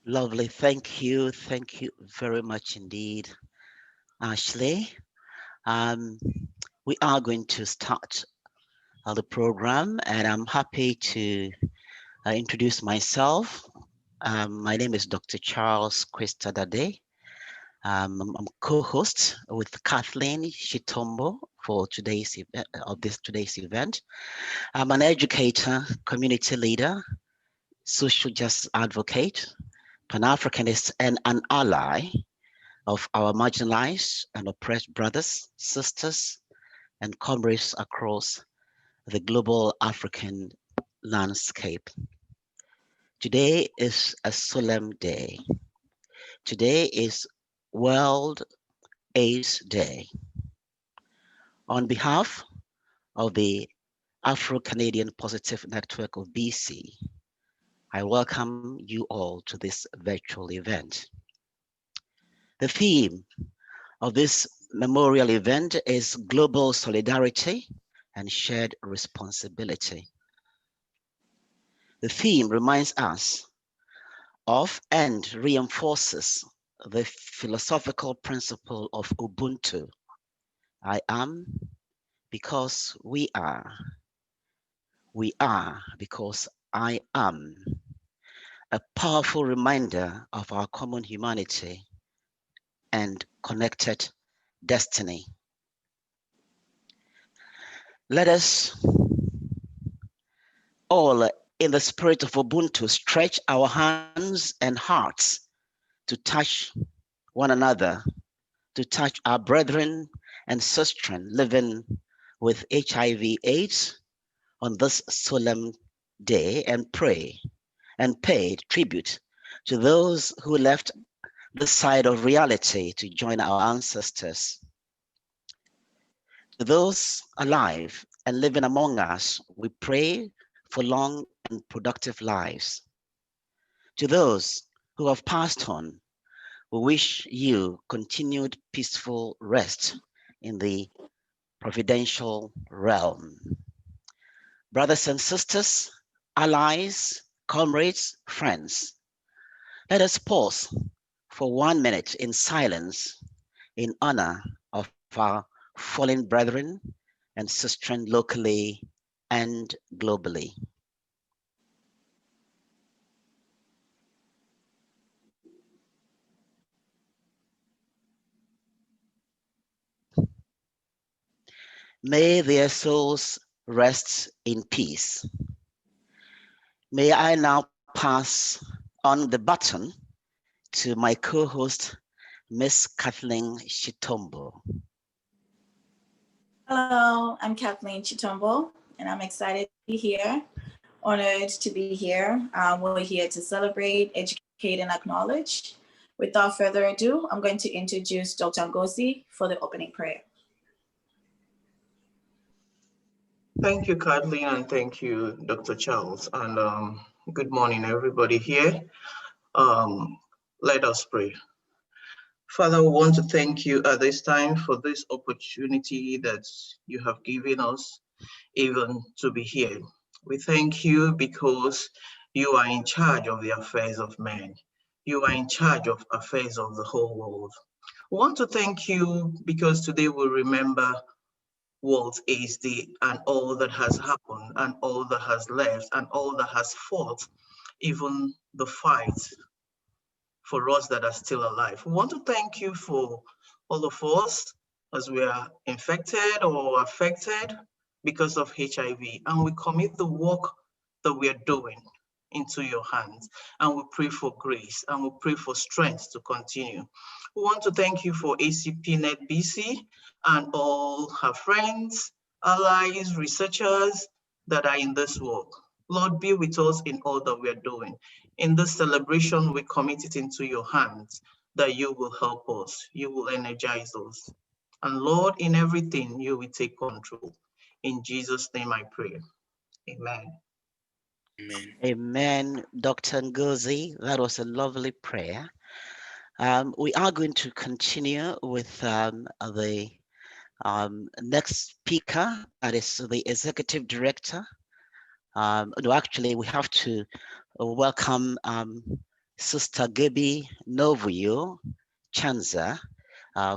Lovely. Thank you. Thank you very much indeed, Ashley. Um, we are going to start the program, and I'm happy to introduce myself. My name is Dr. Charles Quist-Adade. I'm co-host with Kathleen Shitombo for today's event. I'm an educator, community leader, social justice advocate, Pan-Africanist, and an ally of our marginalized and oppressed brothers, sisters, and comrades across the global African landscape. Today is a solemn day. Today is World AIDS Day. On behalf of the Afro-Canadian Positive Network of BC, I welcome you all to this virtual event. The theme of this memorial event is global solidarity and shared responsibility. The theme reminds us of and reinforces the philosophical principle of Ubuntu. I am because we are. We are because I am. A powerful reminder of our common humanity and connected destiny. Let us all, in the spirit of Ubuntu, stretch our hands and hearts to touch one another, to touch our brethren and sistren living with HIV/AIDS on this solemn day, and pray and pay tribute to those who left the side of reality to join our ancestors. To those alive and living among us, we pray for long and productive lives. To those who have passed on, we wish you continued peaceful rest in the providential realm. Brothers and sisters, allies, comrades, friends, let us pause for 1 minute in silence in honor of our fallen brethren and sistren locally and globally. May their souls rest in peace. May I now pass on the baton to my co-host, Miss Kathleen Shitombo. Hello, I'm Kathleen Shitombo, and I'm excited to be here, honored to be here. We're here to celebrate, educate, and acknowledge. Without further ado, I'm going to introduce Dr. Ngozi for the opening prayer. Thank you, Kathleen, and thank you, Dr. Charles. And good morning, everybody here. Let us pray. Father, we want to thank you at this time for this opportunity that you have given us even to be here. We thank you because you are in charge of the affairs of men. You are in charge of affairs of the whole world. We want to thank you because today we remember World AIDS Day and all that has happened and all that has left and all that has fought, even the fight for us that are still alive. We want to thank you for all of us as we are infected or affected because of HIV, and we commit the work that we are doing into your hands, and we pray for grace and we pray for strength to continue. We want to thank you for ACPNet BC and all her friends, allies, researchers that are in this work. Lord, be with us in all that we are doing. In this celebration, we commit it into your hands that you will help us, you will energize us. And Lord, in everything, you will take control. In Jesus' name I pray. Amen. Amen. Amen, Dr. Ngozi. That was a lovely prayer. We are going to continue with the next speaker, that is the Executive Director. No, actually, we have to welcome Sister Gaby Novuyo Chanza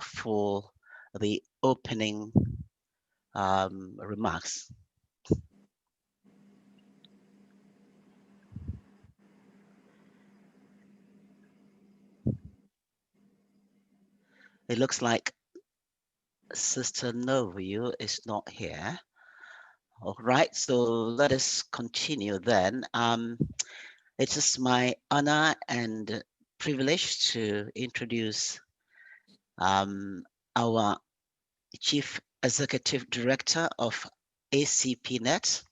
for the opening remarks. It looks like Sister Novuyo is not here. All right, so let us continue then. It is my honor and privilege to introduce our Chief Executive Director of ACPNet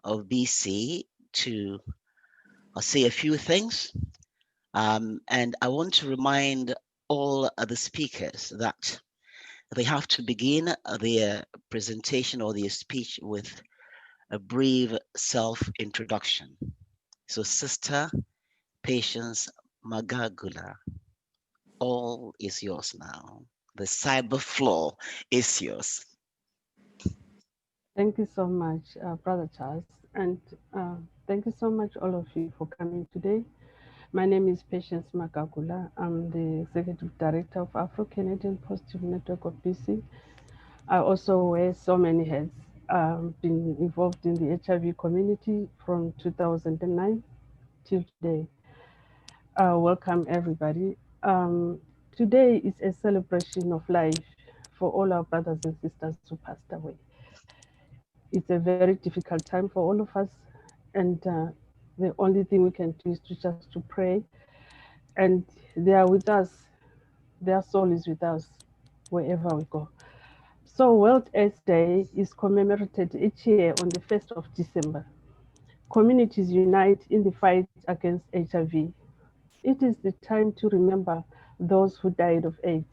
of BC to say a few things. And I want to remind all the speakers that they have to begin their presentation or their speech with a brief self-introduction. So Sister Patience Magagula, all is yours now. The cyber floor is yours. Thank you so much, Brother Charles, and thank you so much, all of you, for coming today. My name is Patience Magagula. I'm the Executive Director of Afro-Canadian Positive Network of BC. I also wear so many hats. I've been involved in the HIV community from 2009 till today. Welcome, everybody. Today is a celebration of life for all our brothers and sisters who passed away. It's a very difficult time for all of us, and the only thing we can do is just to pray. And they are with us. Their soul is with us wherever we go. So World AIDS Day is commemorated each year on the 1st of December. Communities unite in the fight against HIV. It is the time to remember those who died of AIDS.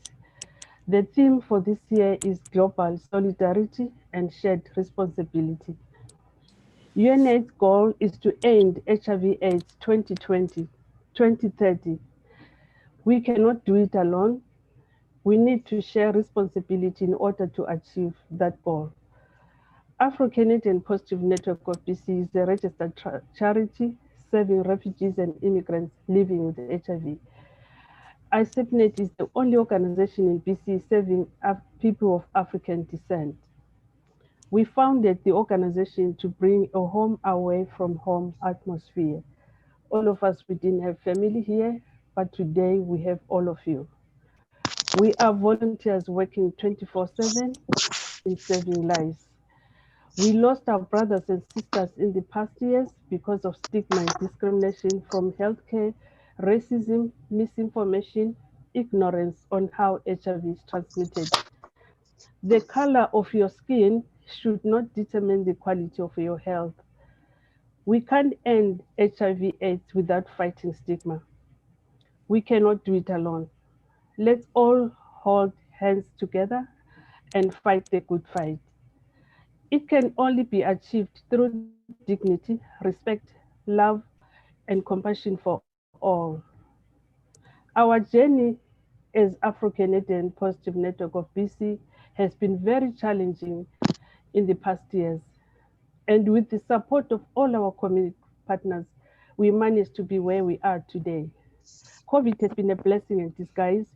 The theme for this year is global solidarity and shared responsibility. UNAIDS goal is to end HIV/AIDS 2030. We cannot do it alone. We need to share responsibility in order to achieve that goal. Afro-Canadian Positive Network of BC is a registered charity serving refugees and immigrants living with HIV. ACPNet is the only organization in BC serving people of African descent. We founded the organization to bring a home away from home atmosphere. All of us, we didn't have family here, but today we have all of you. We are volunteers working 24/7 in saving lives. We lost our brothers and sisters in the past years because of stigma and discrimination from healthcare, racism, misinformation, ignorance on how HIV is transmitted. The color of your skin should not determine the quality of your health. We can't end HIV/AIDS without fighting stigma. We cannot do it alone. Let's all hold hands together and fight the good fight. It can only be achieved through dignity, respect, love, and compassion for all. Our journey as Afro-Canadian Positive Network of BC has been very challenging in the past years. And with the support of all our community partners, we managed to be where we are today. COVID has been a blessing in disguise.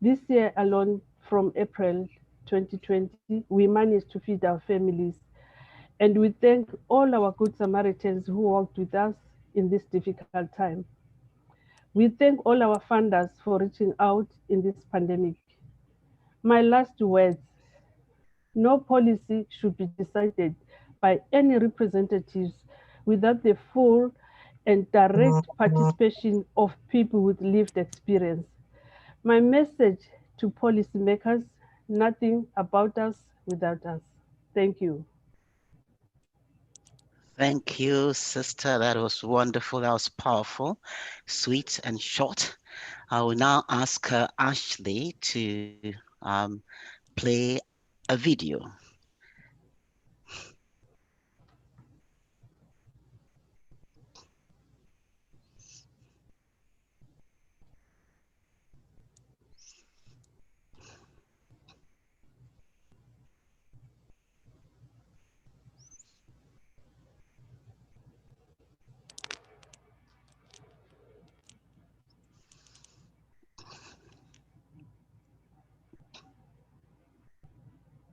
This year alone, from April 2020, we managed to feed our families. And we thank all our good Samaritans who worked with us in this difficult time. We thank all our funders for reaching out in this pandemic. My last words: no policy should be decided by any representatives without the full and direct participation of people with lived experience. My message to policymakers: nothing about us without us. Thank you. Thank you, sister. That was wonderful. That was powerful, sweet, and short. I will now ask Ashley to play a video.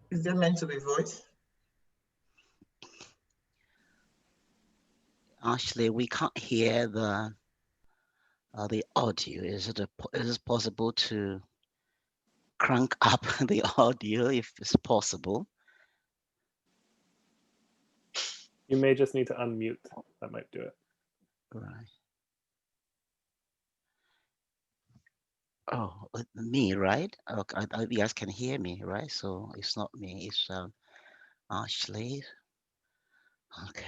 Is there meant to be voice? Ashley, we can't hear the audio. Is it possible to crank up the audio if it's possible? You may just need to unmute. That might do it. Right. Oh, me, right? Okay, you guys can hear me, right? So it's not me, it's Ashley. Okay.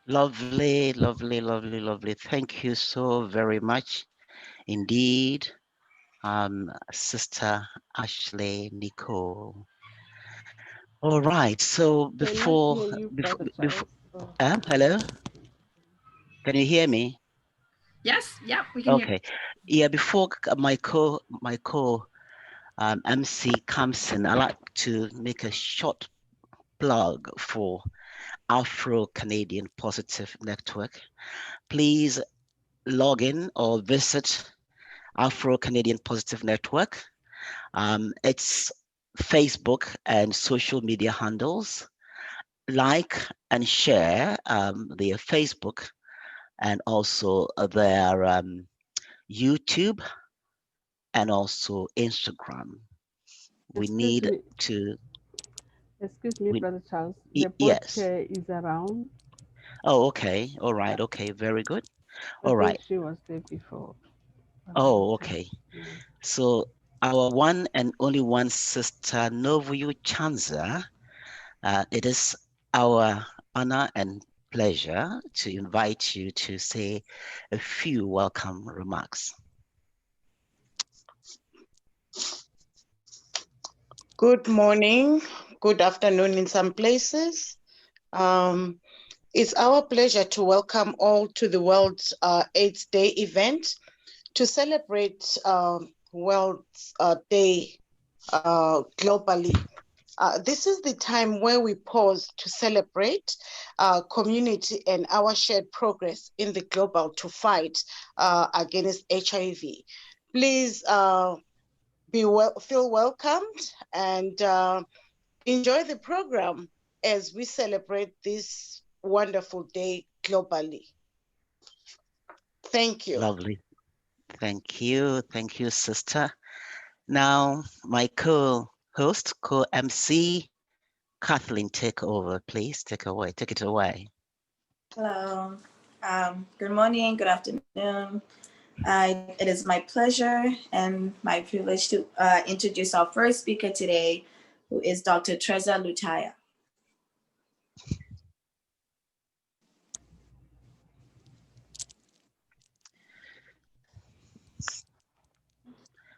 Lovely, lovely, lovely, lovely. Thank you so very much indeed, Sister Ashley Nicole. All right. So Cannot before, hear you, Brother before, Charles. Oh. hello, can you hear me? Yes, yeah, we can hear. Okay. Yeah. Before my co MC comes in, I like to make a short plug for Afro-Canadian Positive Network. Please log in or visit Afro-Canadian Positive Network. It's Facebook and social media handles. Like and share their Facebook and also their YouTube and also Instagram. We Excuse need me, to, Brother Charles. y- The board yes. chair is around. Oh, okay. All right. Okay. Very good. I All think right. she was there before. Oh, okay. So our one and only one sister, Novuyu Chanza, it is our honor and pleasure to invite you to say a few welcome remarks. Good morning, good afternoon in some places. It's our pleasure to welcome all to the World AIDS Day event to celebrate World Day globally. This is the time where we pause to celebrate community and our shared progress in the global to fight against HIV. Please feel welcomed and enjoy the program as we celebrate this wonderful day globally. Thank you. Lovely. Thank you. Thank you, sister. Now, my co-host, co-MC, Kathleen, take over, please. Take it away. Hello. Good morning, good afternoon. It is my pleasure and my privilege to introduce our first speaker today, who is Dr. Treza Lutaya.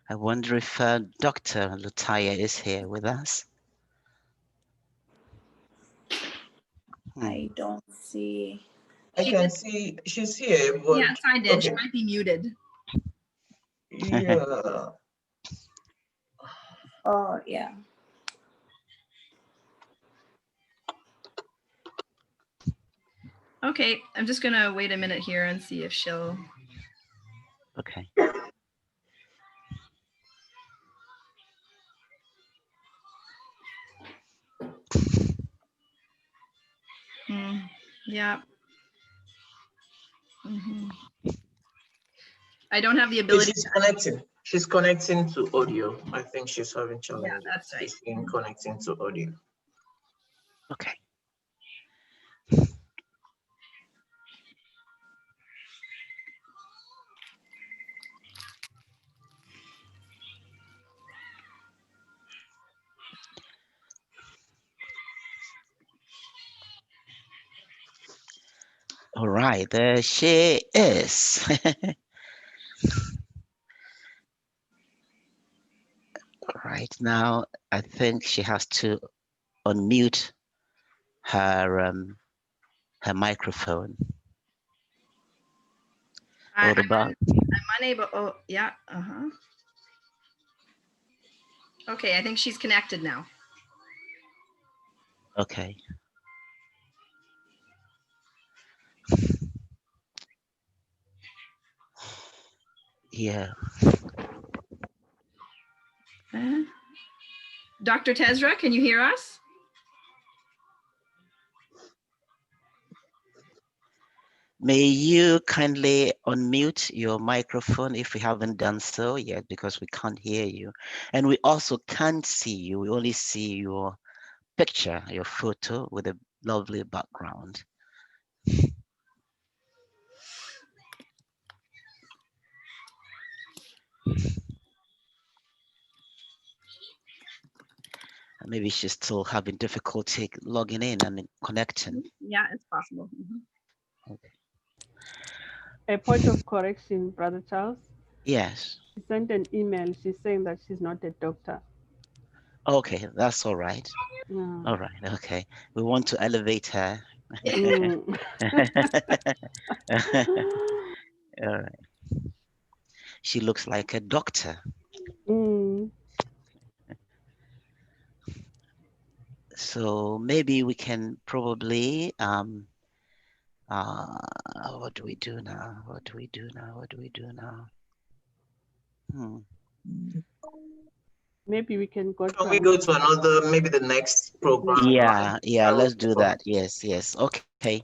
I wonder if Dr. Lutaya is here with us. I don't see. I can see she's here, but Yeah, signed in. okay. She might be muted. Yeah. Oh, yeah. Okay, I'm just gonna wait a minute here and see if she'll. Okay. Yeah. I don't have the ability. She's connecting. She's connecting to audio. I think she's having challenges. Yeah, that's right. She's in connecting to audio. Okay. All right, there she is. Right now, I think she has to unmute her her microphone. I'm unable. Oh, yeah. Okay, I think she's connected now. Okay. Yeah. Dr. Tezra, can you hear us? May you kindly unmute your microphone if we haven't done so yet, because we can't hear you. And we also can't see you. We only see your picture, your photo with a lovely background. Maybe she's still having difficulty logging in and connecting. Yeah, it's possible. Okay. A point of correction, Brother Charles. Yes. She sent an email. She's saying that she's not a doctor. Okay, that's all right. Yeah. All right. Okay. We want to elevate her. Mm. All right. She looks like a doctor. Mm. So maybe we can probably what do we do now? What do we do now? What do we do now? Maybe we can go Can to we go to another, maybe the next program? Yeah, yeah, let's do that. Yes, yes. Okay.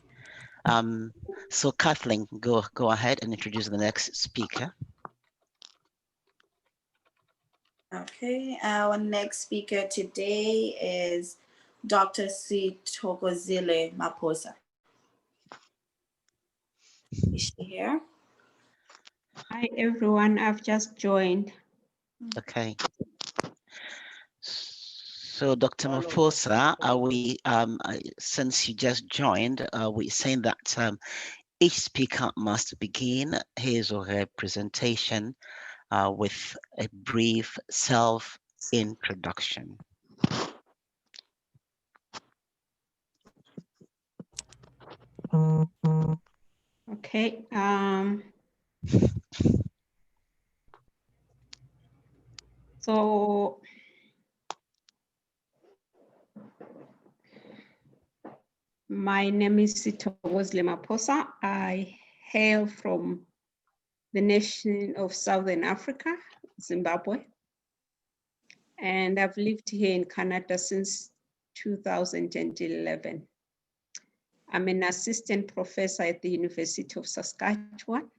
So Kathleen, go ahead and introduce the next speaker. Okay, our next speaker today is Dr. Sithokozile Maphosa. Is she here? Hi everyone, I've just joined. Okay. So Dr. Maphosa, since you just joined, we're saying that each speaker must begin his or her presentation with a brief self-introduction. Okay. So my name is Sithokozile Maphosa. I hail from the nation of Southern Africa, Zimbabwe. And I've lived here in Canada since 2011. I'm an assistant professor at the University of Saskatchewan.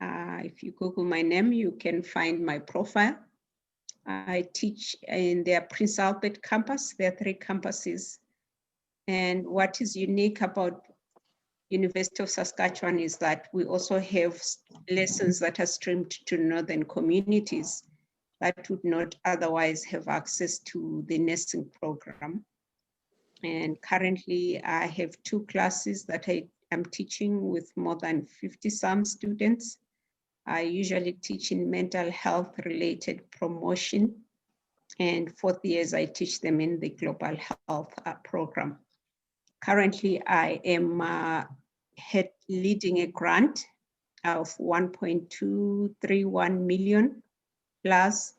If you Google my name, you can find my profile. I teach in their Prince Albert campus. There are 3 campuses. And what is unique about University of Saskatchewan is that we also have lessons that are streamed to northern communities that would not otherwise have access to the nursing program. And currently I have 2 classes that I am teaching with more than 50-some students. I usually teach in mental health related promotion, and 4th years I teach them in the global health program. Currently I am leading a grant of 1.231 million plus,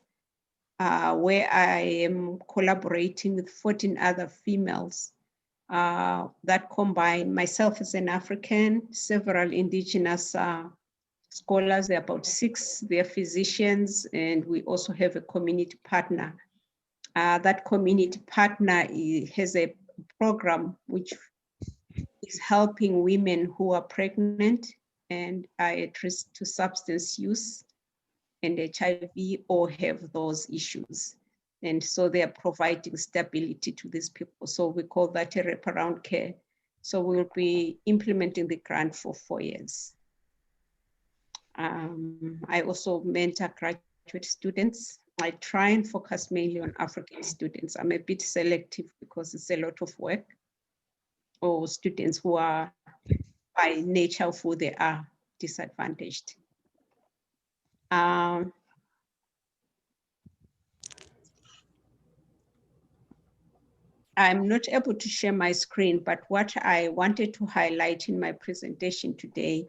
where I am collaborating with 14 other females that combine myself as an African, several indigenous scholars, there are about 6, they're physicians, and we also have a community partner. That community partner has a program which is helping women who are pregnant and are at risk to substance use and HIV or have those issues. And so they are providing stability to these people. So we call that a wraparound care. So we'll be implementing the grant for 4 years. I also mentor graduate students. I try and focus mainly on African students. I'm a bit selective because it's a lot of work, or students who are by nature of who they are disadvantaged. I'm not able to share my screen, but what I wanted to highlight in my presentation today,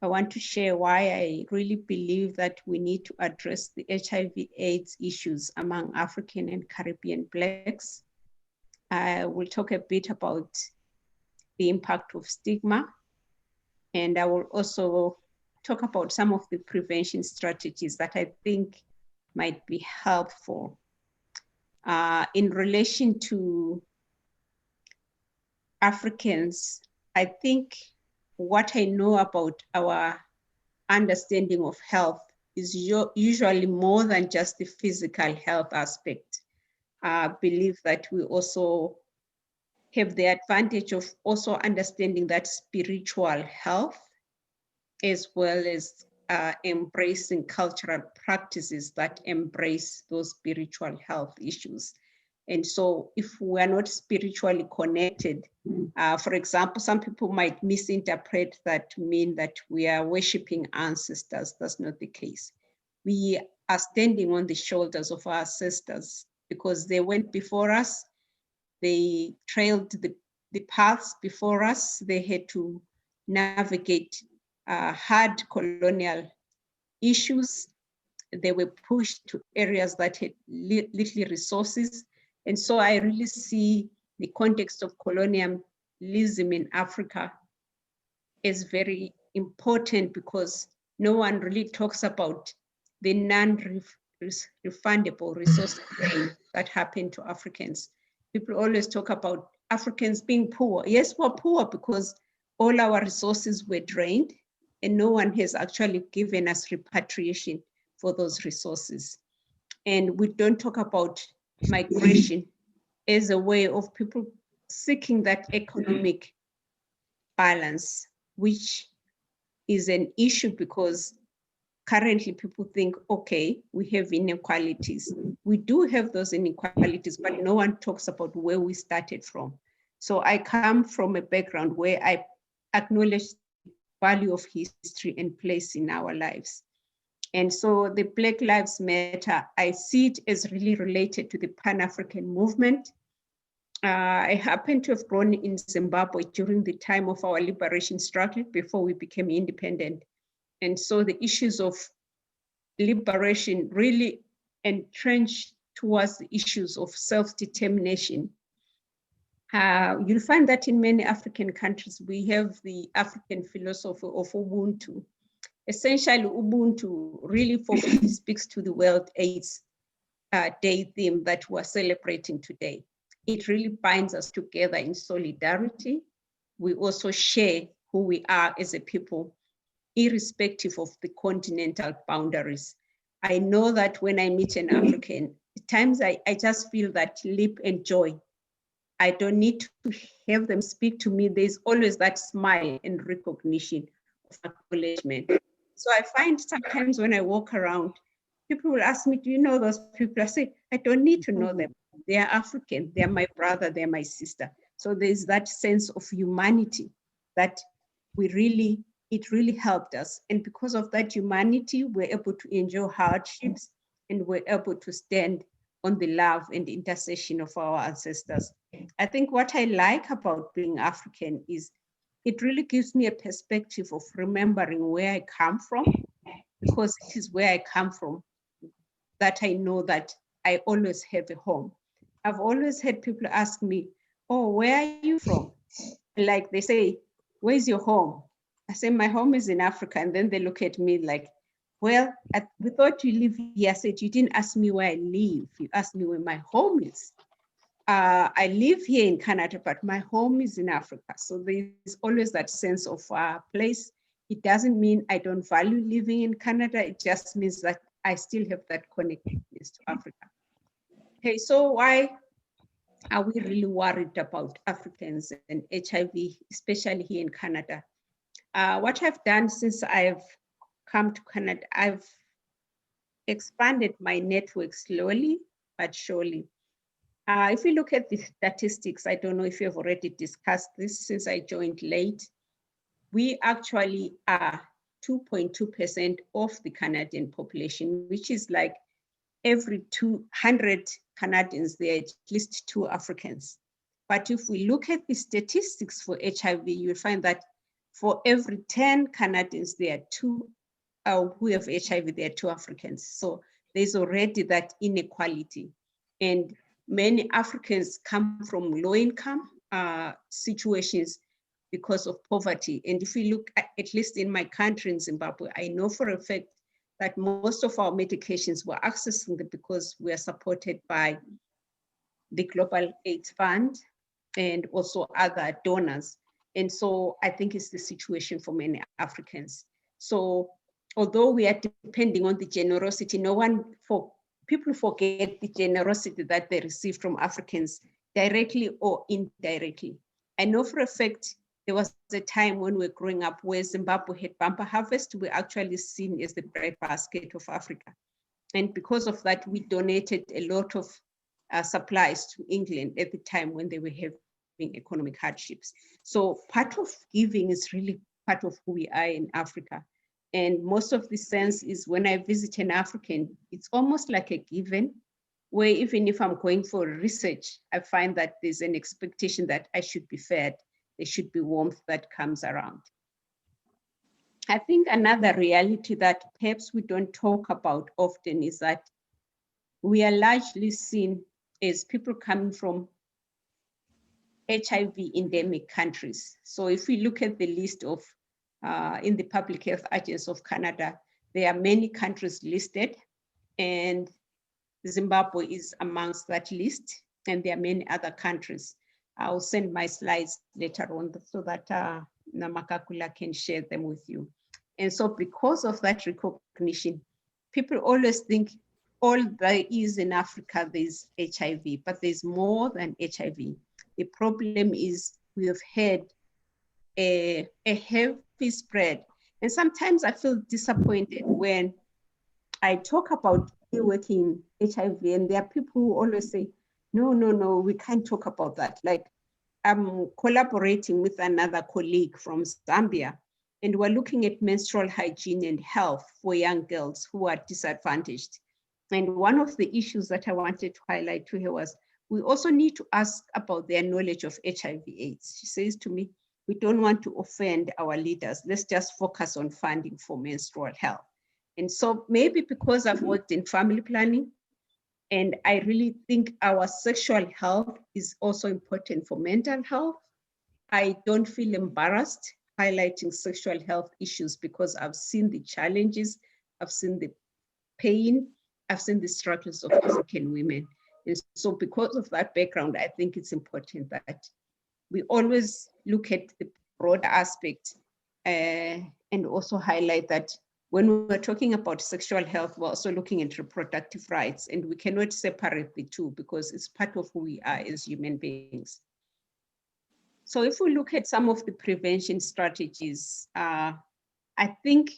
I want to share why I really believe that we need to address the HIV/AIDS issues among African and Caribbean Blacks. I will talk a bit about the impact of stigma, and I will also talk about some of the prevention strategies that I think might be helpful. In relation to Africans, I think what I know about our understanding of health is usually more than just the physical health aspect. I believe that we also have the advantage of also understanding that spiritual health, as well as embracing cultural practices that embrace those spiritual health issues. And so if we are not spiritually connected, for example, some people might misinterpret that to mean that we are worshiping ancestors. That's not the case. We are standing on the shoulders of our ancestors because they went before us. They trailed the paths before us. They had to navigate hard colonial issues. They were pushed to areas that had little resources. And so I really see the context of colonialism in Africa as very important because no one really talks about the non-refundable resource drain that happened to Africans. People always talk about Africans being poor. Yes, we're poor because all our resources were drained and no one has actually given us repatriation for those resources. And we don't talk about migration as a way of people seeking that economic balance, which is an issue because currently people think, okay, we have inequalities. We do have those inequalities, but no one talks about where we started from. So I come from a background where I acknowledge the value of history and place in our lives. And so the Black Lives Matter, I see it as really related to the Pan-African movement. I happen to have grown in Zimbabwe during the time of our liberation struggle before we became independent. And so the issues of liberation really entrenched towards the issues of self-determination. You'll find that in many African countries, we have the African philosophy of Ubuntu. Essentially, Ubuntu really for me speaks to the World AIDS Day theme that we're celebrating today. It really binds us together in solidarity. We also share who we are as a people, irrespective of the continental boundaries. I know that when I meet an African, at times I just feel that leap and joy. I don't need to have them speak to me. There's always that smile and recognition of acknowledgement. So I find sometimes when I walk around, people will ask me, do you know those people? I say, I don't need to know them. They are African, they are my brother, they're my sister. So there's that sense of humanity that it really helped us. And because of that humanity, we're able to endure hardships and we're able to stand on the love and intercession of our ancestors. I think what I like about being African is it really gives me a perspective of remembering where I come from, because it is where I come from that I know that I always have a home. I've always had people ask me, oh, where are you from? Like they say, where's your home? I say, my home is in Africa. And then they look at me like, well, we thought you live here. I said, you didn't ask me where I live. You asked me where my home is. I live here in Canada, but my home is in Africa. So there's always that sense of place. It doesn't mean I don't value living in Canada. It just means that I still have that connectedness to Africa. Okay, so why are we really worried about Africans and HIV, especially here in Canada? What I've done since I've come to Canada, I've expanded my network slowly but surely. If we look at the statistics, I don't know if you've already discussed this since I joined late, we actually are 2.2% of the Canadian population, which is like every 200 Canadians, there are at least 2 Africans. But if we look at the statistics for HIV, you'll find that for every 10 Canadians, there are 2 who have HIV, there are 2 Africans. So there's already that inequality. And many Africans come from low income situations because of poverty. And if we look at least in my country, in Zimbabwe, I know for a fact that most of our medications were accessing them because we are supported by the Global AIDS Fund and also other donors. And so I think it's the situation for many Africans. So although we are depending on the generosity, people forget the generosity that they receive from Africans directly or indirectly. I know for a fact there was a time when we were growing up where Zimbabwe had bumper harvest. We're actually seen as the breadbasket of Africa. And because of that, we donated a lot of supplies to England at the time when they were having economic hardships. So part of giving is really part of who we are in Africa. And most of the sense is when I visit an African, it's almost like a given, where even if I'm going for research, I find that there's an expectation that I should be fed. There should be warmth that comes around. I think another reality that perhaps we don't talk about often is that we are largely seen as people coming from HIV endemic countries. So if we look at the list of, in the Public Health Agency of Canada, there are many countries listed, and Zimbabwe is amongst that list, and there are many other countries. I'll send my slides later on so that Magagula can share them with you. And so because of that recognition, people always think all there is in Africa, there's HIV, but there's more than HIV. The problem is we have had a heavy spread. And sometimes I feel disappointed when I talk about working HIV, and there are people who always say, no, we can't talk about that. Like I'm collaborating with another colleague from Zambia, and we're looking at menstrual hygiene and health for young girls who are disadvantaged. And one of the issues that I wanted to highlight to her was, we also need to ask about their knowledge of HIV/AIDS. She says to me, we don't want to offend our leaders. Let's just focus on funding for menstrual health. And so maybe because I've worked in family planning, and I really think our sexual health is also important for mental health, I don't feel embarrassed highlighting sexual health issues because I've seen the challenges, I've seen the pain, I've seen the struggles of African women. And so because of that background, I think it's important that we always look at the broader aspect and also highlight that when we're talking about sexual health, we're also looking at reproductive rights, and we cannot separate the two because it's part of who we are as human beings. So if we look at some of the prevention strategies, I think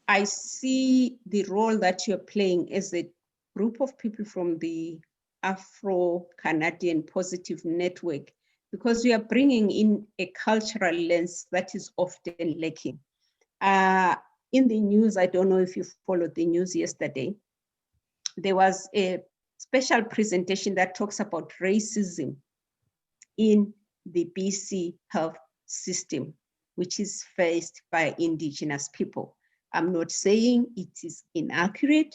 I see the role that you're playing as a group of people from the Afro-Canadian Positive Network, because we are bringing in a cultural lens that is often lacking. In the news, I don't know if you followed the news yesterday, there was a special presentation that talks about racism in the BC health system, which is faced by Indigenous people. I'm not saying it is inaccurate.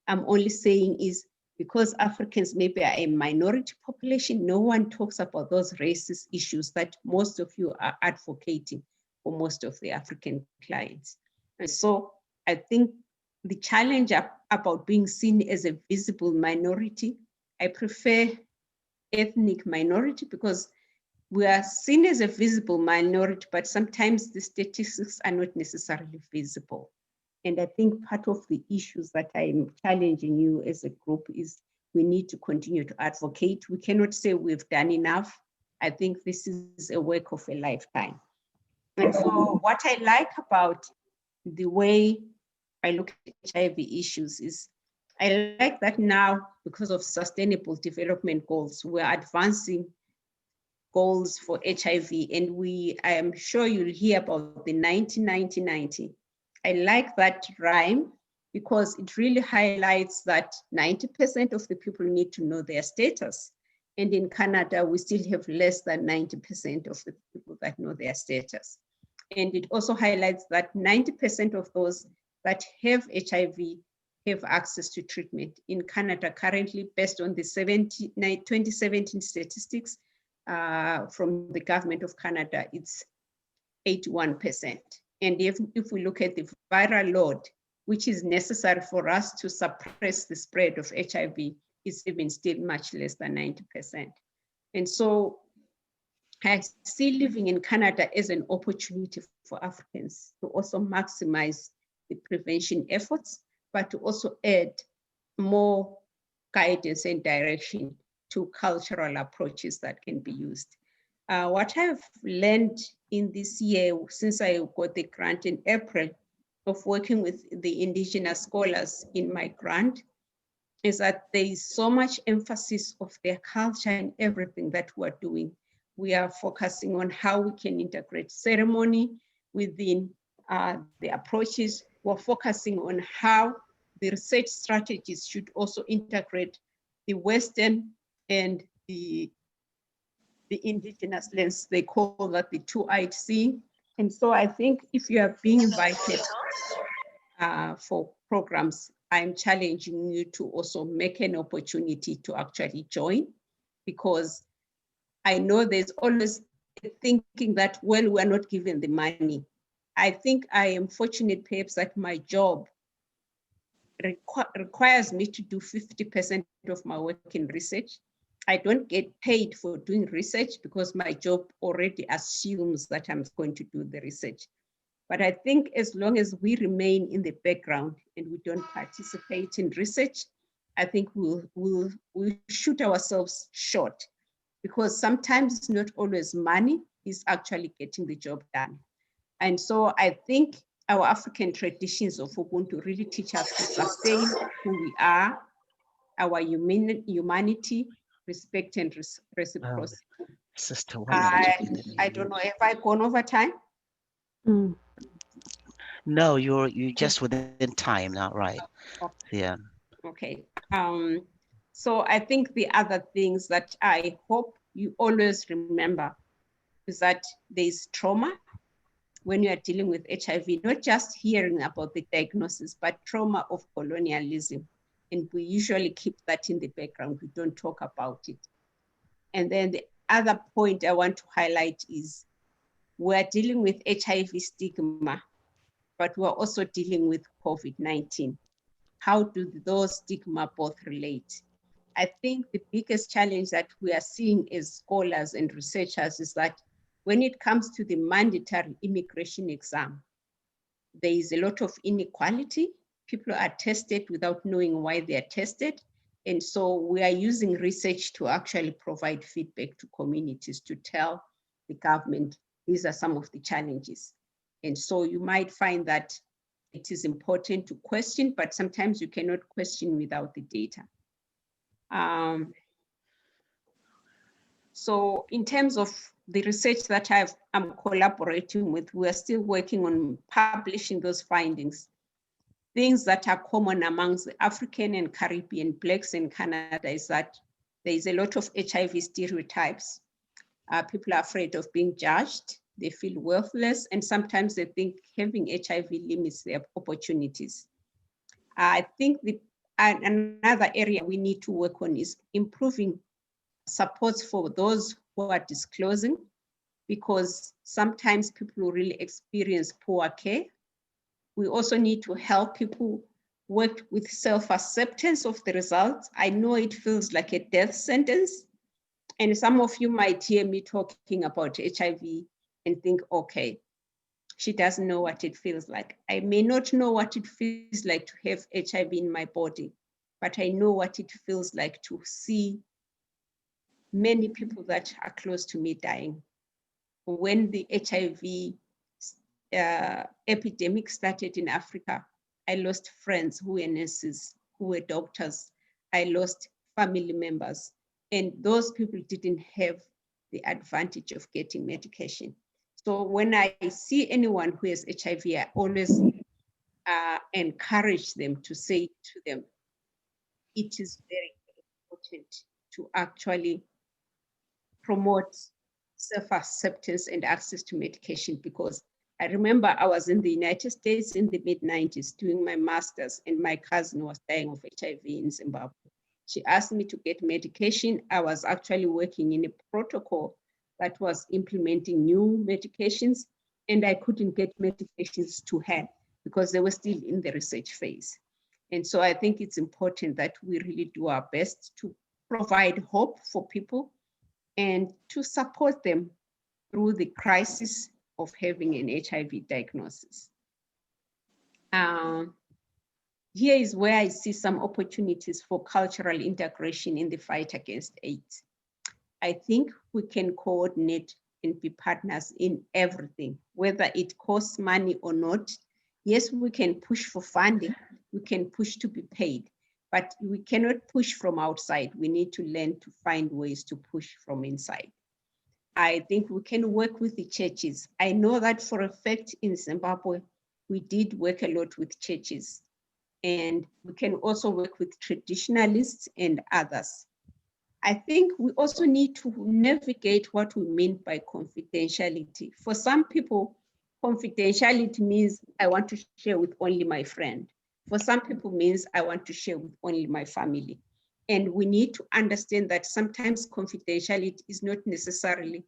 I'm only saying is because Africans maybe are a minority population, no one talks about those racist issues that most of you are advocating for most of the African clients. And so I think the challenge about being seen as a visible minority, I prefer ethnic minority because we are seen as a visible minority, but sometimes the statistics are not necessarily visible. And I think part of the issues that I'm challenging you as a group is we need to continue to advocate. We cannot say we've done enough. I think this is a work of a lifetime. And so what I like about the way I look at HIV issues is I like that now, because of Sustainable Development Goals, we're advancing goals for HIV, and I am sure you'll hear about the 90-90-90. I like that rhyme because it really highlights that 90% of the people need to know their status. And in Canada, we still have less than 90% of the people that know their status. And it also highlights that 90% of those that have HIV have access to treatment. In Canada currently, based on the 2017 statistics from the government of Canada, it's 81%. And if we look at the viral load, which is necessary for us to suppress the spread of HIV, it's even still much less than 90%. And so I see living in Canada as an opportunity for Africans to also maximize the prevention efforts, but to also add more guidance and direction to cultural approaches that can be used. What I've learned in this year, since I got the grant in April, of working with the Indigenous scholars in my grant, is that there is so much emphasis of their culture in everything that we're doing. We are focusing on how we can integrate ceremony within the approaches. We're focusing on how the research strategies should also integrate the Western and the indigenous lens. They call that the two-eyed seeing. And so I think if you are being invited for programs, I'm challenging you to also make an opportunity to actually join, because I know there's always thinking that, well, we're not given the money. I think I am fortunate perhaps that my job requires me to do 50% of my work in research. I don't get paid for doing research because my job already assumes that I'm going to do the research. But I think as long as we remain in the background and we don't participate in research, I think we'll shoot ourselves short, because sometimes it's not always money is actually getting the job done. And so I think our African traditions of Ubuntu really teach us to sustain who we are, our humanity, respect and reciprocity. Sister, I don't know, have I gone over time? No, you're just within time now, right? Okay. Yeah. Okay. So I think the other things that I hope you always remember is that there's trauma when you are dealing with HIV, not just hearing about the diagnosis, but trauma of colonialism. And we usually keep that in the background. We don't talk about it. And then the other point I want to highlight is we're dealing with HIV stigma, but we're also dealing with COVID-19. How do those stigma both relate? I think the biggest challenge that we are seeing as scholars and researchers is that when it comes to the mandatory immigration exam, there is a lot of inequality. People are tested without knowing why they are tested. And so we are using research to actually provide feedback to communities to tell the government, these are some of the challenges. And so you might find that it is important to question, but sometimes you cannot question without the data. So in terms of the research that I'm collaborating with, we are still working on publishing those findings. Things that are common amongst the African and Caribbean Blacks in Canada is that there is a lot of HIV stereotypes. People are afraid of being judged. They feel worthless, and sometimes they think having HIV limits their opportunities. I think another area we need to work on is improving supports for those who are disclosing, because sometimes people really experience poor care. We also need to help people work with self-acceptance of the results. I know it feels like a death sentence, and some of you might hear me talking about HIV and think, okay, she doesn't know what it feels like. I may not know what it feels like to have HIV in my body, but I know what it feels like to see many people that are close to me dying. When the HIV epidemic started in Africa, I lost friends who were nurses, who were doctors. I lost family members, and those people didn't have the advantage of getting medication. So when I see anyone who has HIV, I always encourage them to say to them, it is very important to actually promote self-acceptance and access to medication, because I remember I was in the United States in the mid-90s doing my master's, and my cousin was dying of HIV in Zimbabwe. She asked me to get medication. I was actually working in a protocol that was implementing new medications, and I couldn't get medications to her because they were still in the research phase. And so I think it's important that we really do our best to provide hope for people and to support them through the crisis of having an HIV diagnosis. Here is where I see some opportunities for cultural integration in the fight against AIDS. I think we can coordinate and be partners in everything, whether it costs money or not. Yes, we can push for funding, we can push to be paid, but we cannot push from outside. We need to learn to find ways to push from inside. I think we can work with the churches. I know that for a fact in Zimbabwe, we did work a lot with churches, and we can also work with traditionalists and others. I think we also need to navigate what we mean by confidentiality. For some people, confidentiality means I want to share with only my friend. For some people means I want to share with only my family. And we need to understand that sometimes confidentiality is not necessarily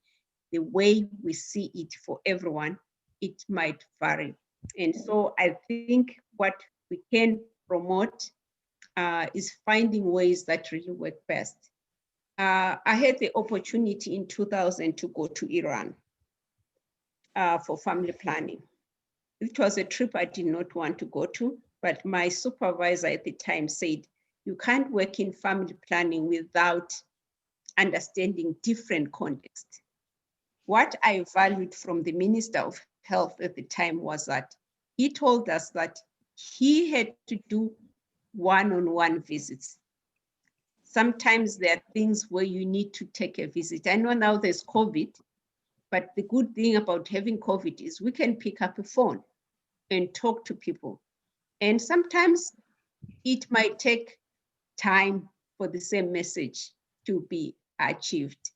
the way we see it for everyone. It might vary. And so I think what we can promote is finding ways that really work best. I had the opportunity in 2000 to go to Iran for family planning. It was a trip I did not want to go to, but my supervisor at the time said, you can't work in family planning without understanding different contexts. What I valued from the Minister of Health at the time was that he told us that he had to do one-on-one visits. Sometimes there are things where you need to take a visit. I know now there's COVID, but the good thing about having COVID is we can pick up a phone and talk to people. And sometimes it might take time for the same message to be achieved.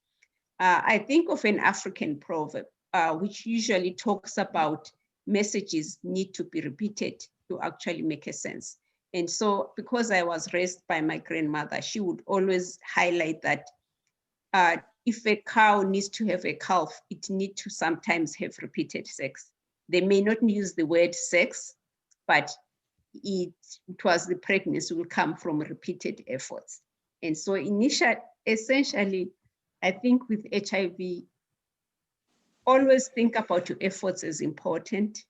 I think of an African proverb, which usually talks about messages need to be repeated to actually make a sense. And so because I was raised by my grandmother, she would always highlight that if a cow needs to have a calf, it needs to sometimes have repeated sex. They may not use the word sex, but it was the pregnancy will come from repeated efforts. And so essentially, I think with HIV, always think about your efforts as important.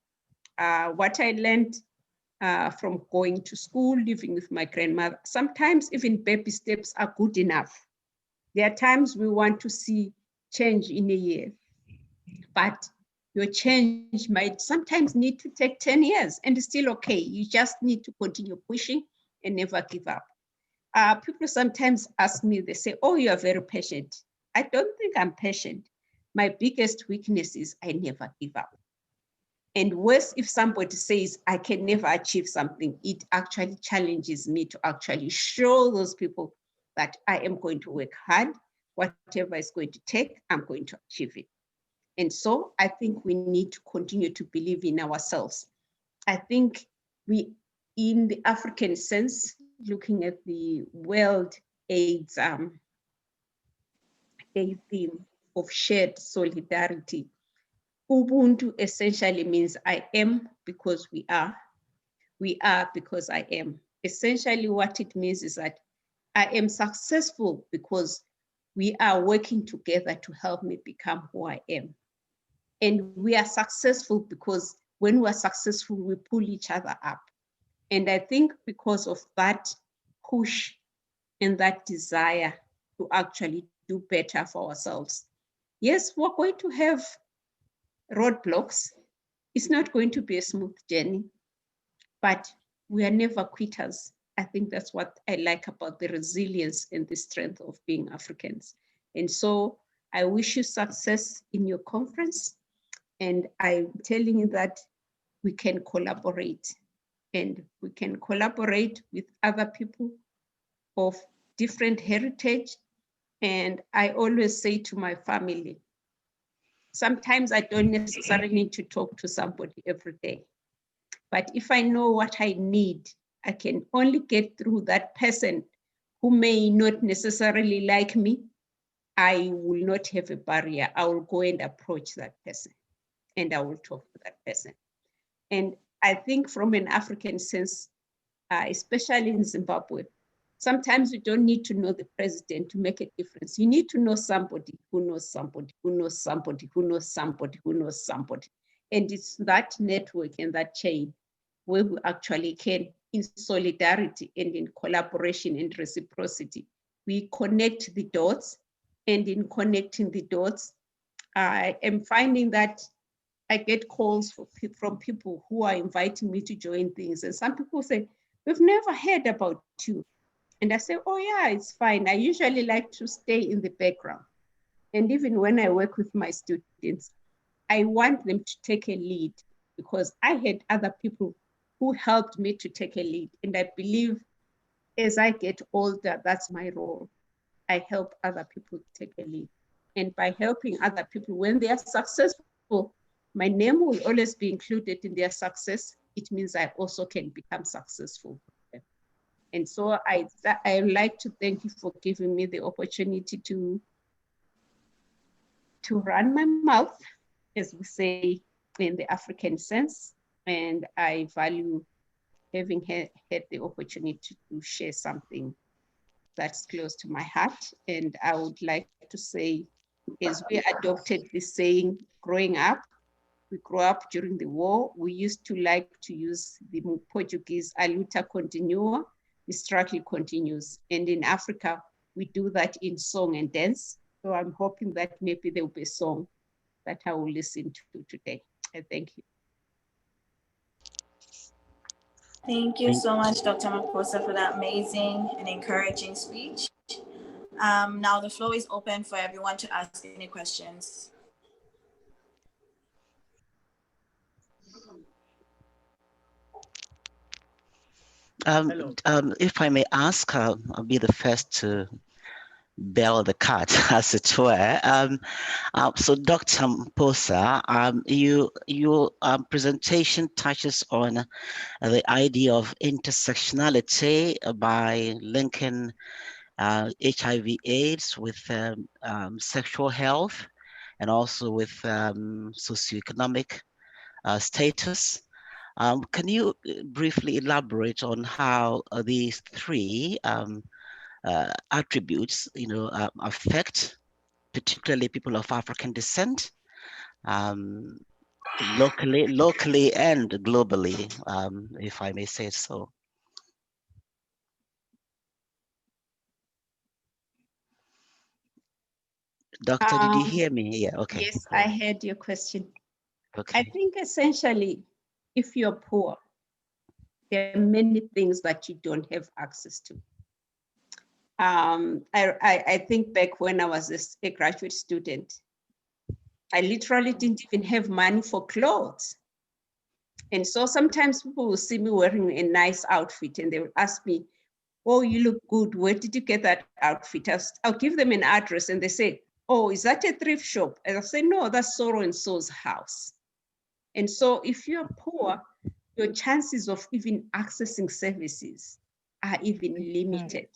What I learned from going to school, living with my grandmother, sometimes even baby steps are good enough. There are times we want to see change in a year, but your change might sometimes need to take 10 years and it's still okay. You just need to continue pushing and never give up. People sometimes ask me, they say, oh, you are very patient. I don't think I'm patient. My biggest weakness is I never give up. And worse, if somebody says I can never achieve something, it actually challenges me to actually show those people that I am going to work hard, whatever it's going to take, I'm going to achieve it. And so I think we need to continue to believe in ourselves. I think we, in the African sense, looking at the World AIDS a theme of shared solidarity, Ubuntu essentially means I am because we are because I am. Essentially what it means is that I am successful because we are working together to help me become who I am. And we are successful because when we are successful, we pull each other up. And I think because of that push and that desire to actually do better for ourselves. Yes, we're going to have roadblocks. It's not going to be a smooth journey, but we are never quitters. I think that's what I like about the resilience and the strength of being Africans. And so I wish you success in your conference. And I'm telling you that we can collaborate, and we can collaborate with other people of different heritage. And I always say to my family, sometimes I don't necessarily need to talk to somebody every day. But if I know what I need, I can only get through that person who may not necessarily like me. I will not have a barrier. I will go and approach that person and I will talk to that person. And I think from an African sense, especially in Zimbabwe, sometimes you don't need to know the president to make a difference. You need to know somebody who knows somebody, who knows somebody, who knows somebody, who knows somebody. And it's that network and that chain where we actually can, in solidarity and in collaboration and reciprocity, we connect the dots. And in connecting the dots, I am finding that I get calls from people who are inviting me to join things. And some people say, we've never heard about you. And I say, oh yeah, it's fine. I usually like to stay in the background. And even when I work with my students, I want them to take a lead because I had other people who helped me to take a lead. And I believe as I get older, that's my role. I help other people take a lead. And by helping other people, when they are successful, my name will always be included in their success. It means I also can become successful. And so I would like to thank you for giving me the opportunity to run my mouth, as we say in the African sense. And I value having had the opportunity to share something that's close to my heart. And I would like to say, as we adopted this saying growing up, we grew up during the war, we used to like to use the Portuguese, a luta continua, the struggle continues. And in Africa, we do that in song and dance. So I'm hoping that maybe there will be a song that I will listen to today. And thank you. Thank you so much, Dr. Maphosa, for that amazing and encouraging speech. Now the floor is open for everyone to ask any questions. If I may ask, I'll be the first to bail the cat, as it were. So, Dr. Maphosa, your presentation touches on the idea of intersectionality by linking HIV/AIDS with sexual health and also with socioeconomic status. Can you briefly elaborate on how these three attributes, affect particularly people of African descent, locally and globally, if I may say so? Doctor, did you hear me? Yeah, okay. Yes, I heard your question. Okay. I think essentially, if you're poor, there are many things that you don't have access to. I think back when I was a graduate student, I literally didn't even have money for clothes. And so sometimes people will see me wearing a nice outfit and they will ask me, oh, you look good. Where did you get that outfit? I'll give them an address and they say, oh, is that a thrift shop? And I'll say, no, that's so and so's house. And so if you're poor, your chances of even accessing services are even limited.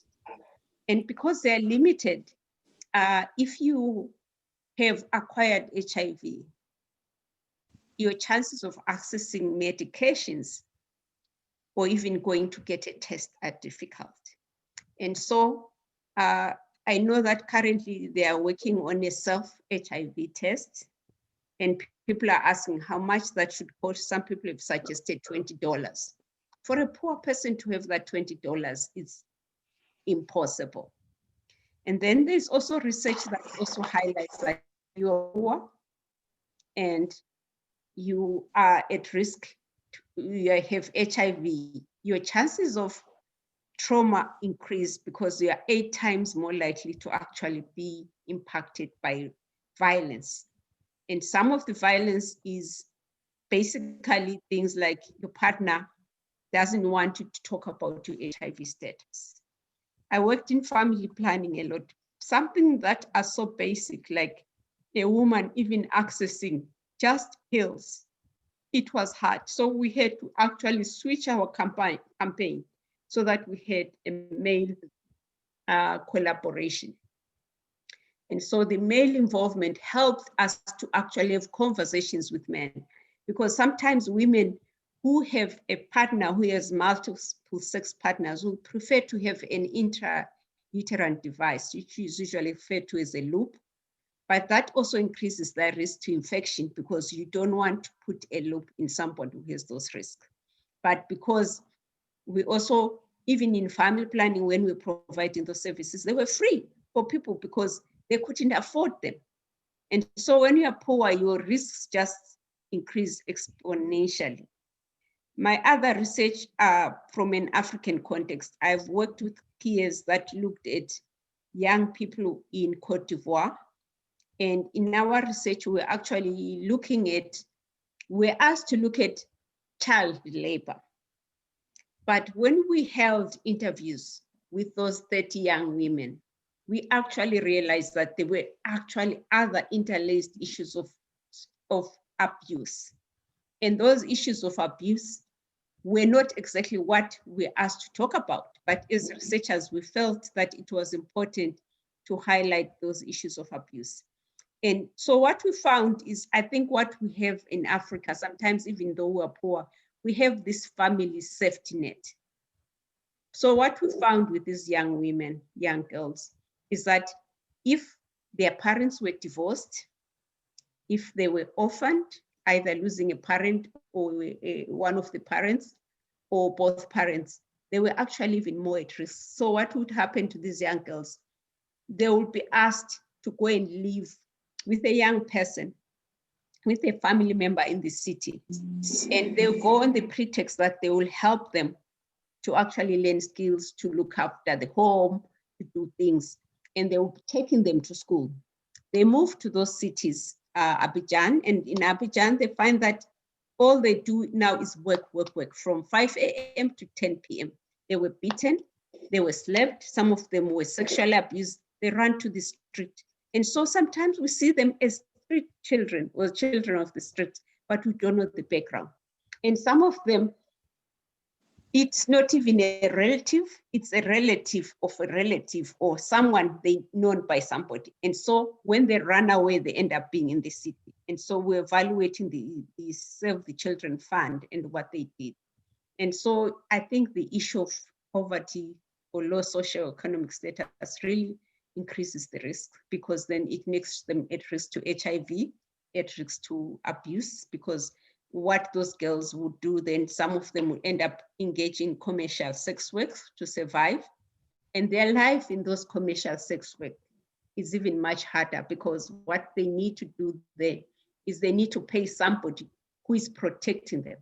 And because they're limited, if you have acquired HIV, your chances of accessing medications or even going to get a test are difficult. And so I know that currently they are working on a self-HIV test and people are asking how much that should cost. Some people have suggested $20. For a poor person to have that $20 is impossible. And then there's also research that also highlights that you're poor and you are at risk, you have HIV, your chances of trauma increase because you are 8 times more likely to actually be impacted by violence. And some of the violence is basically things like your partner doesn't want you to talk about your HIV status. I worked in family planning a lot. Something that are so basic, like a woman even accessing just pills, it was hard. So we had to actually switch our campaign so that we had a male collaboration. And so the male involvement helped us to actually have conversations with men, because sometimes women who have a partner who has multiple sex partners will prefer to have an intrauterine device, which is usually referred to as a loop. But that also increases their risk to infection because you don't want to put a loop in somebody who has those risks. But because we also, even in family planning, when we're providing those services, they were free for people because they couldn't afford them. And so when you're poor, your risks just increase exponentially. My other research from an African context, I've worked with peers that looked at young people in Cote d'Ivoire. And in our research, we're actually we're asked to look at child labor. But when we held interviews with those 30 young women, we actually realized that there were actually other interlaced issues of abuse. And those issues of abuse were not exactly what we're asked to talk about, but as researchers, we felt that it was important to highlight those issues of abuse. And so what we found is, I think what we have in Africa, sometimes even though we're poor, we have this family safety net. So what we found with these young women, young girls, is that if their parents were divorced, if they were orphaned, either losing a parent or one of the parents or both parents, they were actually even more at risk. So what would happen to these young girls? They would be asked to go and live with a young person, with a family member in the city. And they'll go on the pretext that they will help them to actually learn skills, to look after the home, to do things. And they will be taking them to school. They move to those cities, Abidjan, and in Abidjan, they find that all they do now is work from 5 a.m. to 10 p.m. They were beaten, they were slapped, some of them were sexually abused, they ran to the street. And so sometimes we see them as street children or children of the street, but we don't know the background. And some of them, it's not even a relative, it's a relative of a relative or someone they known by somebody. And so when they run away, they end up being in the city. And so we're evaluating the Save the Children Fund and what they did. And so I think the issue of poverty or low socioeconomic status really increases the risk, because then it makes them at risk to HIV, at risk to abuse, because what those girls would do, then some of them would end up engaging in commercial sex work to survive. And their life in those commercial sex work is even much harder, because what they need to do there is they need to pay somebody who is protecting them.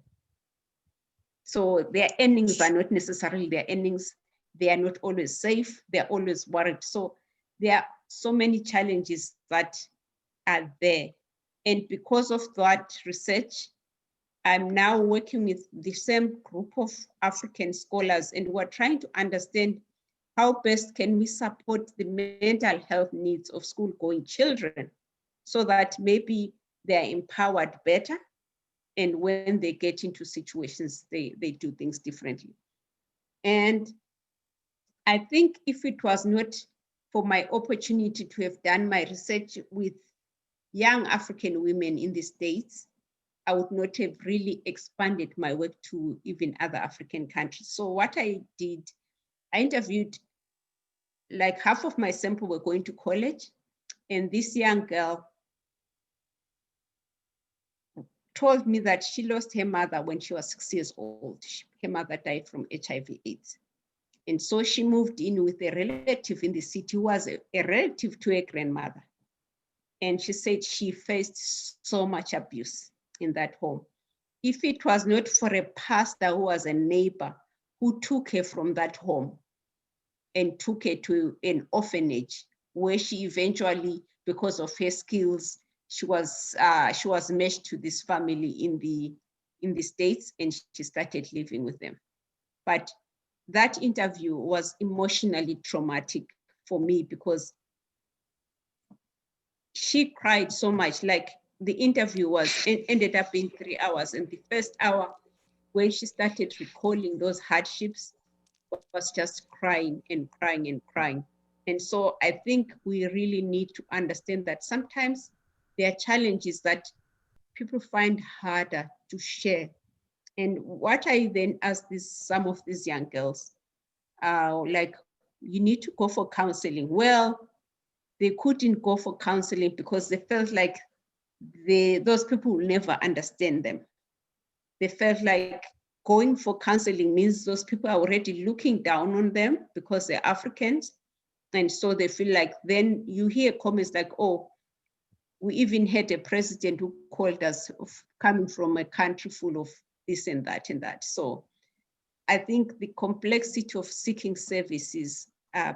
So their earnings are not necessarily their earnings. They are not always safe. They're always worried. So there are so many challenges that are there. And because of that research, I'm now working with the same group of African scholars, and we're trying to understand how best can we support the mental health needs of school-going children so that maybe they're empowered better, and when they get into situations, they do things differently. And I think if it was not for my opportunity to have done my research with young African women in the States, I would not have really expanded my work to even other African countries. So what I did, I interviewed, like half of my sample were going to college, and this young girl told me that she lost her mother when she was 6 years old. Her mother died from HIV/AIDS. And so she moved in with a relative in the city who was a relative to her grandmother. And she said she faced so much abuse in that home. If it was not for a pastor who was a neighbor who took her from that home and took her to an orphanage where she eventually, because of her skills, she was meshed to this family in the States, and she started living with them. But that interview was emotionally traumatic for me, because she cried so much. Like, the interview ended up being 3 hours, and the first hour, when she started recalling those hardships, was just crying and crying and crying. And so I think we really need to understand that sometimes there are challenges that people find harder to share. And what I then asked some of these young girls, like, you need to go for counseling. Well, they couldn't go for counseling because they felt like those people will never understand them. They felt like going for counseling means those people are already looking down on them because they're Africans. And so they feel like, then you hear comments like, oh, we even had a president who called us coming from a country full of this and that and that. So I think the complexity of seeking services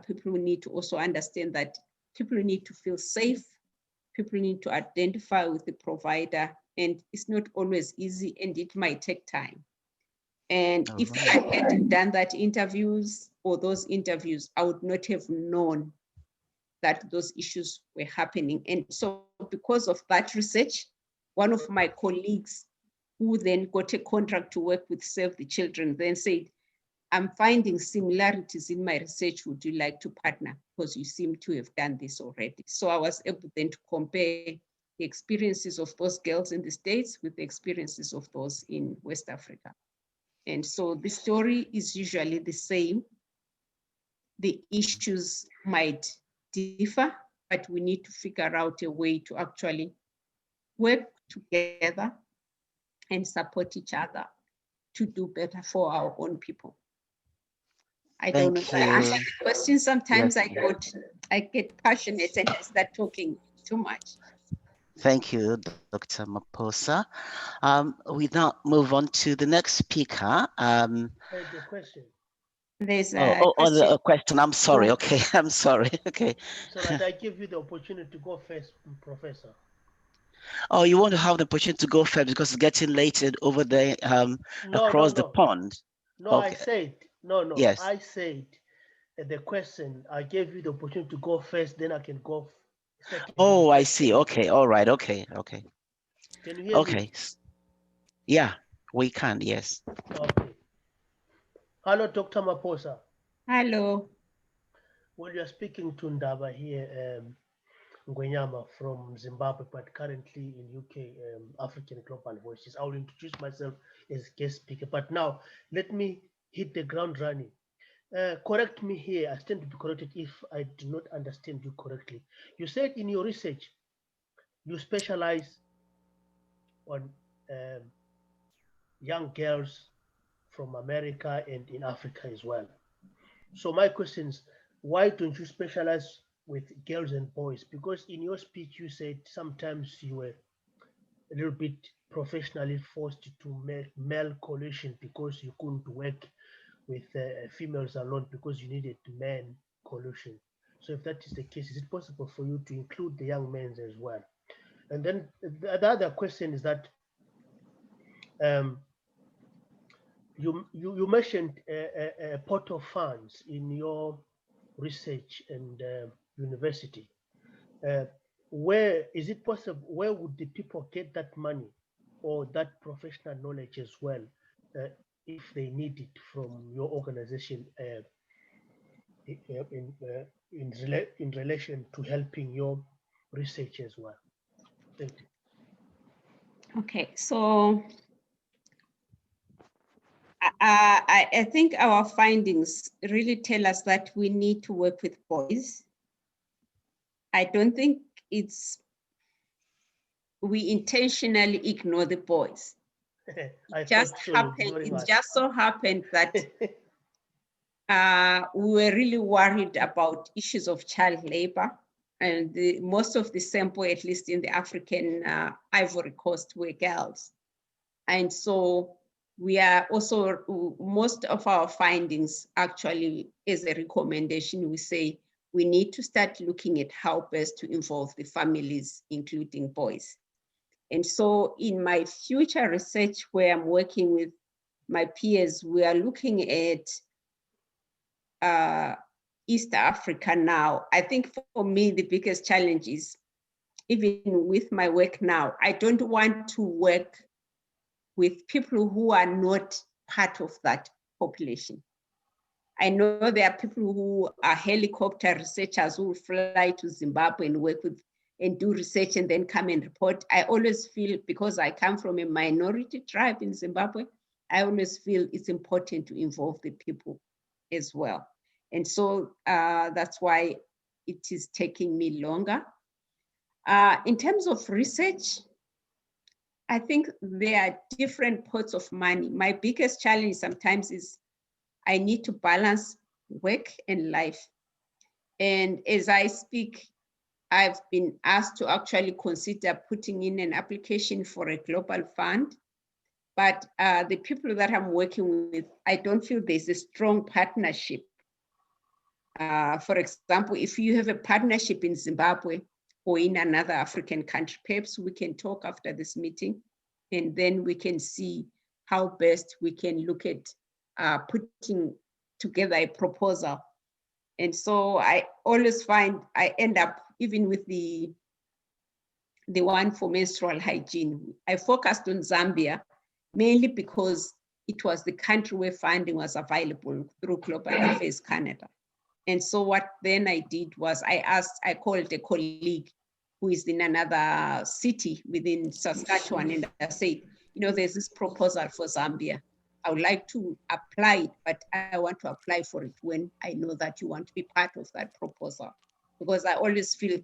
people need to also understand that people need to feel safe. People need to identify with the provider, and it's not always easy, and it might take time. And if I hadn't done that interviews or those interviews, I would not have known that those issues were happening. And so because of that research, one of my colleagues who then got a contract to work with Save the Children then said, I'm finding similarities in my research. Would you like to partner? Because you seem to have done this already. So I was able then to compare the experiences of those girls in the States with the experiences of those in West Africa. And so the story is usually the same. The issues might differ, but we need to figure out a way to actually work together and support each other to do better for our own people. I don't know if I answered the question. Sometimes I get passionate and I start talking too much. Thank you, Dr. Maphosa. We now move on to the next speaker. The question. There's a question. I'm sorry. Okay, I'm sorry. Okay. So that I give you the opportunity to go first, Professor. Oh, you want to have the opportunity to go first because it's getting late over there across the pond. No, okay. I said, no. Yes. I said the question, I gave you the opportunity to go first, then I can go second. Oh, I see. Okay. All right. Okay. Okay. Can you hear me? Okay. Yeah, we can. Yes. Okay. Hello, Dr. Maphosa. Hello. Well, you're speaking to Ndaba here, Ngwenyama from Zimbabwe, but currently in UK, African Global Voices. I will introduce myself as guest speaker, but now let me hit the ground running. Correct me here, I stand to be corrected if I do not understand you correctly. You said in your research, you specialize on young girls from America and in Africa as well. So my question is, why don't you specialize with girls and boys? Because in your speech, you said sometimes you were a little bit professionally forced to make male coalition because you couldn't work with females alone because you needed men coalition. So if that is the case, is it possible for you to include the young men as well? And then the other question is that you mentioned a pot of funds in your research and university. Where is it possible? Where would the people get that money or that professional knowledge as well, if they need it from your organization in relation to helping your research as well? Thank you. Okay, so I think our findings really tell us that we need to work with boys. I don't think we intentionally ignore the boys. It just so happened that we were really worried about issues of child labor, and most of the sample, at least in the African Ivory Coast, were girls. And so we are also, most of our findings actually, as a recommendation, we say we need to start looking at how best to involve the families, including boys. And so in my future research, where I'm working with my peers, we are looking at East Africa now. I think for me, the biggest challenge is, even with my work now, I don't want to work with people who are not part of that population. I know there are people who are helicopter researchers who fly to Zimbabwe and work with and do research and then come and report. I always feel, because I come from a minority tribe in Zimbabwe, I always feel it's important to involve the people as well. And so that's why it is taking me longer. In terms of research, I think there are different pots of money. My biggest challenge sometimes is I need to balance work and life. And as I speak, I've been asked to actually consider putting in an application for a global fund. But the people that I'm working with, I don't feel there's a strong partnership For example, if you have a partnership in Zimbabwe or in another African country, perhaps we can talk after this meeting, and then we can see how best we can look at putting together a proposal. And so I always find I end up, even with the one for menstrual hygiene, I focused on Zambia, mainly because it was the country where funding was available through Global Affairs Canada. And so what then I did was I called a colleague who is in another city within Saskatchewan, and I said, you know, there's this proposal for Zambia. I would like to apply it, but I want to apply for it when I know that you want to be part of that proposal. Because I always feel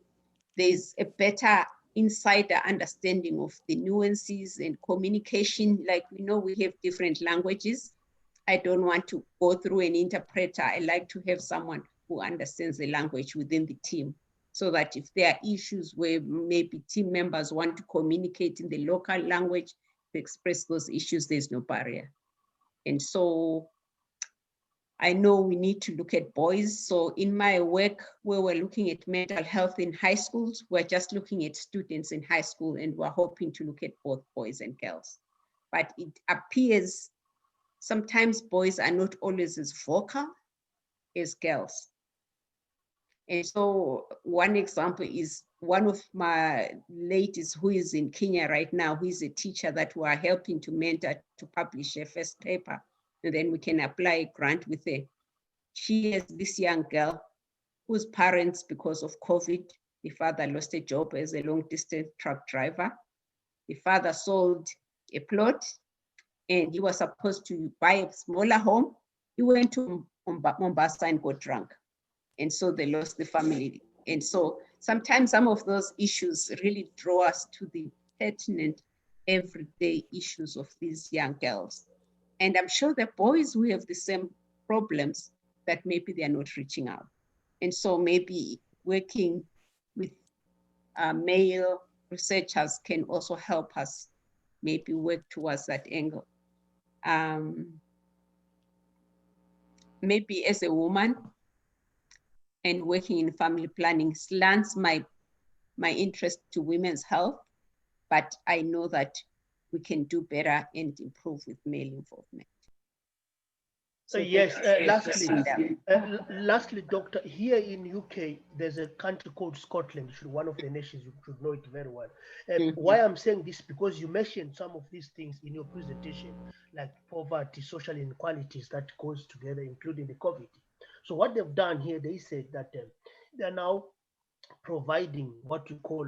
there's a better insider understanding of the nuances and communication. Like, we know we have different languages. I don't want to go through an interpreter. I like to have someone who understands the language within the team, so that if there are issues where maybe team members want to communicate in the local language to express those issues, there's no barrier. And so I know we need to look at boys. So in my work, where we're looking at mental health in high schools, we're just looking at students in high school, and we're hoping to look at both boys and girls. But it appears sometimes boys are not always as vocal as girls. And so one example is one of my ladies who is in Kenya right now, who is a teacher that we are helping to mentor to publish her first paper. And then we can apply a grant with her. She has this young girl whose parents, because of COVID, the father lost a job as a long distance truck driver. The father sold a plot and he was supposed to buy a smaller home. He went to Mombasa and got drunk. And so they lost the family. And so sometimes some of those issues really draw us to the pertinent everyday issues of these young girls. And I'm sure the boys who have the same problems, that maybe they are not reaching out. And so maybe working with male researchers can also help us maybe work towards that angle. Maybe as a woman and working in family planning slants my interest to women's health, but I know that we can do better and improve with male involvement. So yes, lastly, Doctor, here in UK, there's a country called Scotland, one of the nations, you should know it very well. Why I'm saying this, because you mentioned some of these things in your presentation, like poverty, social inequalities that goes together, including the COVID. So what they've done here, they said that they're now providing what you call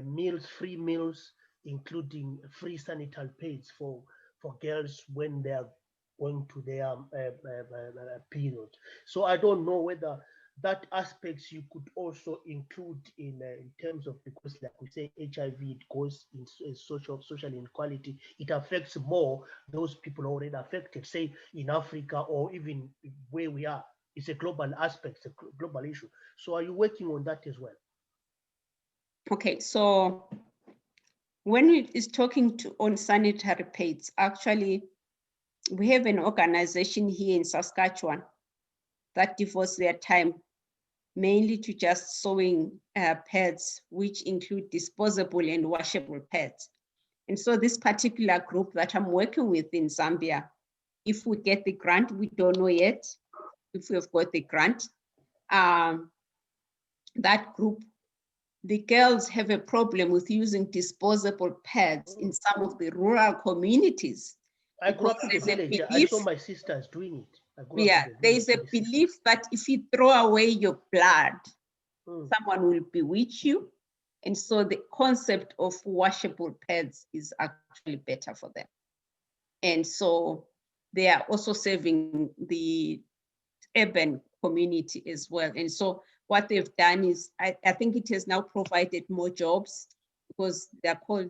meals, free meals, including free sanitary pads for girls when they are going to their period. So I don't know whether that aspects you could also include in terms of, because like we say, HIV, it goes in social inequality. It affects more those people already affected, say in Africa or even where we are. It's a global aspect, it's a global issue. So are you working on that as well? Okay, so when it is talking on sanitary pads, actually, we have an organization here in Saskatchewan that devotes their time mainly to just sewing pads, which include disposable and washable pads. And so this particular group that I'm working with in Zambia, if we get the grant, we don't know yet if we've got the grant, that group, the girls have a problem with using disposable pads in some of the rural communities. I grew up in the village. I saw my sisters doing it. Yeah, there is a belief that if you throw away your blood, someone will bewitch you. And so the concept of washable pads is actually better for them. And so they are also serving the urban community as well. And so what they've done is, I think it has now provided more jobs, because they're called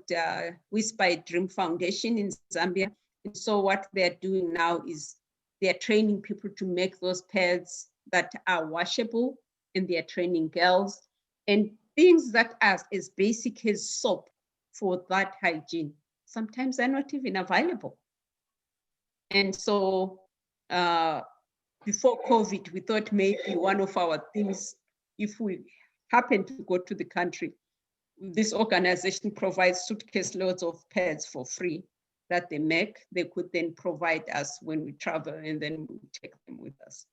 Whisper Dream Foundation in Zambia. And so what they're doing now is they're training people to make those pads that are washable, and they're training girls, and things that are as basic as soap for that hygiene sometimes are not even available. And so before COVID, we thought maybe one of our things, if we happen to go to the country, this organization provides suitcase loads of pads for free that they make. They could then provide us when we travel, and then we take them with us.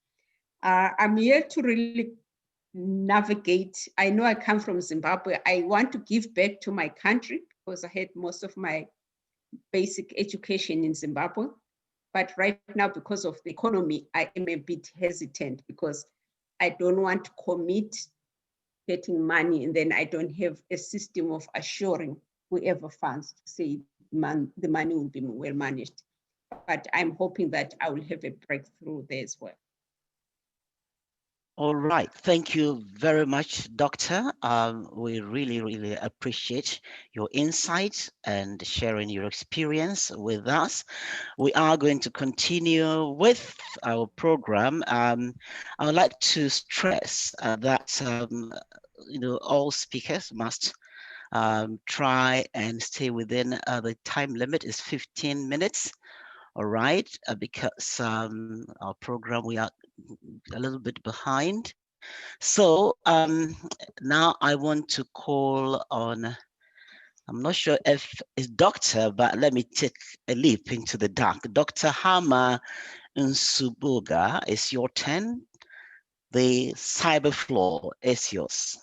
I'm here to really navigate. I know I come from Zimbabwe. I want to give back to my country because I had most of my basic education in Zimbabwe. But right now, because of the economy, I am a bit hesitant because I don't want to commit getting money and then I don't have a system of assuring whoever funds to say the money will be well managed. But I'm hoping that I will have a breakthrough there as well. All right, thank you very much, Doctor. We really, really appreciate your insights and sharing your experience with us. We are going to continue with our program. I would like to stress that all speakers must try and stay within the time limit is 15 minutes. All right, because our program, we are a little bit behind. So now I want to call on, I'm not sure if it's Doctor, but let me take a leap into the dark. Dr. Hamah Nsubuga, it's your turn. The cyber floor is yours.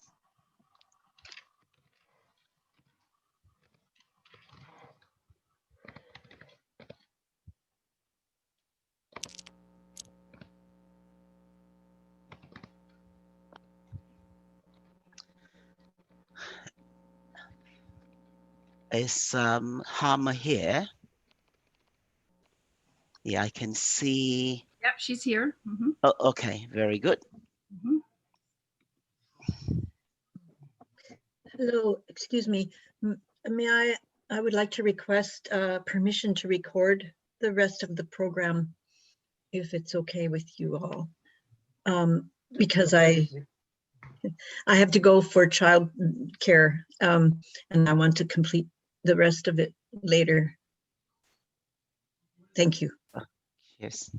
Is Hamah here? Yeah, I can see. Yep, she's here. Mm-hmm. Oh, okay, very good. Mm-hmm. Hello, excuse me. May I would like to request permission to record the rest of the program, if it's okay with you all. Because I have to go for child care and I want to complete the rest of it later. Thank you. Yes.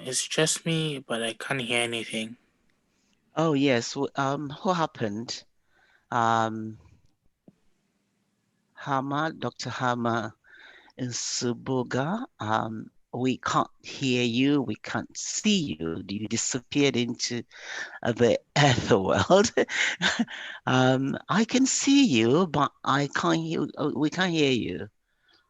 It's just me, but I can't hear anything. Oh yes. What happened? Hamah, Dr. Hamah Nsubuga, we can't hear you. We can't see you. You disappeared into the ether world. I can see you, but I can't hear. We can't hear you.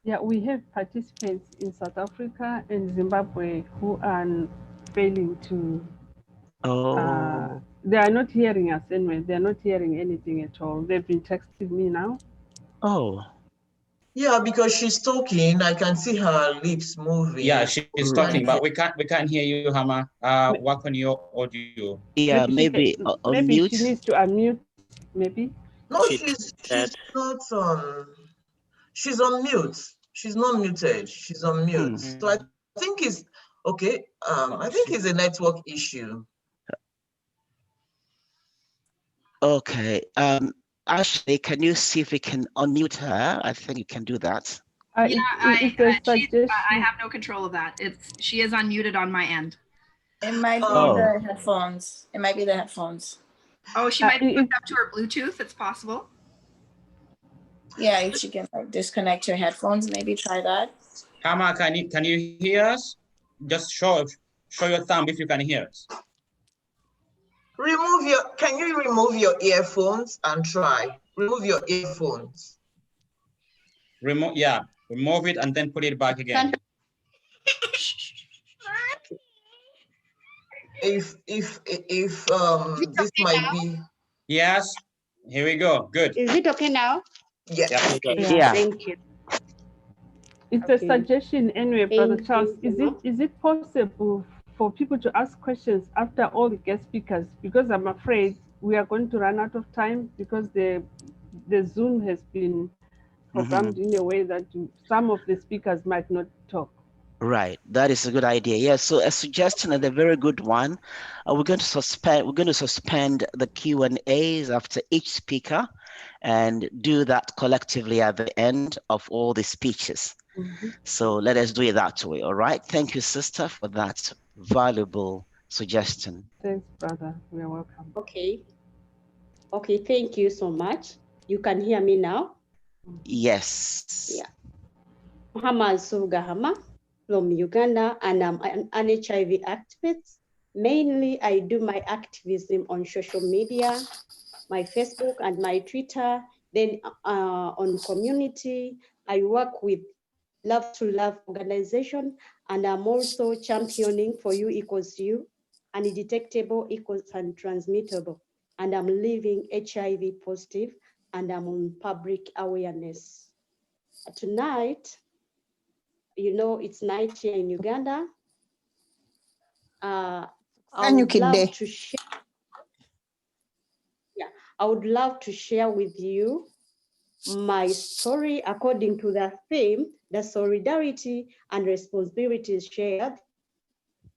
Yeah, we have participants in South Africa and Zimbabwe who are failing to. Oh. They are not hearing us anyway. They are not hearing anything at all. They've been texting me now. Oh. Yeah, because she's talking, I can see her lips moving. Yeah, she's talking, but we can't hear you, Hamah. Work on your audio. Yeah, maybe maybe she needs to unmute. Maybe. No, she's not on. She's on mute. She's not muted. She's on mute. So I think it's okay. I think it's a network issue. Okay. Ashley, can you see if we can unmute her? I think you can do that. Yeah, I have no control of that. She is unmuted on my end. It might be the headphones. It might be the headphones. Oh, she might be hooked up to her Bluetooth. It's possible. Yeah, if she can disconnect her headphones, maybe try that. Hamah, can you hear us? Just show your thumb if you can hear us. Can you remove your earphones and try? Remove your earphones. Remove it and then put it back again. If this might be. Yes, here we go. Good. Is it okay now? Yes. Yeah. Thank you. It's a suggestion anyway, Brother Charles. Is it possible for people to ask questions after all the guest speakers? Because I'm afraid we are going to run out of time because the Zoom has been programmed in a way that some of the speakers might not talk. Right, that is a good idea. Yeah, so a suggestion and a very good one. We're going to suspend the Q&As after each speaker and do that collectively at the end of all the speeches. So let us do it that way. All right. Thank you, sister, for that valuable suggestion. Thanks, brother. We are welcome. Okay. Okay, thank you so much. You can hear me now? Yes. Yeah. Hamah Nsubuga from Uganda, and I'm an HIV activist. Mainly, I do my activism on social media, my Facebook and my Twitter. Then on community, I work with Love to Love organization, and I'm also championing for you equals you, undetectable equals untransmittable. And I'm living HIV positive, and I'm on public awareness. Tonight, you know, it's night here in Uganda. I would love to share. Yeah, I would love to share with you my story according to the theme, the solidarity and responsibilities shared.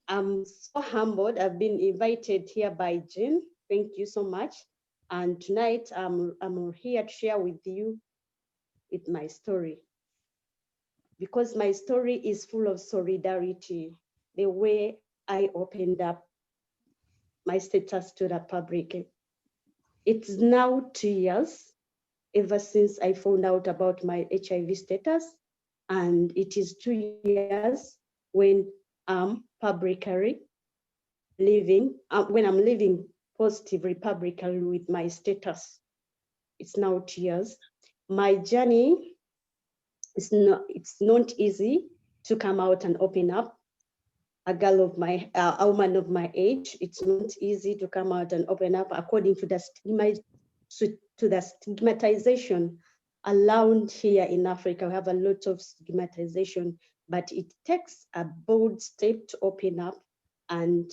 I'm so humbled. I've been invited here by Jean. Thank you so much. And tonight I'm here to share with you with my story, because my story is full of solidarity. The way I opened up my status to the public. It's now 2 years ever since I found out about my HIV status, and it is 2 years when I'm publicly living, when I'm living positively publicly with my status. It's now 2 years. My journey it's not easy to come out and open up. A girl of my, a woman of my age, it's not easy to come out and open up according to the stigmatization around here in Africa. We have a lot of stigmatization, but it takes a bold step to open up, and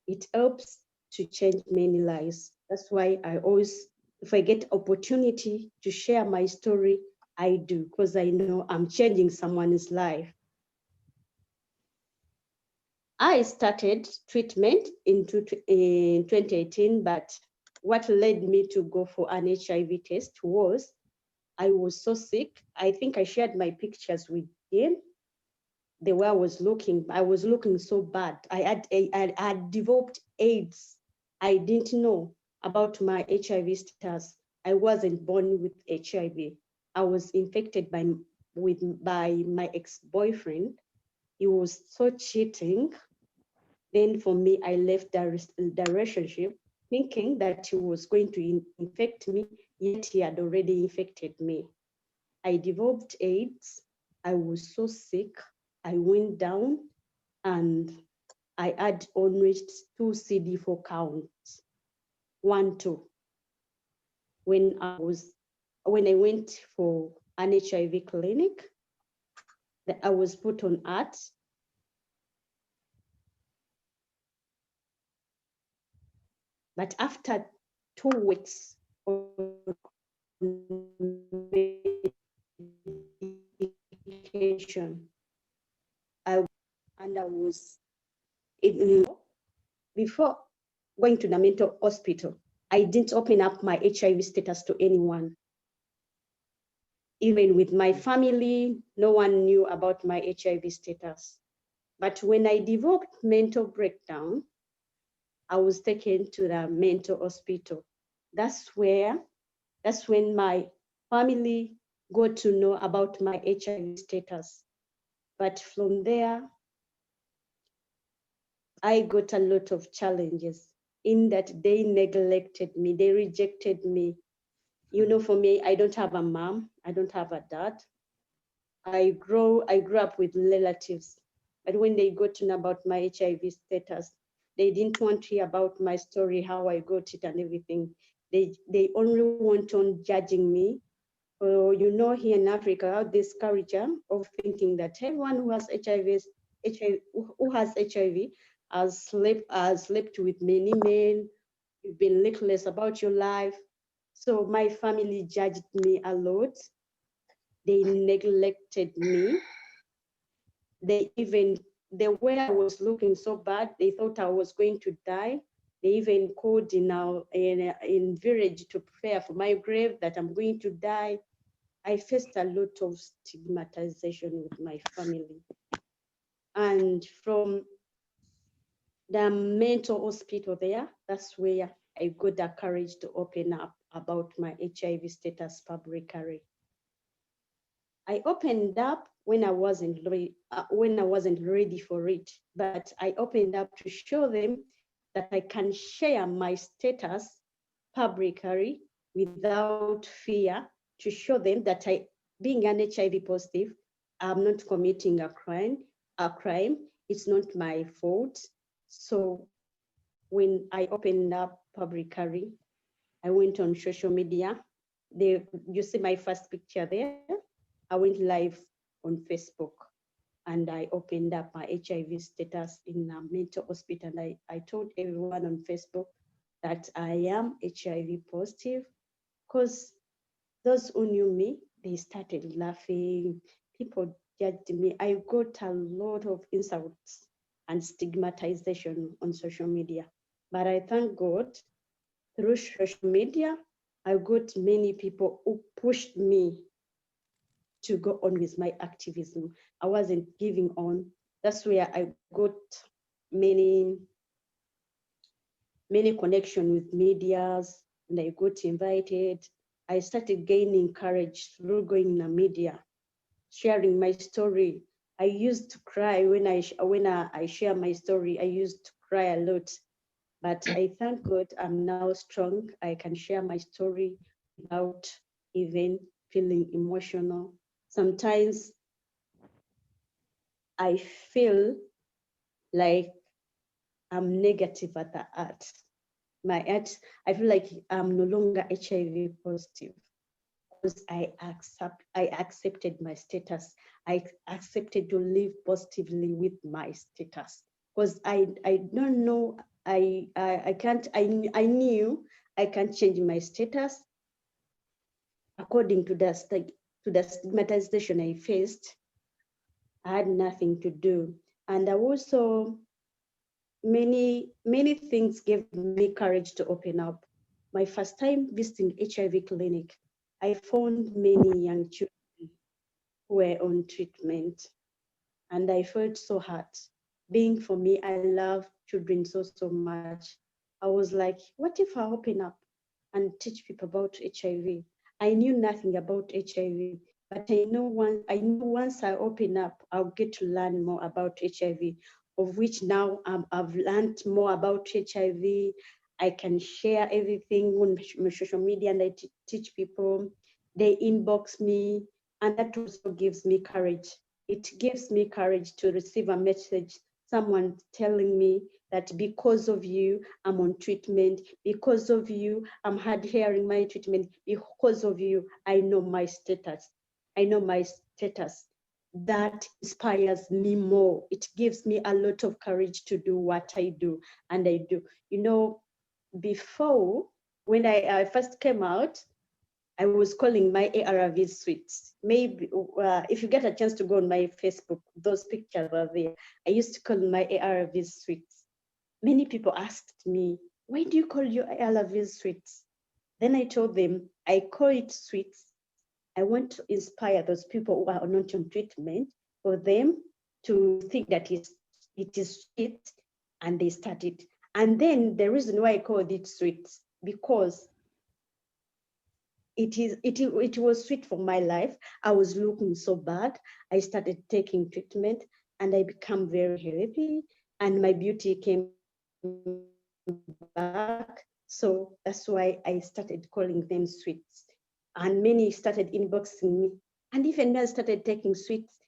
it helps to change many lives. That's why I always, if I get opportunity to share my story, I do, because I know I'm changing someone's life. I started treatment in 2018, but what led me to go for an HIV test was I was so sick. I think I shared my pictures with him. The way I was looking so bad. I had developed AIDS. I didn't know about my HIV status. I wasn't born with HIV. I was infected by my ex-boyfriend. He was so cheating. Then for me, I left the relationship thinking that he was going to infect me, yet he had already infected me. I developed AIDS. I was so sick. I went down and I had almost 2 CD4 counts, 1, 2. When I went for an HIV clinic, I was put on ART. But after 2 weeks of medication, before going to the mental hospital, I didn't open up my HIV status to anyone. Even with my family, no one knew about my HIV status. But when I developed mental breakdown, I was taken to the mental hospital. That's when my family got to know about my HIV status. But from there, I got a lot of challenges in that they neglected me, they rejected me. You know, for me, I don't have a mom, I don't have a dad. I grew up with relatives, but when they got to know about my HIV status, they didn't want to hear about my story, how I got it and everything. They only went on judging me. You know, here in Africa, I have this culture of thinking that everyone who has HIV has slept with many men. you've been reckless about your life. So my family judged me a lot. They neglected me. The way I was looking so bad, they thought I was going to die. They even called in village to prepare for my grave that I'm going to die. I faced a lot of stigmatization with my family. And from the mental hospital there, that's where I got the courage to open up about my HIV status publicly. I opened up when I wasn't ready for it, but I opened up to show them that I can share my status publicly without fear, to show them that being an HIV positive, I'm not committing a crime. It's not my fault. So when I opened up publicly, I went on social media. You see my first picture there. I went live on Facebook and I opened up my HIV status in a mental hospital. And I told everyone on Facebook that I am HIV positive, because those who knew me, they started laughing. People judged me. I got a lot of insults and stigmatization on social media. But I thank God, through social media, I got many people who pushed me to go on with my activism. I wasn't giving on. That's where I got many connections with medias, and I got invited. I started gaining courage through going in the media, sharing my story. I used to cry when I share my story. I used to cry a lot, but I thank God I'm now strong. I can share my story without even feeling emotional. Sometimes I feel like I'm negative at the art. I feel like I'm no longer HIV positive because I accepted my status. I accepted to live positively with my status, because I don't know, I knew I can't change my status according to the stigmatization I faced. I had nothing to do. And I also, many things gave me courage to open up. My first time visiting HIV clinic, I found many young children who were on treatment, and I felt so hurt. Being for me, I love children so much. I was like, what if I open up and teach people about HIV? I knew nothing about HIV, but I know once I open up, I'll get to learn more about HIV, of which now I've learned more about HIV. I can share everything on social media, and I teach people. They inbox me, and that also gives me courage. It gives me courage to receive a message, someone telling me that because of you, I'm on treatment. Because of you, I'm adhering my treatment. Because of you, I know my status. That inspires me more. It gives me a lot of courage to do what I do, and I do. You know, before, when I first came out, I was calling my ARV sweets. Maybe if you get a chance to go on my Facebook, those pictures are there. I used to call my ARV sweets. Many people asked me, why do you call your ARV sweets? Then I told them, I call it sweets. I want to inspire those people who are not on treatment, for them to think that it is sweet, and they started. And then the reason why I called it sweets, because it was sweet for my life. I was looking so bad. I started taking treatment, and I became very healthy, and my beauty came back. So that's why I started calling them sweets. And many started inboxing me. And even me, I started taking sweets.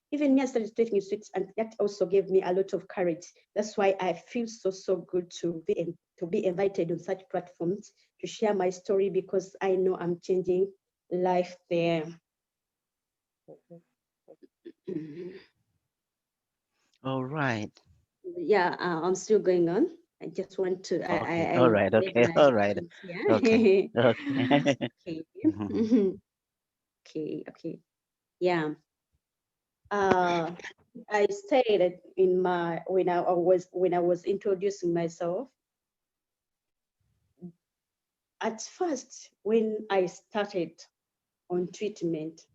And that also gave me a lot of courage. That's why I feel so good to be invited on such platforms to share my story, because I know I'm changing life there. All right. Yeah, I'm still going on. I just want to. Okay. All right. Okay. All right. Yeah. Okay. Okay. Okay. Mhm. Okay. Okay. Yeah. I stated in my when I was introducing myself. At first, when I started on treatment,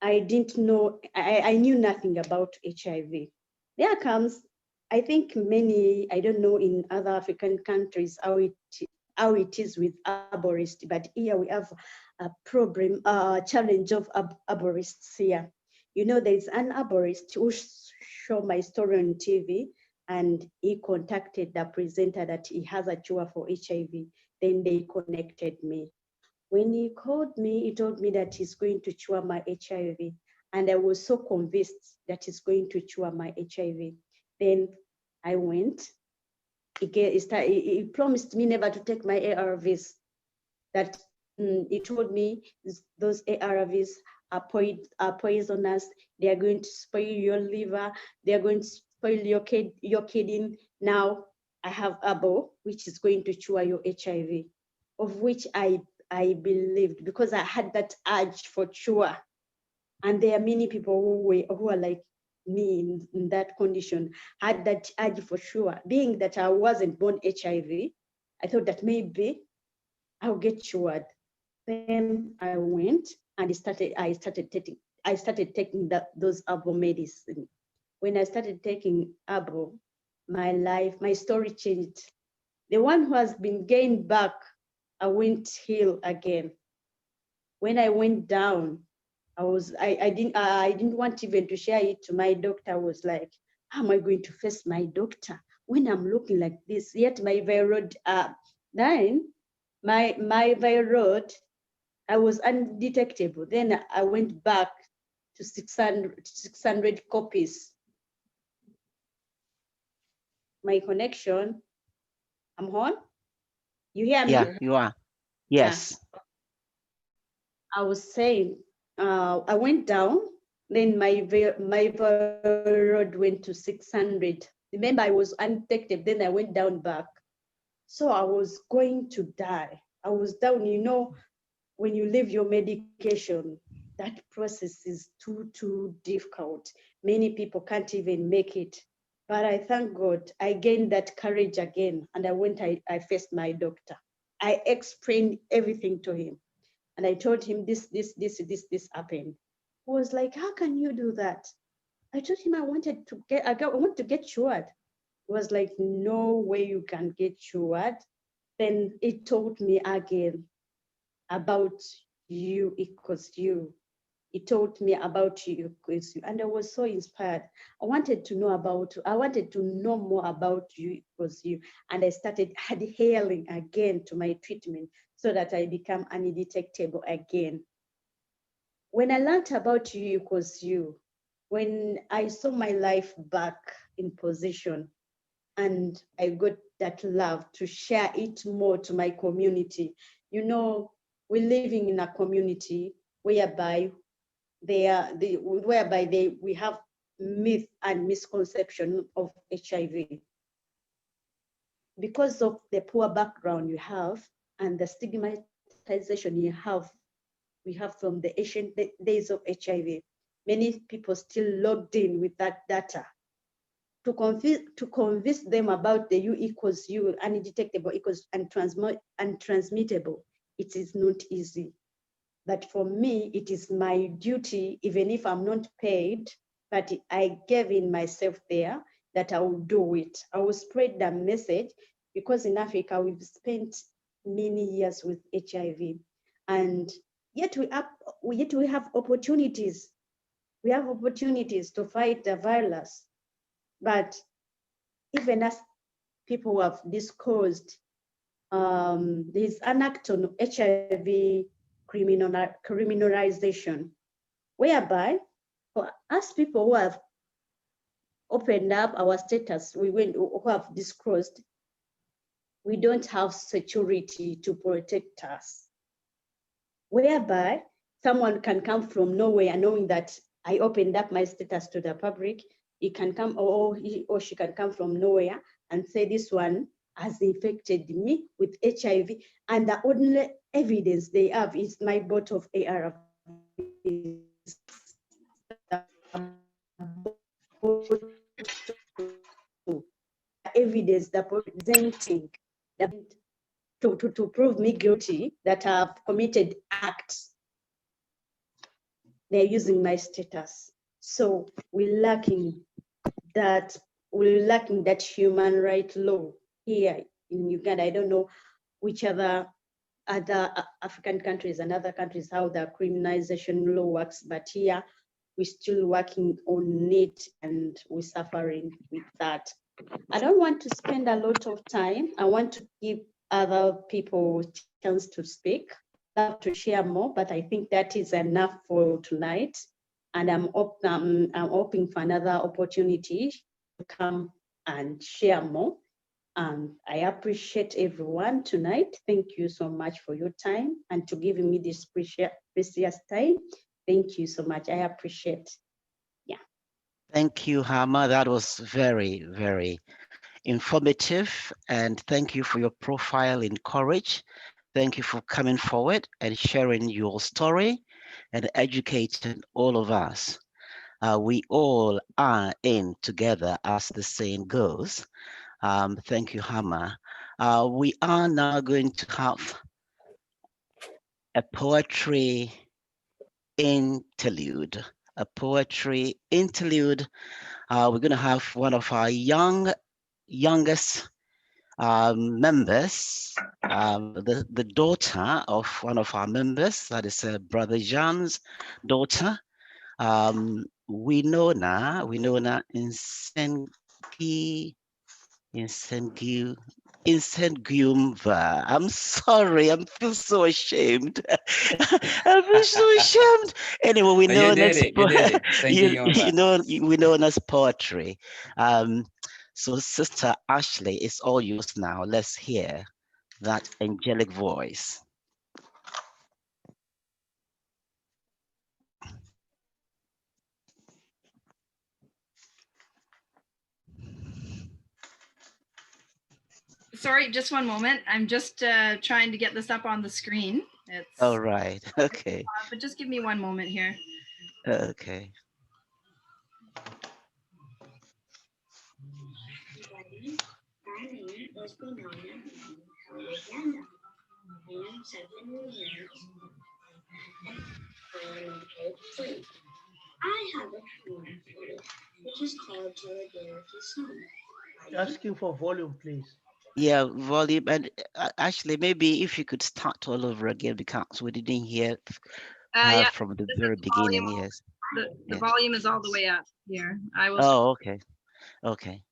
I didn't know. I knew nothing about HIV. There comes, I think many, I don't know in other African countries how it is with arborists, but here we have a problem, challenge of arborists here. You know, there's an arborist who showed my story on TV, and he contacted the presenter that he has a cure for HIV. Then they connected me. When he called me, he told me that he's going to cure my HIV. And I was so convinced that he's going to cure my HIV. Then I went. He promised me never to take my ARVs. That he told me those ARVs are poisonous. They are going to spoil your liver. They are going to spoil your kidney. Now I have Abo, which is going to cure your HIV, of which I believed because I had that urge for cure. And there are many people who are like me in that condition, had that urge for sure. Being that I wasn't born HIV, I thought that maybe I'll get cured. Then I went and I started taking those Abo medicine. When I started taking Abo, my story changed. The one who has been gained back, I went heal again. When I went down, I didn't want even to share it to my doctor. I was like, how am I going to face my doctor when I'm looking like this? Yet my viral then my viral, I was undetectable. Then I went back to 600 copies. My connection, I'm on? You hear me? Yeah, you are. Yes. Yeah. I was saying, I went down, then my road went to 600. Remember, I was undetected, then I went down back. So I was going to die. I was down, you know, when you leave your medication, that process is too difficult. Many people can't even make it. But I thank God, I gained that courage again, and I faced my doctor. I explained everything to him. And I told him this happened. He was like, how can you do that? I told him I want to get cured. He was like, no way you can get cured. Then he told me again about you equals you. He told me about you equals you. And I was so inspired. I wanted to know more about you equals you. And I started adhering again to my treatment so that I become undetectable again. When I learned about you equals you, when I saw my life back in position, and I got that love to share it more to my community. You know, we're living in a community whereby we have myth and misconception of HIV. Because of the poor background you have and the stigmatization we have from the ancient days of HIV, many people still logged in with that data. To convince them about the U equals U, undetectable equals untransmittable, it is not easy. But for me, it is my duty, even if I'm not paid, but I gave in myself there that I will do it. I will spread the message because in Africa, we've spent many years with HIV, and yet we have opportunities. We have opportunities to fight the virus. But even as people who have disclosed, there's an act on HIV criminalization, whereby for us people who have opened up our status, who have disclosed, we don't have security to protect us. Whereby someone can come from nowhere knowing that I opened up my status to the public, he can come, or he or she can come from nowhere and say this one has infected me with HIV, and the only evidence they have is my bottle of ARV. Evidence that presenting to prove me guilty that I've committed acts. They're using my status. So we're lacking that human right law here in Uganda. I don't know which other African countries and other countries, how the criminalization law works, but here we're still working on it and we're suffering with that. I don't want to spend a lot of time. I want to give other people a chance to speak, love to share more, but I think that is enough for tonight. And I'm hoping for another opportunity to come and share more. I appreciate everyone tonight. Thank you so much for your time and to giving me this precious time. Thank you so much. I appreciate. Yeah. Thank you, Hamah. That was very, very informative. And thank you for your profile in courage. Thank you for coming forward and sharing your story and educating all of us. We all are in together, as the saying goes. Thank you, Hamah. We are now going to have a poetry interlude. A poetry interlude. We're going to have one of our youngest members, the daughter of one of our members, that is Brother Jean's daughter, Winona Nsengiyumva. I'm sorry, I feel so ashamed. I feel so ashamed. Anyway, we know we know as poetry. So Sister Ashley, it's all yours now. Let's hear that angelic voice. Sorry, just one moment. I'm just trying to get this up on the screen. It's all right. Okay. But just give me one moment here. Okay. My name is Winona. Uganda. I am 7 years and I am in grade 3. I have a poem for you, which is called Solidarity Song. Asking for volume, please. Yeah, volume. And actually, maybe if you could start all over again, because we didn't hear Yeah, from the very beginning. Yes. The volume is all the way up here. I will. Oh, okay. Okay.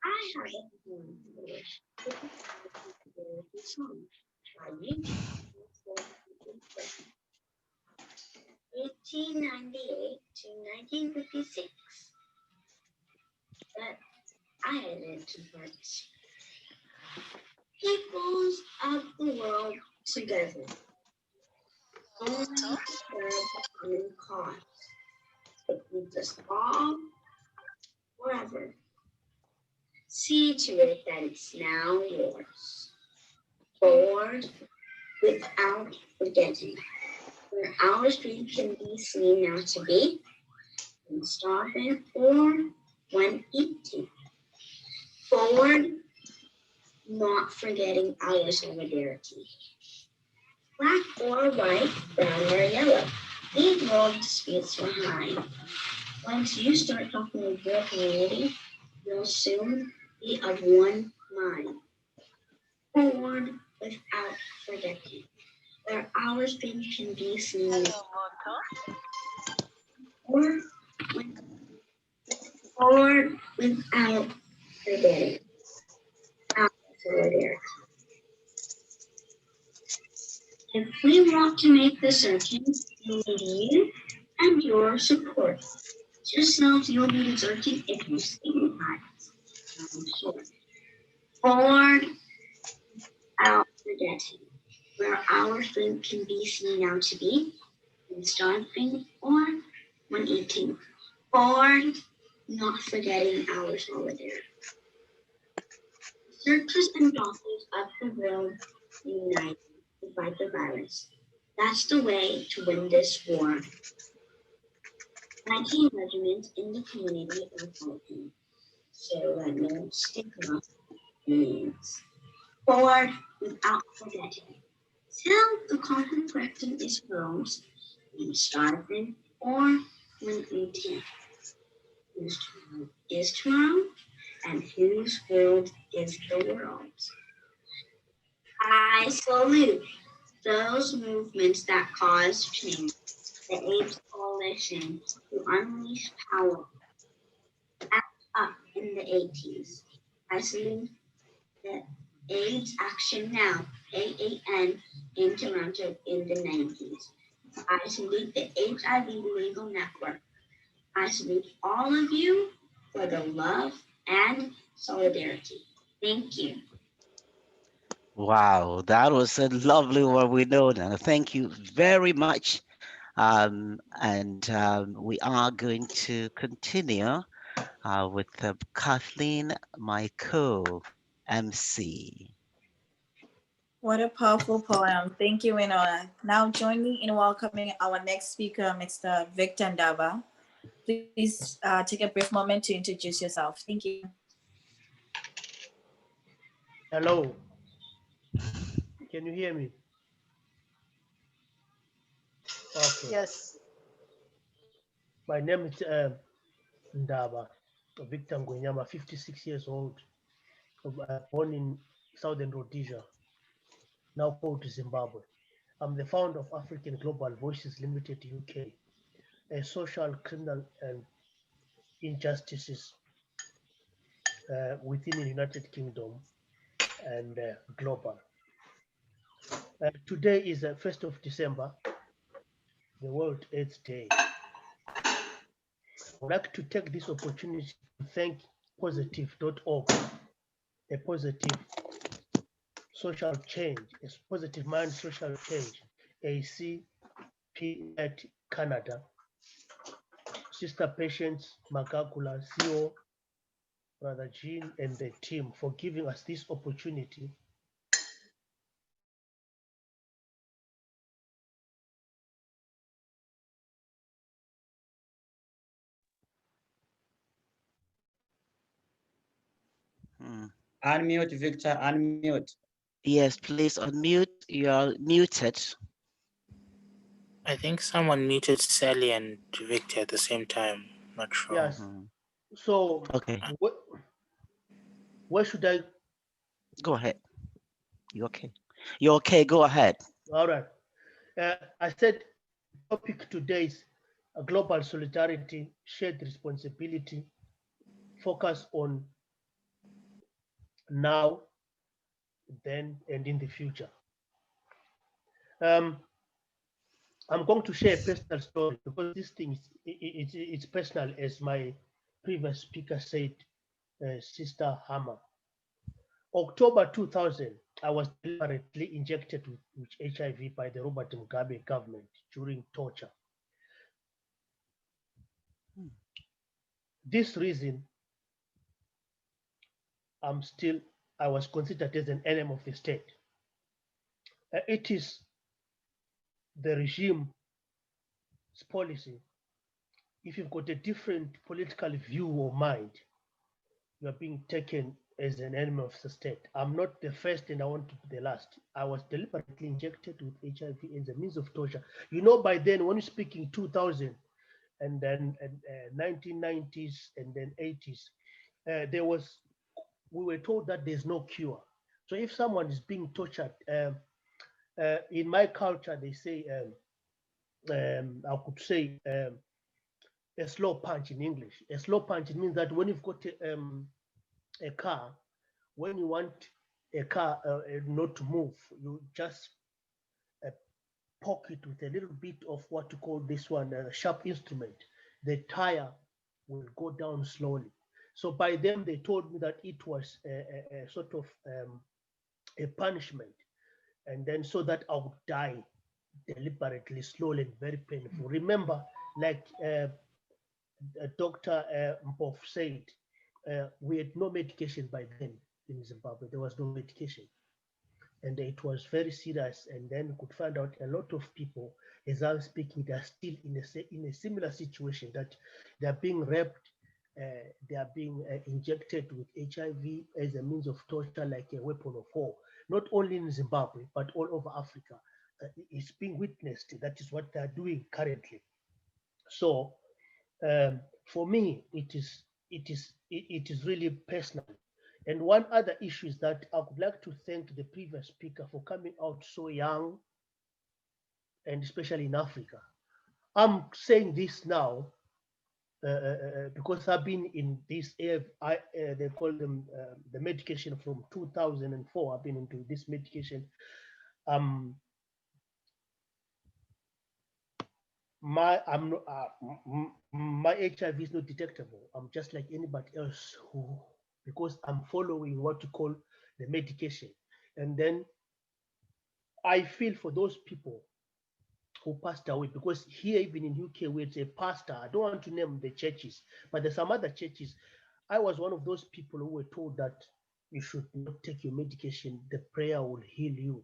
I have a poem for you, which is called Solidarity Song. My name is 1898 to 1956. But I had two parts. Peoples of the world together. Only for the common cause. It leads us all forever. See to it that it's now yours. Forward without forgetting. Where our street can be seen now to be, when starving or when eating. Forward, not forgetting our solidarity. Black or white, brown or yellow, leave world disputes behind. Once you start talking with your community, you'll soon be of one mind. Forward without forgetting. Where our streams can be seen. Forward without forgetting our solidarity. If we want to make this certain, we need you and your support. Yourselves, you'll be deserting if you stay behind. I'm sure. Forward without forgetting. where our food can be seen now to be, when starving or when eating, or not forgetting our solidarity. Searchers and doctors of the world unite to fight the virus. That's the way to win this war. 19 regiments in the community are fighting, so that no stigma remains. Forward without forgetting. Till the common question is rose, when starving or when eating. Whose tomorrow is tomorrow, and whose world is the world? I salute those movements that cause change, the AIDS Coalition to unleash power, act up in the 80s. I salute the AIDS Action Now, AAN, in Toronto in the 90s. I salute the HIV Legal Network. I salute all of you for the love and solidarity. Thank you. Wow, that was a lovely one, Winona. Thank you very much. We are going to continue with Kathleen, my co-MC. What a powerful poem. Thank you, Winona. Now join me in welcoming our next speaker, Mr. Victor Ndaba. Please take a brief moment to introduce yourself. Thank you. Hello. Can you hear me? Okay. Yes. My name is Ndaba, Victor Ngwenyama, 56 years old, born in Southern Rhodesia, now called Zimbabwe. I'm the founder of African Global Voices Limited UK, a social, criminal, and injustices within the United Kingdom and global. Today is the 1st of December, the World AIDS Day. I'd like to take this opportunity to thank positive.org, a positive social change, a positive mind social change, ACPNet Canada, Sister Patience, Magagula, CEO, Brother Jean, and the team for giving us this opportunity Unmute, Victor, unmute. Yes, please unmute. You're muted. I think someone muted Sally and Victor at the same time. Not sure. Yes. So, okay. Where should I go ahead? You okay? You're okay. Go ahead. All right. I said topic today is global solidarity, shared responsibility, focus on now, then, and in the future. I'm going to share a personal story because this thing is it's personal, as my previous speaker said, Sister Hamah. October 2000, I was deliberately injected with HIV by the Robert Mugabe government during torture. This reason, I was considered as an enemy of the state. It is the regime's policy. If you've got a different political view or mind, you are being taken as an enemy of the state. I'm not the first and I want to be the last. I was deliberately injected with HIV as a means of torture. You know, by then, when you speak in 2000 and then 1990s and then 80s, we were told that there's no cure. So if someone is being tortured, in my culture, they say, I could say a slow punch in English. A slow punch, it means that when you've got a car, when you want a car not to move, you just poke it with a little bit of what to call this one, a sharp instrument. The tire will go down slowly. So by them, they told me that it was a sort of a punishment. and then so that I would die deliberately, slowly, and very painful. Remember, like Dr. Mpof said, we had no medication by then in Zimbabwe. There was no medication. And it was very serious. And then we could find out a lot of people, as I'm speaking, they are still in a similar situation, that they are being raped, they are being injected with HIV as a means of torture, like a weapon of war. Not only in Zimbabwe, but all over Africa. It's being witnessed. That is what they are doing currently. So for me, it is really personal. And one other issue is that I would like to thank the previous speaker for coming out so young, and especially in Africa. I'm saying this now because I've been in this they call them the medication from 2004. I've been into this medication. My HIV is not detectable. I'm just like anybody else because I'm following what you call the medication. And then I feel for those people who passed away, because here, even in UK, where it's a pastor, I don't want to name the churches, but there's some other churches. I was one of those people who were told that you should not take your medication, the prayer will heal you.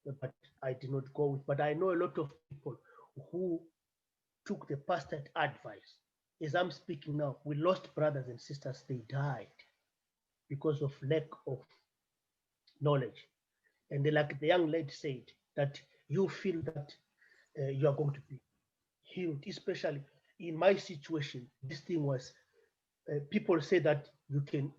But I did not go with. But I know a lot of people who took the pastor's advice. As I'm speaking now, we lost brothers and sisters, they died because of lack of knowledge. And like the young lady said, that you feel that you are going to be healed, especially in my situation. This thing was, people say that you can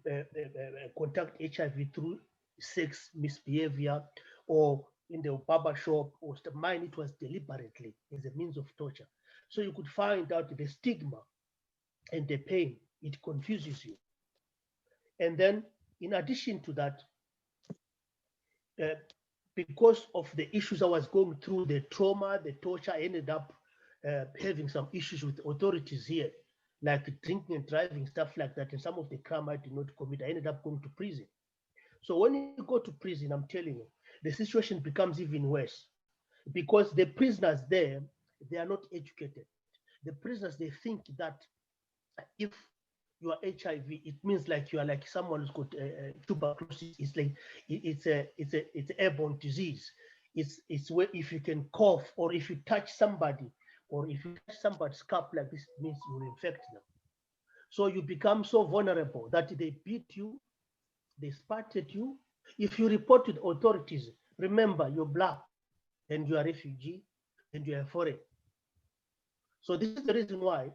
contact HIV through sex misbehavior or in the barber shop or stuff. Mine, it was deliberately as a means of torture. So you could find out the stigma and the pain. It confuses you. And then in addition to that, because of the issues I was going through, the trauma, the torture, I ended up having some issues with authorities here, like drinking and driving, stuff like that. And some of the crime I did not commit, I ended up going to prison. So when you go to prison, I'm telling you, the situation becomes even worse, because the prisoners there, they are not educated. The prisoners, they think that if you are HIV, it means like you are like someone who's got tuberculosis. It's like it's a airborne disease. It's where if you can cough, or if you touch somebody, or if you touch somebody's scalp like this, it means you will infect them. So you become so vulnerable that they beat you, they spat at you. If you report to the authorities, remember you're black and you are a refugee and you are foreign. So this is the reason why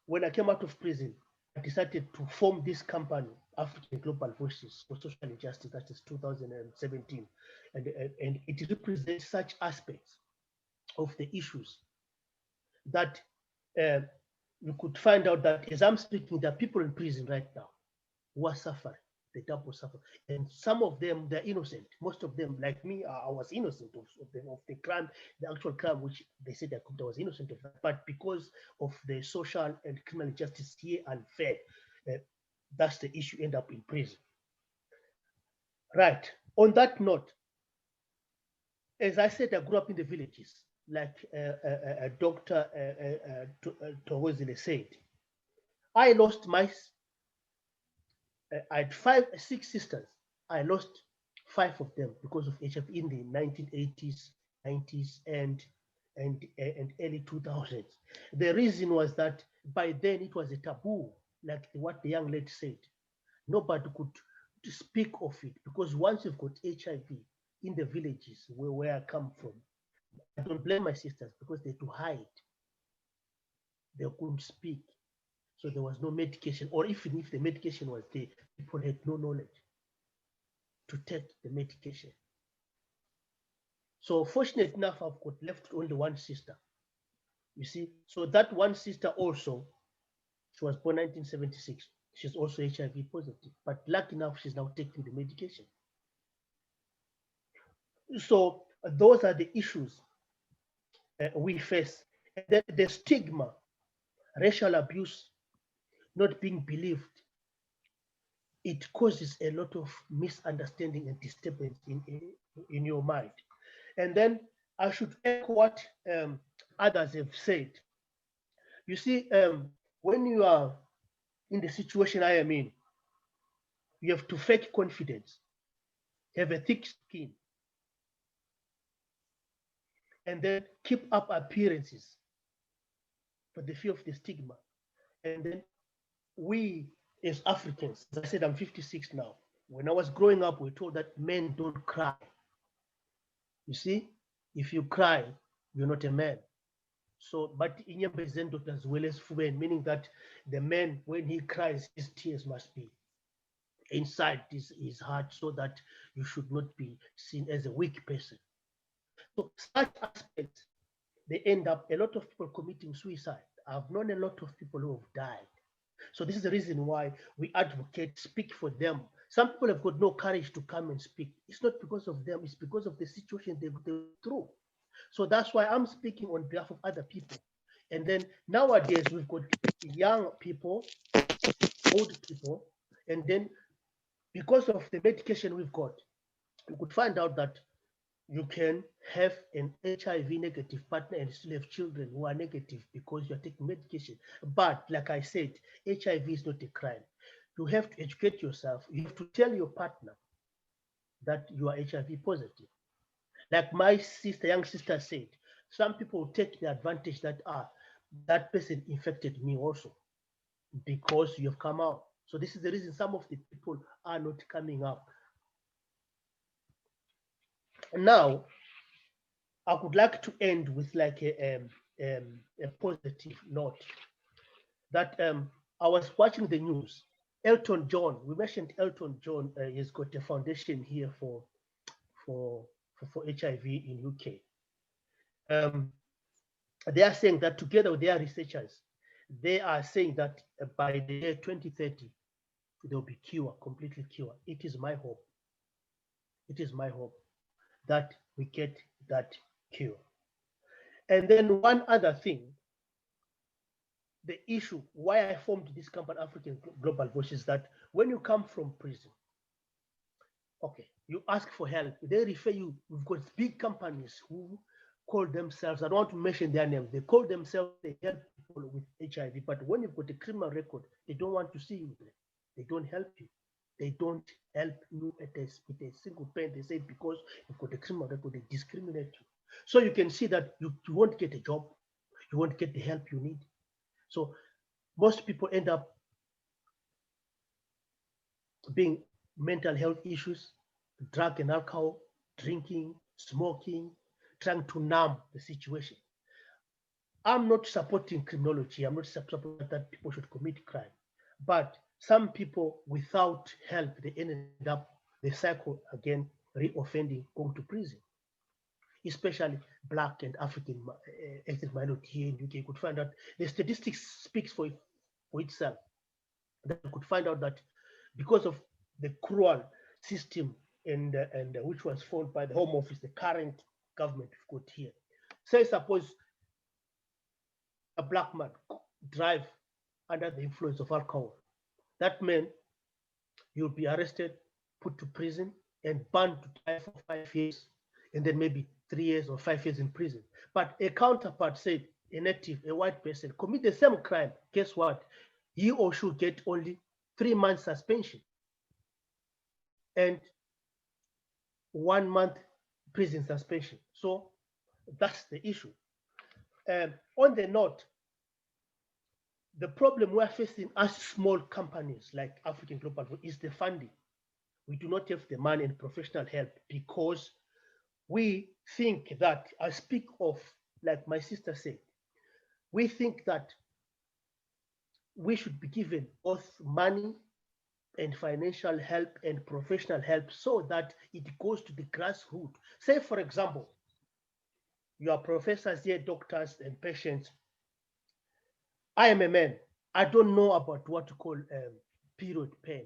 when I came out of prison, I decided to form this company, African Global Voices for Social Justice. That is 2017. And it represents such aspects of the issues that you could find out that as I'm speaking, there are people in prison right now who are suffering, the double suffer. And some of them, they're innocent. Most of them, like me, I was innocent of the crime, the actual crime, which they said I was innocent of that. But because of the social and criminal justice here unfair, that's the issue, end up in prison. Right. On that note, as I said, I grew up in the villages, like Dr. Sithokozile said. I lost my, I had 6 sisters. I lost 5 of them because of HIV in the 1980s, 90s, and early 2000s. The reason was that by then it was a taboo, like what the young lady said. Nobody could speak of it, because once you've got HIV in the villages where I come from, I don't blame my sisters, because they had to hide. They couldn't speak. So there was no medication, or even if the medication was there, people had no knowledge to take the medication. So fortunate enough, I've got left only one sister. You see, so that one sister also, she was born 1976. She's also HIV positive, but lucky enough, she's now taking the medication. So those are the issues we face. The stigma, racial abuse, not being believed. it causes a lot of misunderstanding and disturbance in your mind. And then I should echo what others have said. You see, when you are in the situation I am in, you have to fake confidence, have a thick skin, and then keep up appearances for the fear of the stigma. And then we as Africans, as I said, I'm 56 now. When I was growing up, we were told that men don't cry. You see, if you cry, you're not a man. So, but inyembe zendo as well as fuben, meaning that the man, when he cries, his tears must be inside his heart, so that you should not be seen as a weak person. So such aspects, they end up a lot of people committing suicide. I've known a lot of people who have died. So this is the reason why we advocate, speak for them. Some people have got no courage to come and speak. It's not because of them, it's because of the situation they're through. So that's why I'm speaking on behalf of other people. And then nowadays we've got young people, old people, and then because of the medication we've got, you could find out that you can have an HIV negative partner and still have children who are negative because you're taking medication. But like I said, HIV is not a crime. You have to educate yourself. You have to tell your partner that you are HIV positive. Like my sister, young sister said, some people take the advantage that that person infected me also because you have come out. So this is the reason some of the people are not coming up. Now, I would like to end with like a positive note that I was watching the news. Elton John, we mentioned Elton John has got a foundation here for HIV in UK. They are saying that together with their researchers, they are saying that by the year 2030, there will be cure, completely cure. It is my hope. It is my hope that we get that cure. And then one other thing, the issue why I formed this company, African Global Voice, is that when you come from prison, okay, you ask for help, they refer you. We've got big companies who call themselves, I don't want to mention their name, they call themselves, they help people with HIV, but when you've got a criminal record, they don't want to see you there. They don't help you. They don't help you with a single pen. They say because you've got a criminal record, they discriminate you. So you can see that you won't get a job, you won't get the help you need. So most people end up being mental health issues, drug and alcohol, drinking, smoking, trying to numb the situation. I'm not supporting criminology. I'm not supporting that people should commit crime. But some people, without help, they ended up, they cycle again, reoffending, going to prison. Especially Black and African ethnic minority here in UK. You could find out the statistics speaks for itself. That you could find out that because of the cruel system and which was formed by the Home Office, the current government we've got here. Say suppose a Black man drive under the influence of alcohol. That man, you'll be arrested, put to prison, and banned to die for 5 years, and then maybe 3 years or 5 years in prison. But a counterpart said, a native, a white person, commit the same crime. Guess what? He or she get only 3 months suspension and 1 month prison suspension. So that's the issue. On the note, the problem we're facing as small companies like African Global is the funding. We do not have the money and professional help because we think that, I speak of, like my sister said, we think that we should be given both money and financial help and professional help so that it goes to the grassroots. Say, for example, you are professors here, doctors and patients. I am a man. I don't know about what to call period pain.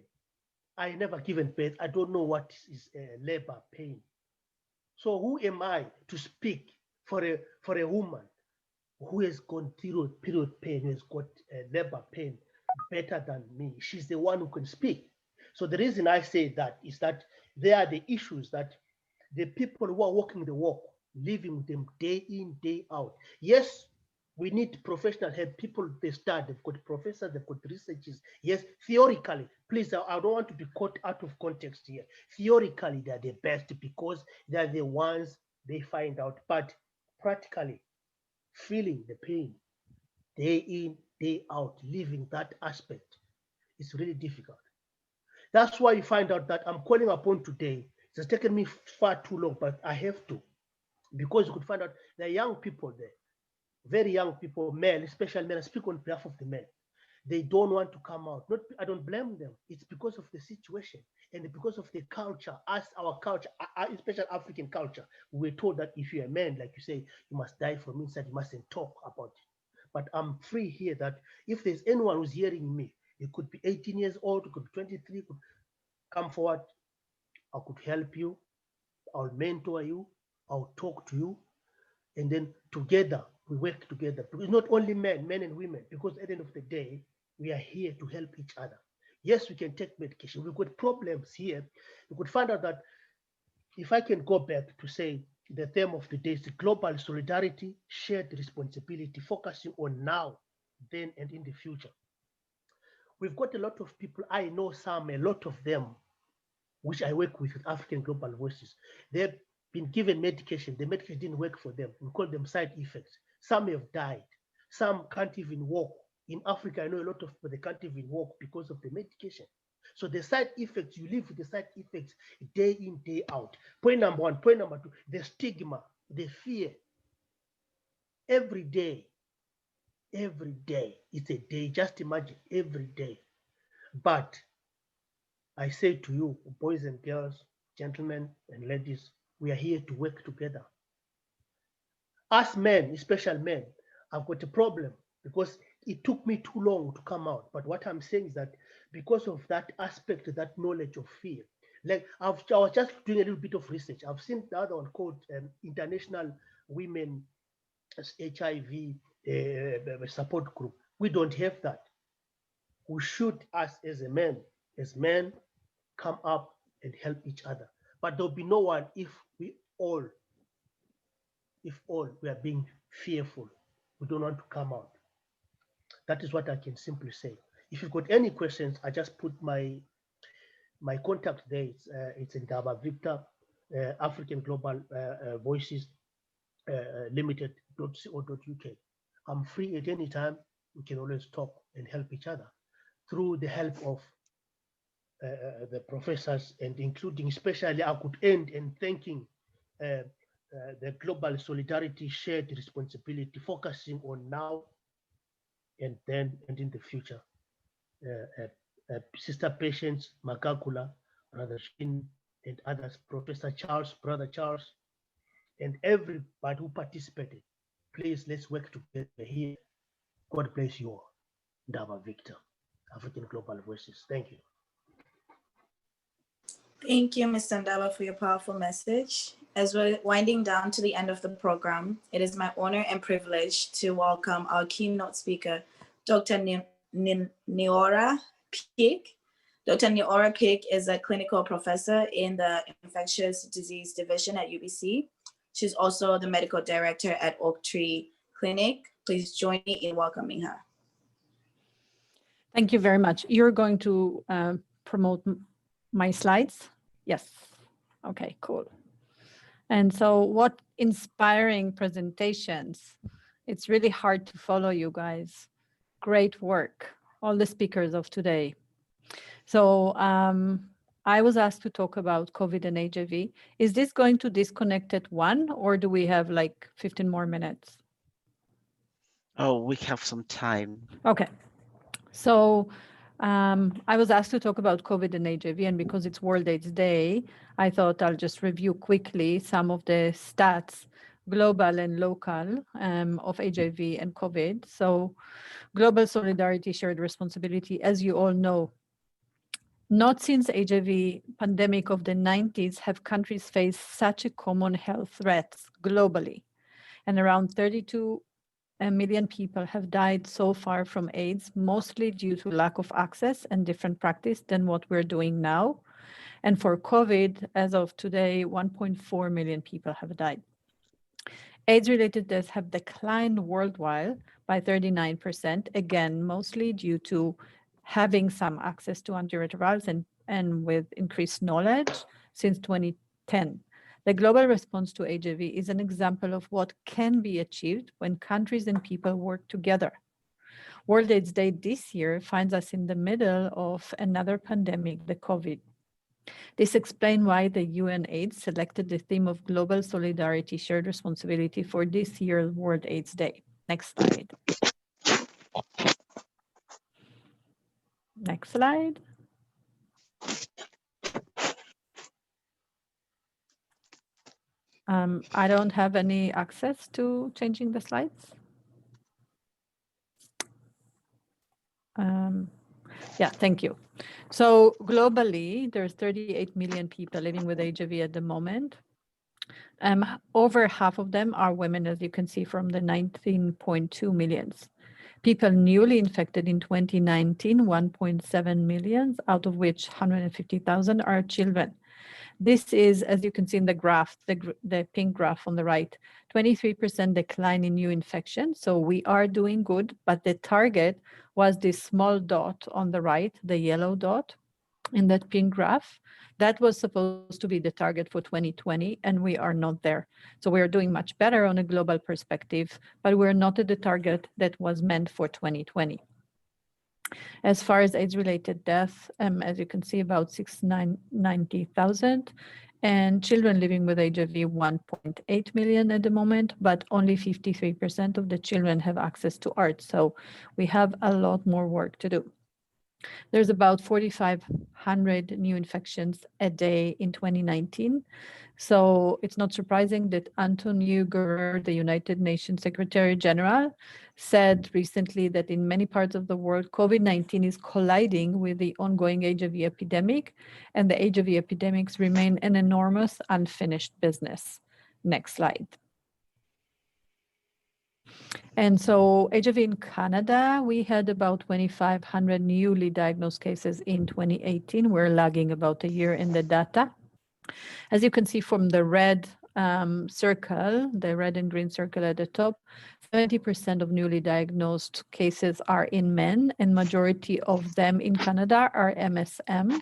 I never given birth. I don't know what is labor pain. So who am I to speak for a woman who has gone through period pain, who has got labor pain better than me? She's the one who can speak. So the reason I say that is that there are the issues that the people who are walking the walk, living with them day in, day out. Yes, we need professional help. People, they start, they've got professors, they've got researchers. Yes, theoretically, please, I don't want to be caught out of context here. Theoretically, they're the best because they're the ones they find out. But practically, feeling the pain, day in, day out, living that aspect, it's really difficult. That's why you find out that I'm calling upon today. It's taken me far too long, but I have to, because you could find out there are young people there, very young people, men, especially men. I speak on behalf of the men. They don't want to come out. Not, I don't blame them. It's because of the situation and because of the culture. As our culture, especially African culture, we're told that if you're a man, like you say, you must die from inside. You mustn't talk about it. But I'm free here that if there's anyone who's hearing me, it could be 18 years old, it could be 23, could come forward. I could help you. I'll mentor you. I'll talk to you. And then together, we work together. Because not only men and women, because at the end of the day, we are here to help each other. Yes, we can take medication. We've got problems here. We could find out that if I can go back to say the theme of the day is global solidarity, shared responsibility, focusing on now, then, and in the future. We've got a lot of people, I know some, a lot of them, which I work with African Global Voices. They've been given medication. The medication didn't work for them. We call them side effects. Some have died. Some can't even walk. In Africa, I know a lot of people, they can't even walk because of the medication. So the side effects, you live with the side effects day in, day out. Point number one. Point number two, the stigma, the fear. Every day, it's a day. Just imagine, every day. But I say to you, boys and girls, gentlemen and ladies, we are here to work together. Us men, especially men, I've got a problem because it took me too long to come out. But what I'm saying is that because of that aspect, that knowledge of fear, like I was just doing a little bit of research. I've seen the other one called International Women HIV Support Group. We don't have that. We should, us as men, come up and help each other. But there'll be no one if we are being fearful. We don't want to come out. That is what I can simply say. If you've got any questions, I just put my contact there. It's Ndaba Victor, African Global Voices Limited.co.uk. I'm free at any time. We can always talk and help each other through the help of the professors, and including especially I could end in thanking the global solidarity, shared responsibility, focusing on now and then and in the future. Sister Patience, Magagula, Brother Shin, and others, Professor Charles, Brother Charles, and everybody who participated. Please, let's work together here. God bless you all. Ndaba Victor, African Global Voices. Thank you. Thank you, Mr. Ndaba, for your powerful message. As we're winding down to the end of the program, it is my honor and privilege to welcome our keynote speaker, Dr. Neora Pick. Dr. Neora Pick is a clinical professor in the Infectious Disease Division at UBC. She's also the medical director at Oak Tree Clinic. Please join me in welcoming her. Thank you very much. You're going to promote my slides? Yes. Okay, cool. And so what inspiring presentations. It's really hard to follow you guys. Great work, all the speakers of today. So I was asked to talk about COVID and HIV. Is this going to disconnect at 1 or do we have like 15 more minutes? Oh, we have some time. Okay. So I was asked to talk about COVID and HIV, and because it's World AIDS Day, I thought I'll just review quickly some of the stats, global and local, of HIV and COVID. So global solidarity, shared responsibility, as you all know, not since HIV pandemic of the 90s have countries faced such a common health threats globally. And around 32 million people have died so far from AIDS, mostly due to lack of access and different practice than what we're doing now. And for COVID, as of today, 1.4 million people have died. AIDS-related deaths have declined worldwide by 39%, again, mostly due to having some access to antiretrovirals and with increased knowledge since 2010. The global response to HIV is an example of what can be achieved when countries and people work together. World AIDS Day this year finds us in the middle of another pandemic, the COVID. This explains why the UN AIDS selected the theme of global solidarity, shared responsibility for this year's World AIDS Day. Next slide. Next slide. I don't have any access to changing the slides. Yeah, thank you. So globally, there's 38 million people living with HIV at the moment. Over half of them are women, as you can see from the 19.2 millions. People newly infected in 2019, 1.7 million, out of which 150,000 are children. This is, as you can see in the graph, the pink graph on the right, 23% decline in new infections. So we are doing good, but the target was this small dot on the right, the yellow dot in that pink graph. That was supposed to be the target for 2020, and we are not there. So we are doing much better on a global perspective, but we're not at the target that was meant for 2020. As far as AIDS-related deaths, as you can see, about 690,000, and children living with HIV, 1.8 million at the moment, but only 53% of the children have access to art. So we have a lot more work to do. There's about 4,500 new infections a day in 2019. So it's not surprising that Antonio Guerrero, the United Nations Secretary General, said recently that in many parts of the world, COVID-19 is colliding with the ongoing HIV epidemic, and the HIV epidemics remain an enormous unfinished business. Next slide. And so HIV in Canada, we had about 2,500 newly diagnosed cases in 2018. We're lagging about a year in the data. As you can see from the red circle, the red and green circle at the top, 70% of newly diagnosed cases are in men, and majority of them in Canada are MSM,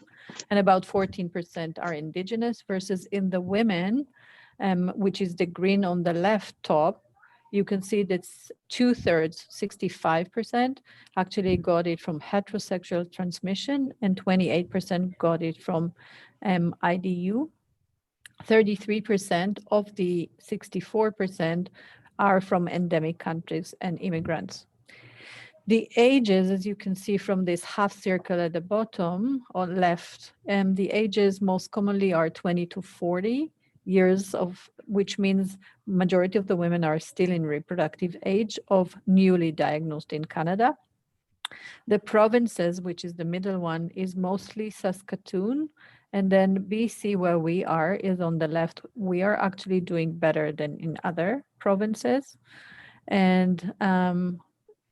and about 14% are Indigenous, versus in the women, which is the green on the left top, you can see that 2/3, 65%, actually got it from heterosexual transmission, and 28% got it from IDU. 33% of the 64% are from endemic countries and immigrants. The ages, as you can see from this half circle at the bottom on left, the ages most commonly are 20 to 40 years, of which means majority of the women are still in reproductive age of newly diagnosed in Canada. The provinces, which is the middle one, is mostly Saskatoon, and then BC, where we are, is on the left. We are actually doing better than in other provinces. And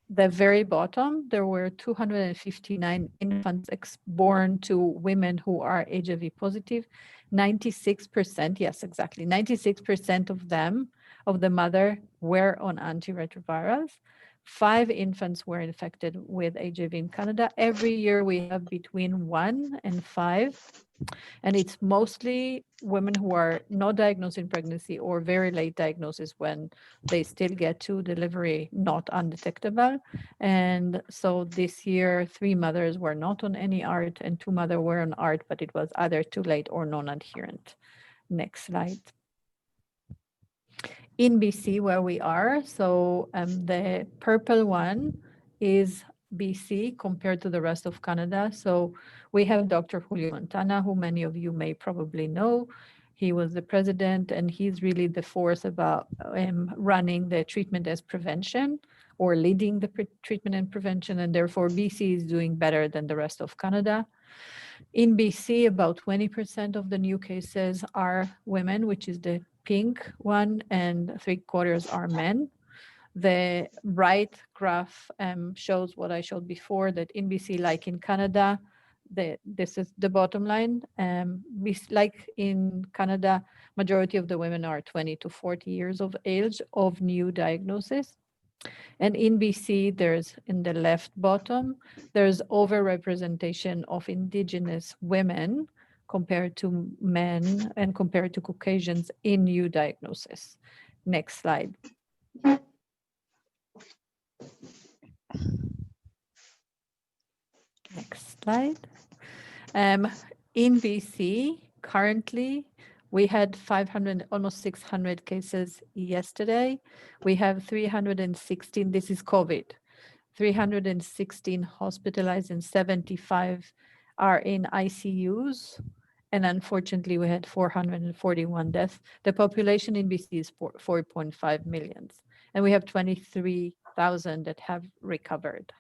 the very bottom, there were 259 infants born to women who are HIV positive. 96%, yes, exactly, 96% of them, of the mother, were on antiretrovirals. 5 infants were infected with HIV in Canada. Every year we have between 1 and 5. And it's mostly women who are not diagnosed in pregnancy or very late diagnosis when they still get to delivery not undetectable. And so this year, 3 mothers were not on any ART and 2 mothers were on ART, but it was either too late or non-adherent. Next slide. In BC, where we are, so the purple one is BC compared to the rest of Canada. So we have Dr. Julio Montana, who many of you may probably know. He was the president, and he's really the force about running the treatment as prevention, or leading the treatment and prevention, and therefore BC is doing better than the rest of Canada. In BC, about 20% of the new cases are women, which is the pink one, and 3/4 are men. The right graph shows what I showed before, that in BC, like in Canada, this is the bottom line. Like in Canada, majority of the women are 20 to 40 years of age of new diagnosis. And in BC, there's in the left bottom, there's overrepresentation of Indigenous women compared to men and compared to Caucasians in new diagnosis. Next slide. Next slide. In BC, currently, we had 500, almost 600 cases yesterday. We have 316, this is COVID, 316 hospitalized and 75 are in ICUs. And unfortunately, we had 441 deaths. The population in BC is 4.5 million. And we have 23,000 that have recovered.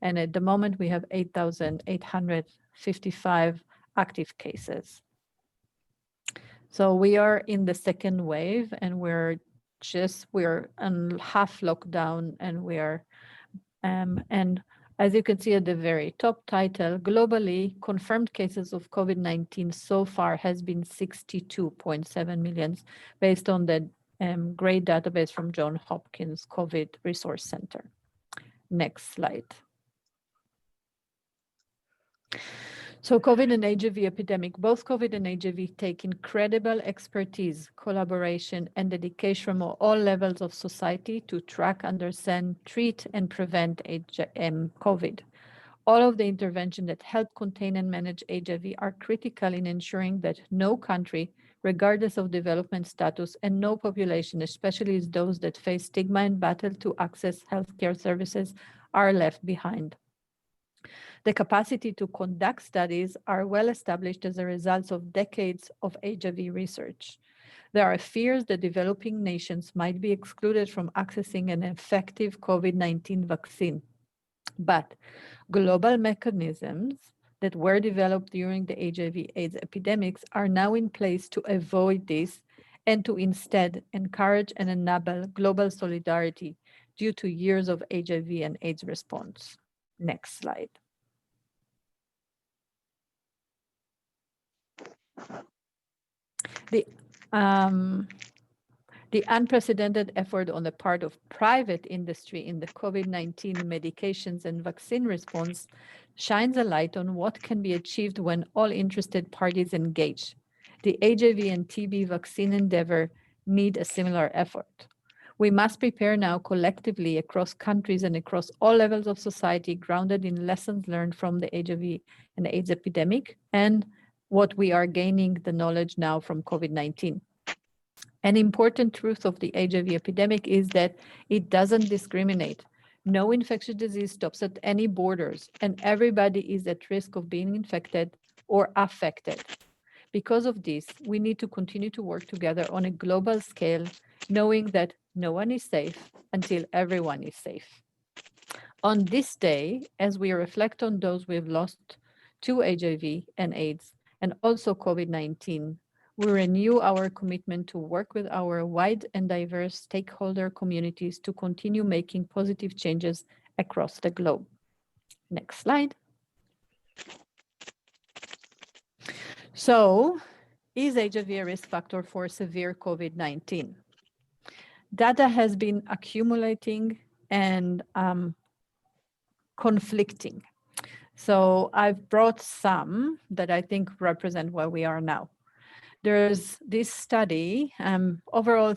And at the moment, we have 8,855 active cases. So we are in the second wave, and we're on half lockdown, and and as you can see at the very top title, globally, confirmed cases of COVID-19 so far has been 62.7 million, based on the great database from Johns Hopkins COVID Resource Center. Next slide. So COVID and HIV epidemic, both COVID and HIV take incredible expertise, collaboration, and dedication from all levels of society to track, understand, treat, and prevent COVID. All of the interventions that help contain and manage HIV are critical in ensuring that no country, regardless of development status, and no population, especially those that face stigma and battle to access healthcare services, are left behind. The capacity to conduct studies are well established as a result of decades of HIV research. There are fears that developing nations might be excluded from accessing an effective COVID-19 vaccine. But global mechanisms that were developed during the HIV/AIDS epidemics are now in place to avoid this and to instead encourage and enable global solidarity due to years of HIV and AIDS response. Next slide. The unprecedented effort on the part of private industry in the COVID-19 medications and vaccine response shines a light on what can be achieved when all interested parties engage. The HIV and TB vaccine endeavor need a similar effort. We must prepare now collectively across countries and across all levels of society, grounded in lessons learned from the HIV and AIDS epidemic and what we are gaining the knowledge now from COVID-19. An important truth of the HIV epidemic is that it doesn't discriminate. No infectious disease stops at any borders, and everybody is at risk of being infected or affected. Because of this, we need to continue to work together on a global scale, knowing that no one is safe until everyone is safe. On this day, as we reflect on those we've lost to HIV and AIDS, and also COVID-19, we renew our commitment to work with our wide and diverse stakeholder communities to continue making positive changes across the globe. Next slide. So, is HIV a risk factor for severe COVID-19? Data has been accumulating and conflicting. So I've brought some that I think represent where we are now. There's this study, overall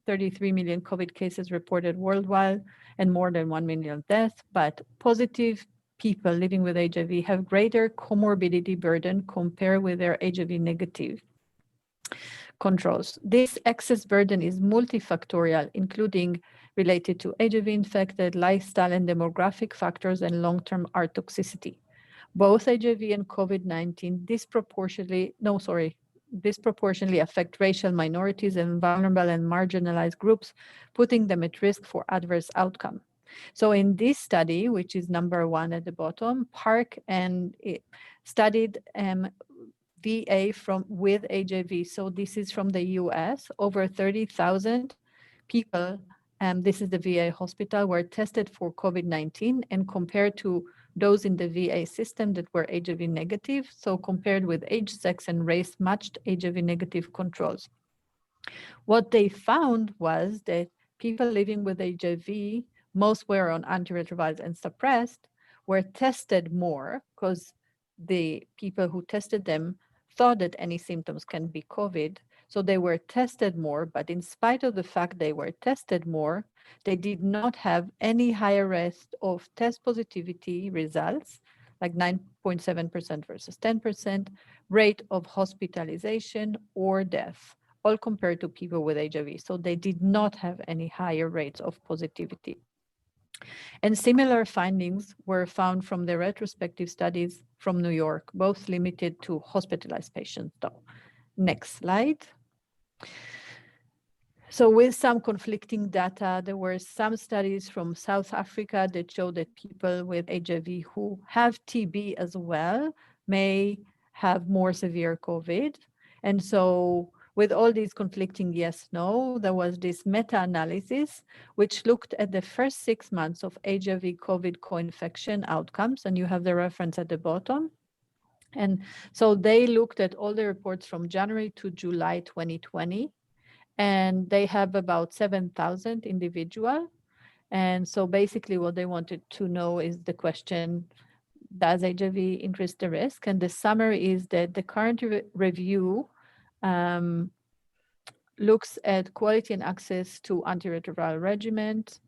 33 million COVID cases reported worldwide and more than 1 million deaths, but positive people living with HIV have greater comorbidity burden compared with their HIV negative controls. This excess burden is multifactorial, including related to HIV infected, lifestyle and demographic factors, and long-term heart toxicity. Both HIV and COVID-19 disproportionately affect racial minorities and vulnerable and marginalized groups, putting them at risk for adverse outcome. So in this study, which is number 1 at the bottom, Park and it studied VA with HIV. So this is from the US, over 30,000 people this is the VA hospital, were tested for COVID-19 and compared to those in the VA system that were HIV negative. So compared with age, sex, and race matched HIV negative controls. What they found was that people living with HIV, most were on antiretrovirals and suppressed, were tested more because the people who tested them thought that any symptoms can be COVID. So they were tested more, but in spite of the fact they were tested more, they did not have any higher risk of test positivity results, like 9.7% versus 10%, rate of hospitalization or death, all compared to people with HIV. So they did not have any higher rates of positivity. And similar findings were found from the retrospective studies from New York, both limited to hospitalized patients though. Next slide. So with some conflicting data, there were some studies from South Africa that showed that people with HIV who have TB as well may have more severe COVID. And so with all these conflicting yes, no, there was this meta-analysis which looked at the first 6 months of HIV COVID co-infection outcomes, and you have the reference at the bottom. And so they looked at all the reports from January to July 2020, and they have about 7,000 individual. And so basically what they wanted to know is the question, does HIV increase the risk? And the summary is that the current review looks at quality and access to antiretroviral regimens,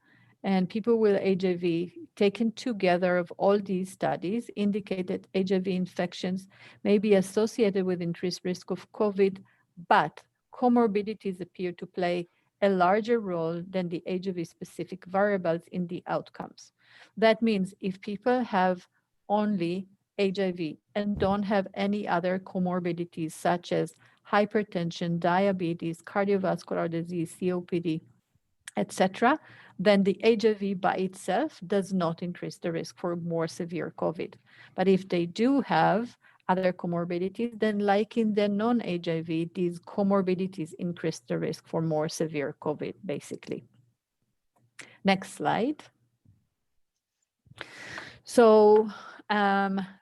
and people with HIV taken together of all these studies indicate that HIV infections may be associated with increased risk of COVID, but comorbidities appear to play a larger role than the HIV-specific variables in the outcomes. That means if people have only HIV and don't have any other comorbidities such as hypertension, diabetes, cardiovascular disease, COPD, etc., then the HIV by itself does not increase the risk for more severe COVID. But if they do have other comorbidities, then like in the non-HIV, these comorbidities increase the risk for more severe COVID, basically. Next slide. So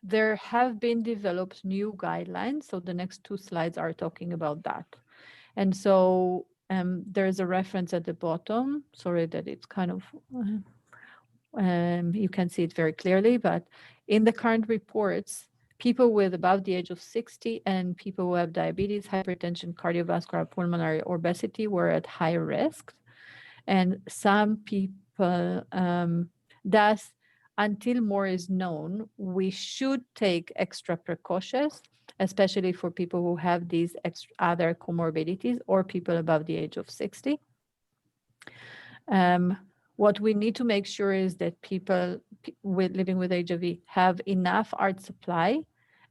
there have been developed new guidelines. So the next 2 slides are talking about that. And so there's a reference at the bottom. Sorry that it's kind of, you can see it very clearly, but in the current reports, people with above the age of 60 and people who have diabetes, hypertension, cardiovascular, pulmonary, obesity were at high risk. And some people, thus, until more is known, we should take extra precautions, especially for people who have these other comorbidities or people above the age of 60. What we need to make sure is that people living with HIV have enough art supply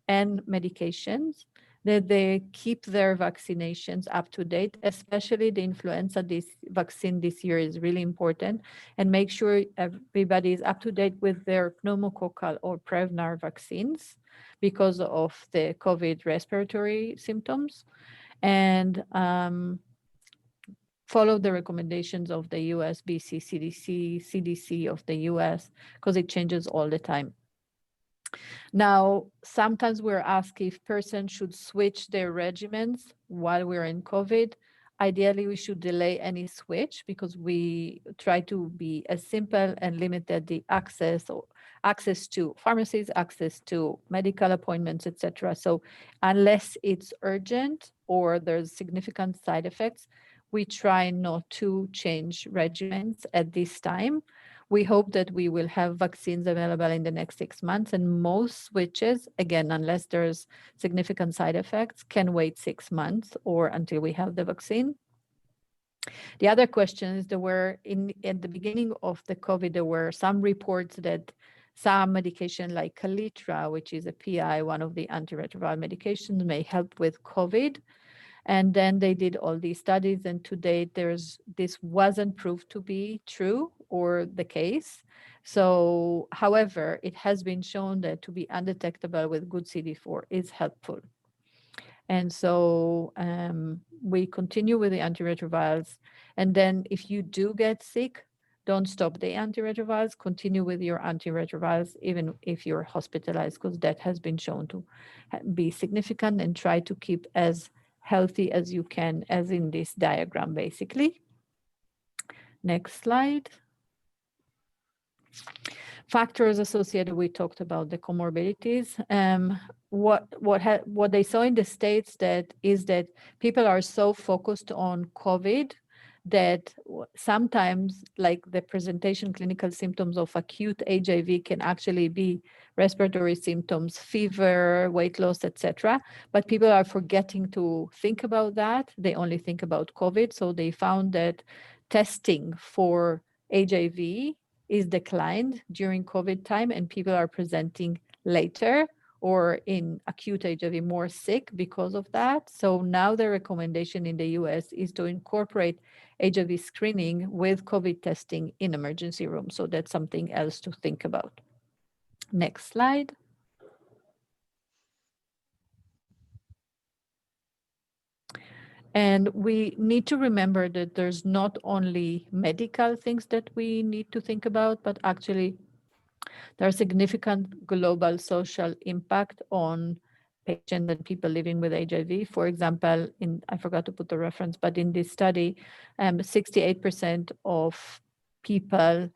and medications, that they keep their vaccinations up to date, especially the influenza vaccine this year is really important, and make sure everybody is up to date with their pneumococcal or Prevnar vaccines because of the COVID respiratory symptoms, and follow the recommendations of the US BC CDC of the US, because it changes all the time. Now, sometimes we're asked if persons should switch their regimens while we're in COVID. Ideally, we should delay any switch because we try to be as simple and limited the access to pharmacies, access to medical appointments, etc. So unless it's urgent or there's significant side effects, we try not to change regimens at this time. We hope that we will have vaccines available in the next 6 months, and most switches, again, unless there's significant side effects, can wait 6 months or until we have the vaccine. The other question is at the beginning of the COVID, there were some reports that some medication like Calitra, which is a PI, one of the antiretroviral medications, may help with COVID. And then they did all these studies, and to date, this wasn't proved to be true or the case. So, however, it has been shown that to be undetectable with good CD4 is helpful. And so we continue with the antiretrovirals. And then if you do get sick, don't stop the antiretrovirals, continue with your antiretrovirals, even if you're hospitalized, because that has been shown to be significant, and try to keep as healthy as you can, as in this diagram, basically. Next slide. Factors associated, we talked about the comorbidities. What they saw in the States is that people are so focused on COVID that sometimes, like, the presentation clinical symptoms of acute HIV can actually be respiratory symptoms, fever, weight loss, etc. But people are forgetting to think about that. They only think about COVID. So they found that testing for HIV is declined during COVID time, and people are presenting later or in acute HIV more sick because of that. So now the recommendation in the US is to incorporate HIV screening with COVID testing in emergency rooms. So that's something else to think about. Next slide. And we need to remember that there's not only medical things that we need to think about, but actually there's significant global social impact on patients and people living with HIV. For example, I forgot to put the reference, but in this study, 68% of people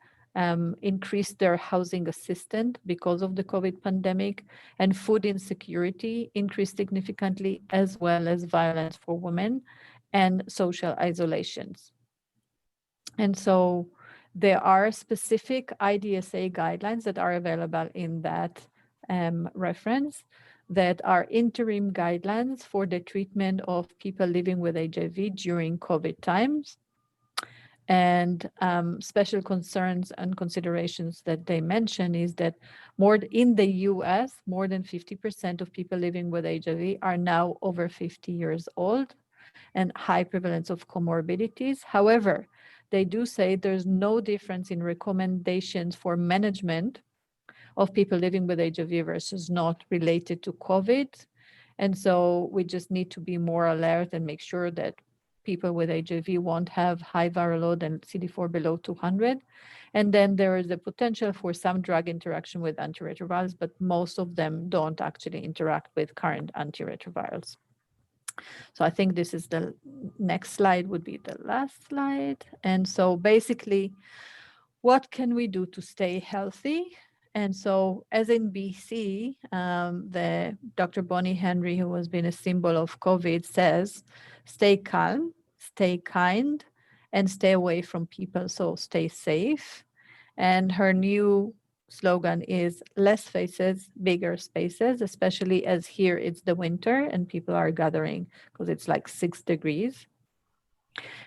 increased their housing assistance because of the COVID pandemic, and food insecurity increased significantly, as well as violence for women and social isolations. And so there are specific IDSA guidelines that are available in that reference, that are interim guidelines for the treatment of people living with HIV during COVID times. And special concerns and considerations that they mention is that in the US, more than 50% of people living with HIV are now over 50 years old, and high prevalence of comorbidities. However, they do say there's no difference in recommendations for management of people living with HIV versus not related to COVID. And so we just need to be more alert and make sure that people with HIV won't have high viral load and CD4 below 200. And then there is a potential for some drug interaction with antiretrovirals, but most of them don't actually interact with current antiretrovirals. So I think this is the next slide would be the last slide. And so basically, what can we do to stay healthy? And so as in BC, the Dr. Bonnie Henry, who has been a symbol of COVID, says, stay calm, stay kind, and stay away from people. So stay safe. And her new slogan is less faces, bigger spaces, especially as here it's the winter and people are gathering because it's like 6 degrees.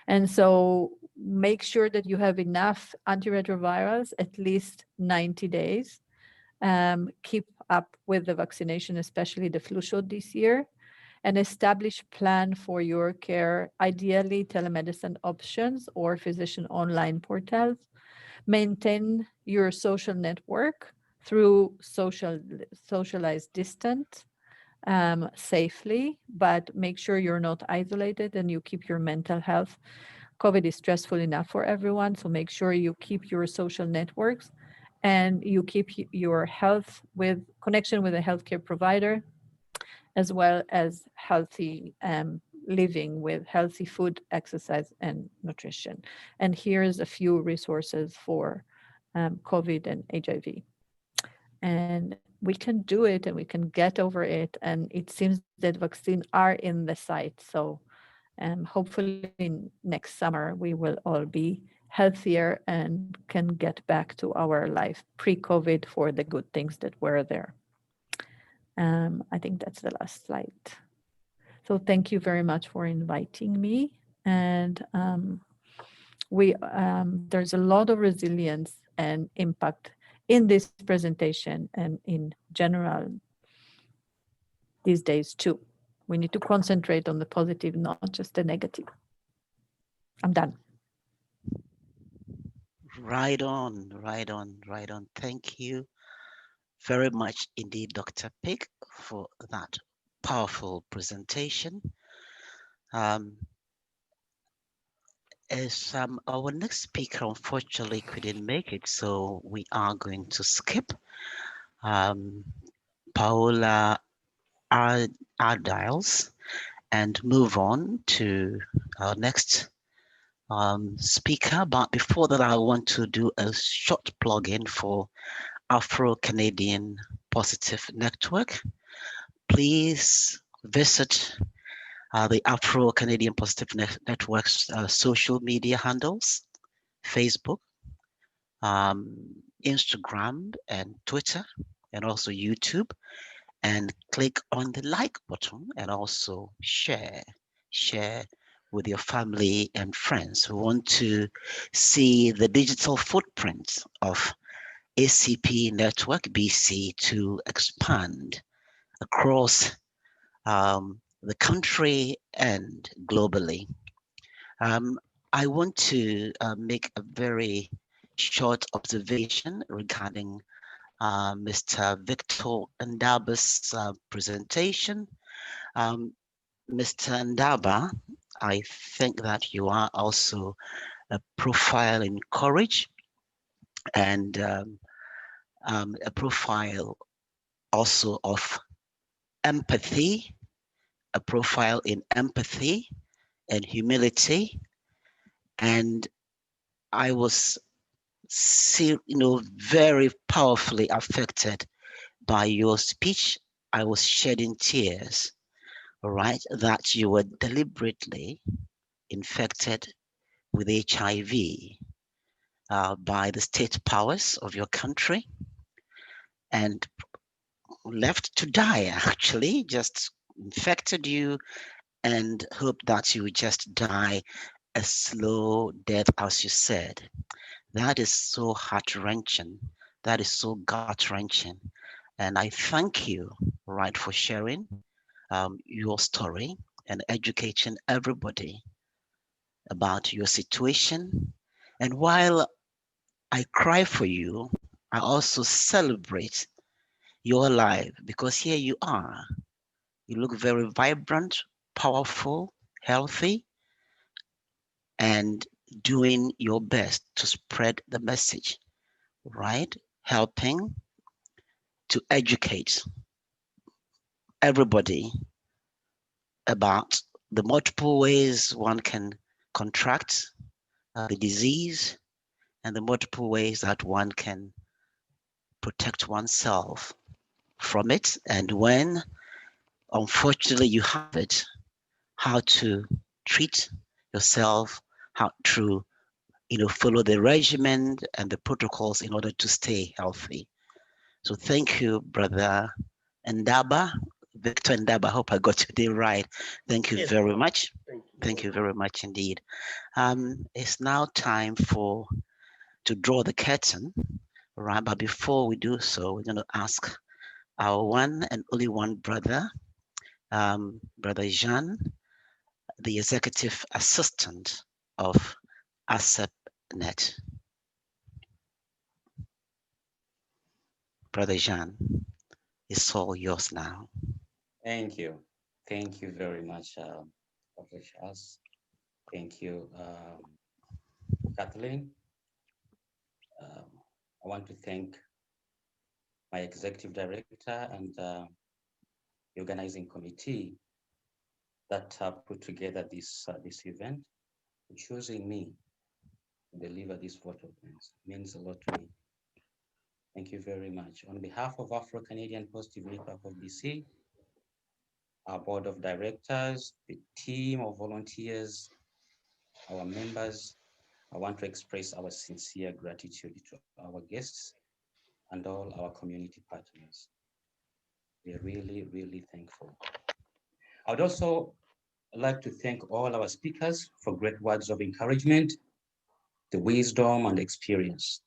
And so make sure that you have enough antiretrovirals, at least 90 days. Keep up with the vaccination, especially the flu shot this year, and establish plan for your care, ideally telemedicine options or physician online portals. Maintain your social network through socialized distance safely, but make sure you're not isolated and you keep your mental health. COVID is stressful enough for everyone, so make sure you keep your social networks and you keep your health with connection with a healthcare provider, as well as healthy living with healthy food, exercise, and nutrition. And here's a few resources for COVID and HIV. And we can do it and we can get over it. And it seems that vaccines are in the sight. So hopefully next summer, we will all be healthier and can get back to our life pre-COVID for the good things that were there. I think that's the last slide. So thank you very much for inviting me. And there's a lot of resilience and impact in this presentation and in general these days too. We need to concentrate on the positive, not just the negative. I'm done. Right on, right on, right on. Thank you very much indeed, Dr. Pick, for that powerful presentation. As our next speaker unfortunately couldn't make it, so we are going to skip Paola Ardiles and move on to our next speaker. But before that, I want to do a short plug-in for Afro-Canadian Positive Network. Please visit the Afro-Canadian Positive Network's social media handles, Facebook, Instagram, and Twitter, and also YouTube, and click on the like button and also share with your family and friends who want to see the digital footprint of ACP Network BC to expand across the country and globally. I want to make a very short observation regarding Mr. Victor Ndaba's presentation. Mr. Ndaba, I think that you are also a profile in courage and a profile also of empathy, a profile in empathy and humility. And I was, very powerfully affected by your speech. I was shedding tears, right? That you were deliberately infected with HIV by the state powers of your country and left to die, actually, just infected you and hoped that you would just die a slow death, as you said. That is so heart-wrenching. That is so gut-wrenching. And I thank you, right, for sharing your story and educating everybody about your situation. And while I cry for you, I also celebrate your life because here you are. You look very vibrant, powerful, healthy, and doing your best to spread the message, right? Helping to educate everybody about the multiple ways one can contract the disease and the multiple ways that one can protect oneself from it. And when, unfortunately, you have it, how to treat yourself, how to follow the regimen and the protocols in order to stay healthy. So thank you, brother Ndaba, Victor Ndaba. I hope I got your name right. Thank you very much. Thank you very much indeed. It's now time to draw the curtain, right? But before we do so, we're going to ask our one and only one brother, Brother Jean, the executive assistant of ACPNet. Brother Jean, it's all yours now. Thank you. Thank you very much, Dr. Charles. Thank you, Kathleen. I want to thank my executive director and the organizing committee that put together this event, choosing me to deliver this vote of thanks. It means a lot to me. Thank you very much. On behalf of Afro-Canadian Positive Network of BC, our board of directors, the team of volunteers, our members, I want to express our sincere gratitude to our guests and all our community partners. We're really, really thankful. I would also like to thank all our speakers for great words of encouragement, the wisdom and experience.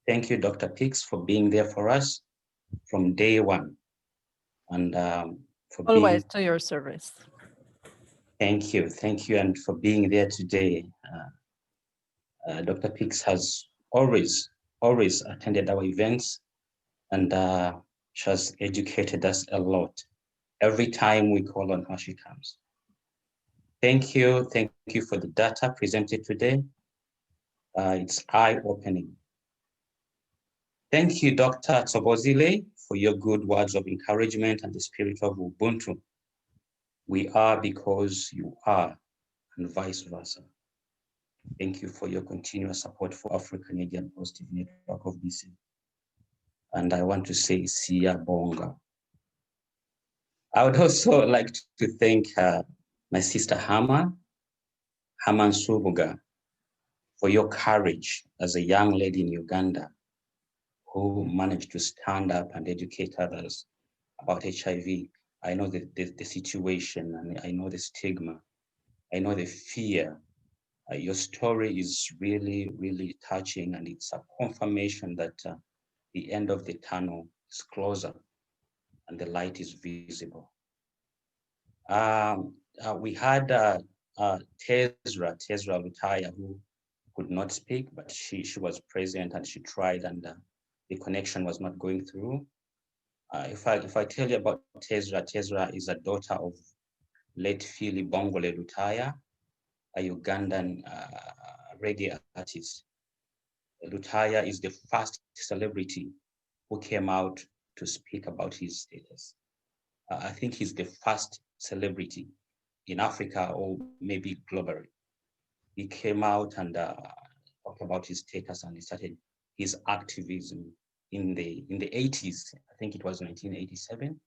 Thank you, Dr. Picks, for being there for us from day one. And for always to your service. Thank you, and for being there today. Dr. Picks has always attended our events, and she has educated us a lot. Every time we call on her, she comes. Thank you for the data presented today. It's eye-opening. Thank you, Dr. Sithokozile, for your good words of encouragement and the spirit of Ubuntu. We are because you are, and vice versa. Thank you for your continuous support for Afro-Canadian Positive Network of BC. And I want to say, Siyabonga. I would also like to thank my sister Hamah Nsubuga, for your courage as a young lady in Uganda who managed to stand up and educate others about HIV. I know the situation, and I know the stigma. I know the fear. Your story is really, really touching, and it's a confirmation that the end of the tunnel is closer and the light is visible. We had Tezra Lutaya, who could not speak, but she was present and she tried, and the connection was not going through. If I tell you about Tezra is a daughter of late Philly Bongole Lutaya, a Ugandan reggae artist. Lutaya is the first celebrity who came out to speak about his status. I think he's the first celebrity in Africa or maybe globally. He came out and talked about his status, and he started his activism in the 80s. I think it was 1987.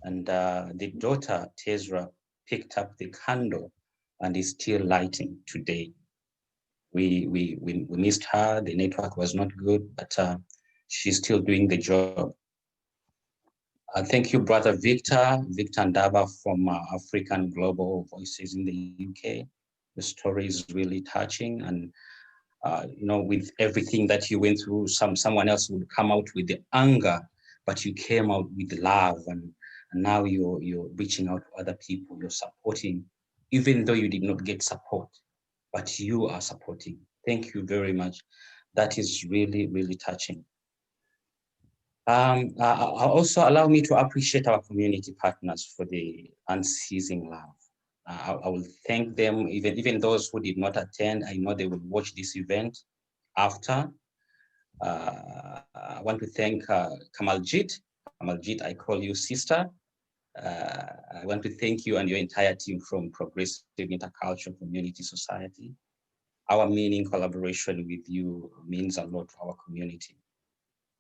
And the daughter, Tezra, picked up the candle and is still lighting today. We missed her. The network was not good, but she's still doing the job. Thank you, Brother Victor Ndaba from African Global Voices in the UK. The story is really touching, and with everything that you went through, someone else would come out with the anger, but you came out with love, and now you're reaching out to other people, you're supporting, even though you did not get support, but you are supporting. Thank you very much. That is really, really touching. Also allow me to appreciate our community partners for the unceasing love. I will thank them, even those who did not attend. I know they will watch this event after. I want to thank Kamaljit. Kamaljit, I call you sister. I want to thank you and your entire team from Progressive Intercultural Community Society. Our meaning collaboration with you means a lot to our community.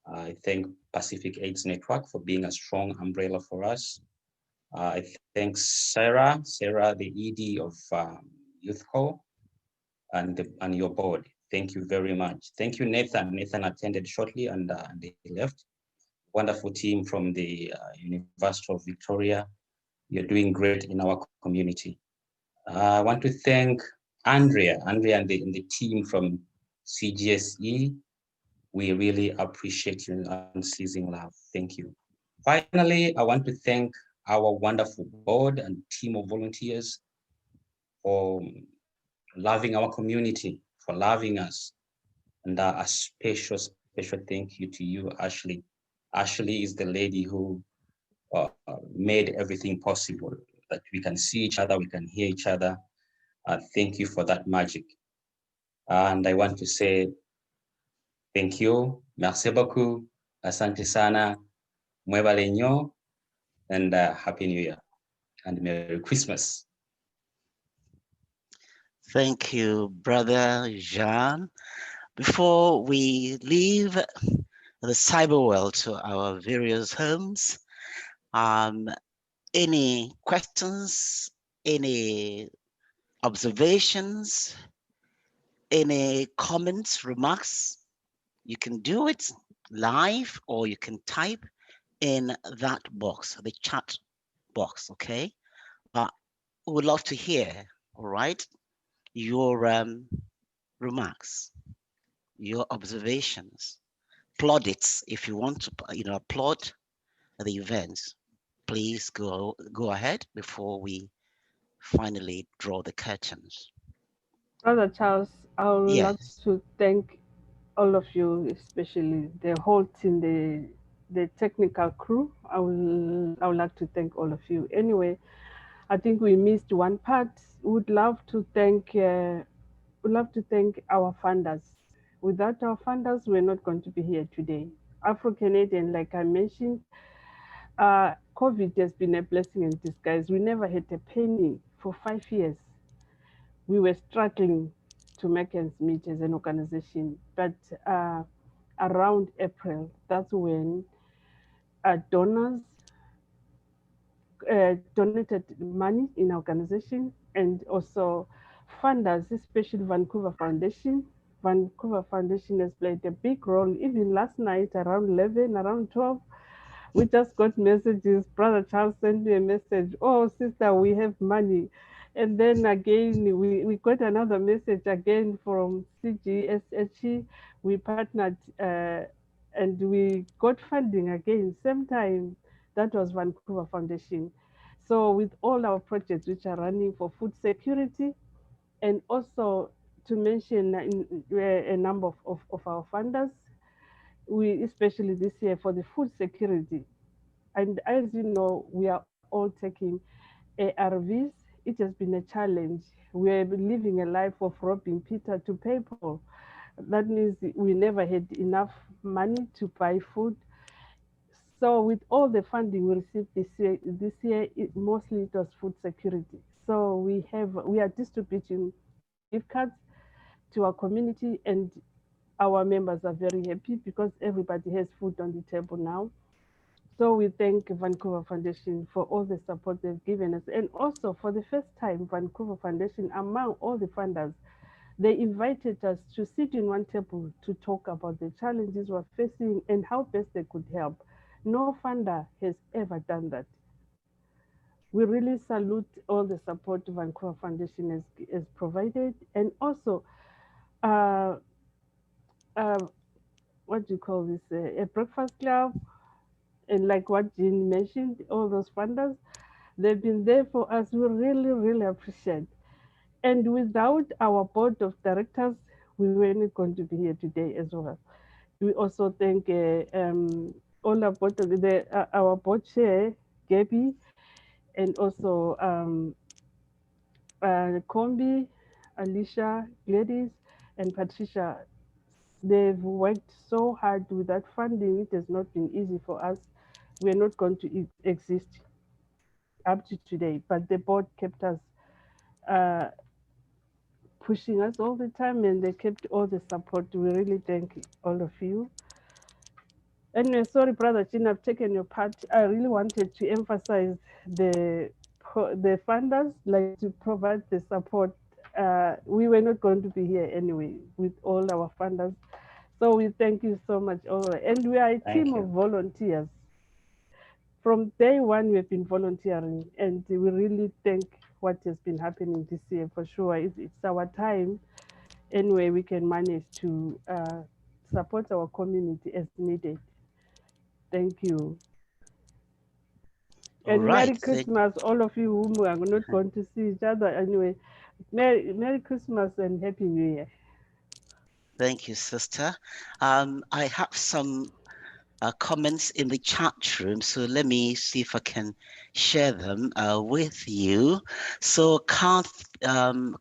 I thank Pacific AIDS Network for being a strong umbrella for us. I thank Sarah, the ED of Youth Co, and your board. Thank you very much. Thank you, Nathan. Nathan attended shortly and they left. Wonderful team from the University of Victoria. You're doing great in our community. I want to thank Andrea and the team from CGSE. We really appreciate your unceasing love. Thank you. Finally, I want to thank our wonderful board and team of volunteers for loving our community, for loving us. And a special thank you to you, Ashley. Ashley is the lady who made everything possible, that we can see each other, we can hear each other. Thank you for that magic. And I want to say thank you, merci beaucoup, asante sana, mwebale nyo, and Happy New Year and Merry Christmas. Thank you, Brother Jean. Before we leave the cyber world to our various homes, any questions, any observations, any comments, remarks? You can do it live or you can type in that box, the chat box, okay? But we would love to hear, all right, your remarks, your observations, plaudits. If you want to, applaud the event, please go ahead before we finally draw the curtains. Brother Charles, I would Yes. like to thank all of you, especially the whole team, the the technical crew. I would like to thank all of you. Anyway, I think we missed one part. Would love to thank our funders. Without our funders, we're not going to be here today. Afro-Canadian, like I mentioned, COVID has been a blessing in disguise. We never had a penny for 5 years. We were struggling to make ends meet as an organization, but around April, that's when donors donated money in our organization, and also funders, especially Vancouver Foundation. Vancouver Foundation has played a big role. Even last night around 11, around 12, we just got messages. Brother Charles sent me a message, oh sister, we have money. And then again, we got another message again from CGSHE. We partnered and we got funding again, same time. That was Vancouver Foundation. So with all our projects which are running for food security, and also to mention a number of our funders, we especially this year for the food security. And as you know, we are all taking ARVs. It has been a challenge. We are living a life of robbing Peter to pay Paul. That means we never had enough money to buy food. So with all the funding we received this year, mostly it was food security. So we are distributing gift cards to our community, and our members are very happy because everybody has food on the table now. So we thank Vancouver Foundation for all the support they've given us. And also for the first time, Vancouver Foundation, among all the funders, they invited us to sit in one table to talk about the challenges we're facing and how best they could help. No funder has ever done that. We really salute all the support Vancouver Foundation has provided. And also, what do you call this, a breakfast club, and like what Jean mentioned, all those funders, they've been there for us. We really, really appreciate. And without our board of directors, we weren't going to be here today as well. We also thank all our board of our board chair, Gabby, and also Kombi, Alicia, Gladys, and Patricia. They've worked so hard with that funding. It has not been easy for us. We're not going to exist up to today, but the board kept us pushing us all the time, and they kept all the support. We really thank all of you. Anyway, sorry, Brother Chin, I've taken your part. I really wanted to emphasize the funders, like to provide the support. We were not going to be here anyway with all our funders. So we thank you so much. And we are a team of volunteers. From day one, we've been volunteering, and we really thank what has been happening this year. For sure, it's our time. Anyway, we can manage to support our community as needed. Thank you. And Merry Christmas, all of you whom we are not going to see each other. Anyway, Merry Christmas and Happy New Year. Thank you, sister. I have some comments in the chat room, so let me see if I can share them with you. So Kathleen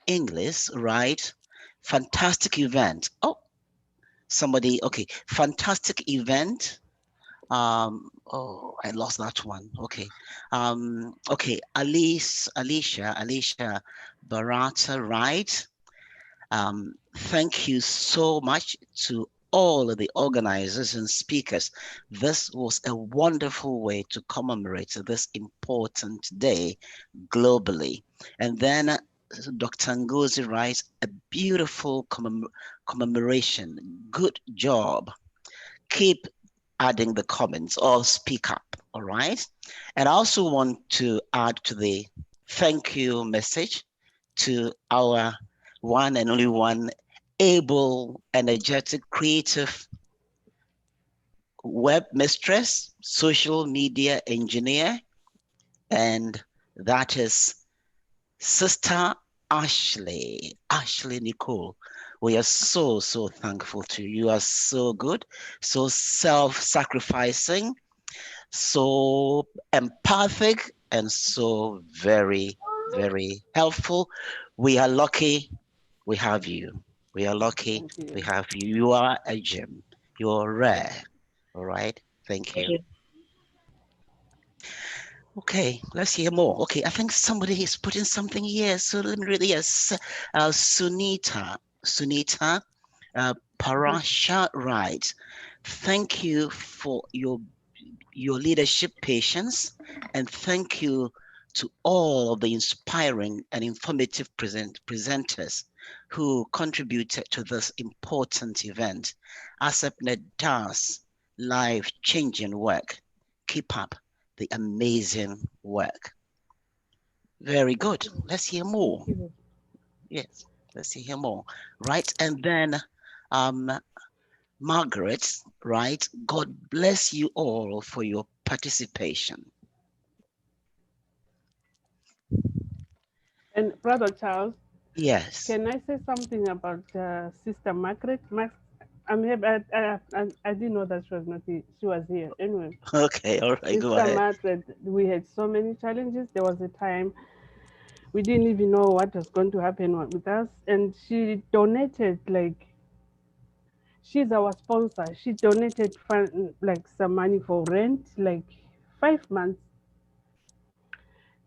Inglis, right? Fantastic event. Oh, somebody, okay, fantastic event. Oh, I lost that one. Okay. Okay, Alicia Barata, right? Thank you so much to all of the organizers and speakers. This was a wonderful way to commemorate this important day globally. And then Dr. Ngozi writes, a beautiful commemoration. Good job. Keep adding the comments or speak up, all right? And I also want to add to the thank you message to our one and only one able, energetic, creative web mistress, social media engineer, and that is Sister Ashley Nicole. We are so thankful to you. You are so good, so self-sacrificing, so empathic, and so very helpful. We are lucky we have you. We are lucky we have you. You are a gem. You're rare. All right. Thank you. Okay, let's hear more. Okay, I think somebody is putting something here. So let me read. Yes, Sunita, Parasha, right. Thank you for your leadership, patience, and thank you to all of the inspiring and informative presenters who contributed to this important event. ACPNet does life-changing work. Keep up the amazing work. Very good. Let's hear more. Yes, let's hear more. Right, and then Margaret, right? God bless you all for your participation. And Brother Charles, yes, can I say something about Sister Margaret? I'm here, I didn't know that she was here. Anyway. Okay, all right, go Sister ahead. Margaret, we had so many challenges. There was a time we didn't even know what was going to happen with us, and she donated, like, she's our sponsor. She donated like some money for rent, like 5 months,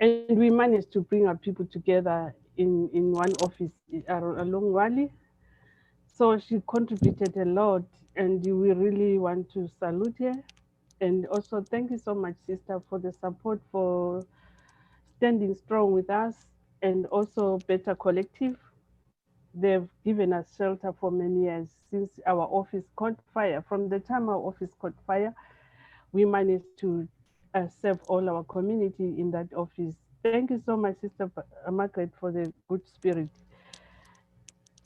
and we managed to bring our people together in one office along Wali. So she contributed a lot, and we really want to salute her. And also thank you so much, sister, for the support, for standing strong with us, and also Better Collective. They've given us shelter for many years since our office caught fire. From the time our office caught fire, we managed to serve all our community in that office. Thank you so much, Sister Margaret, for the good spirit.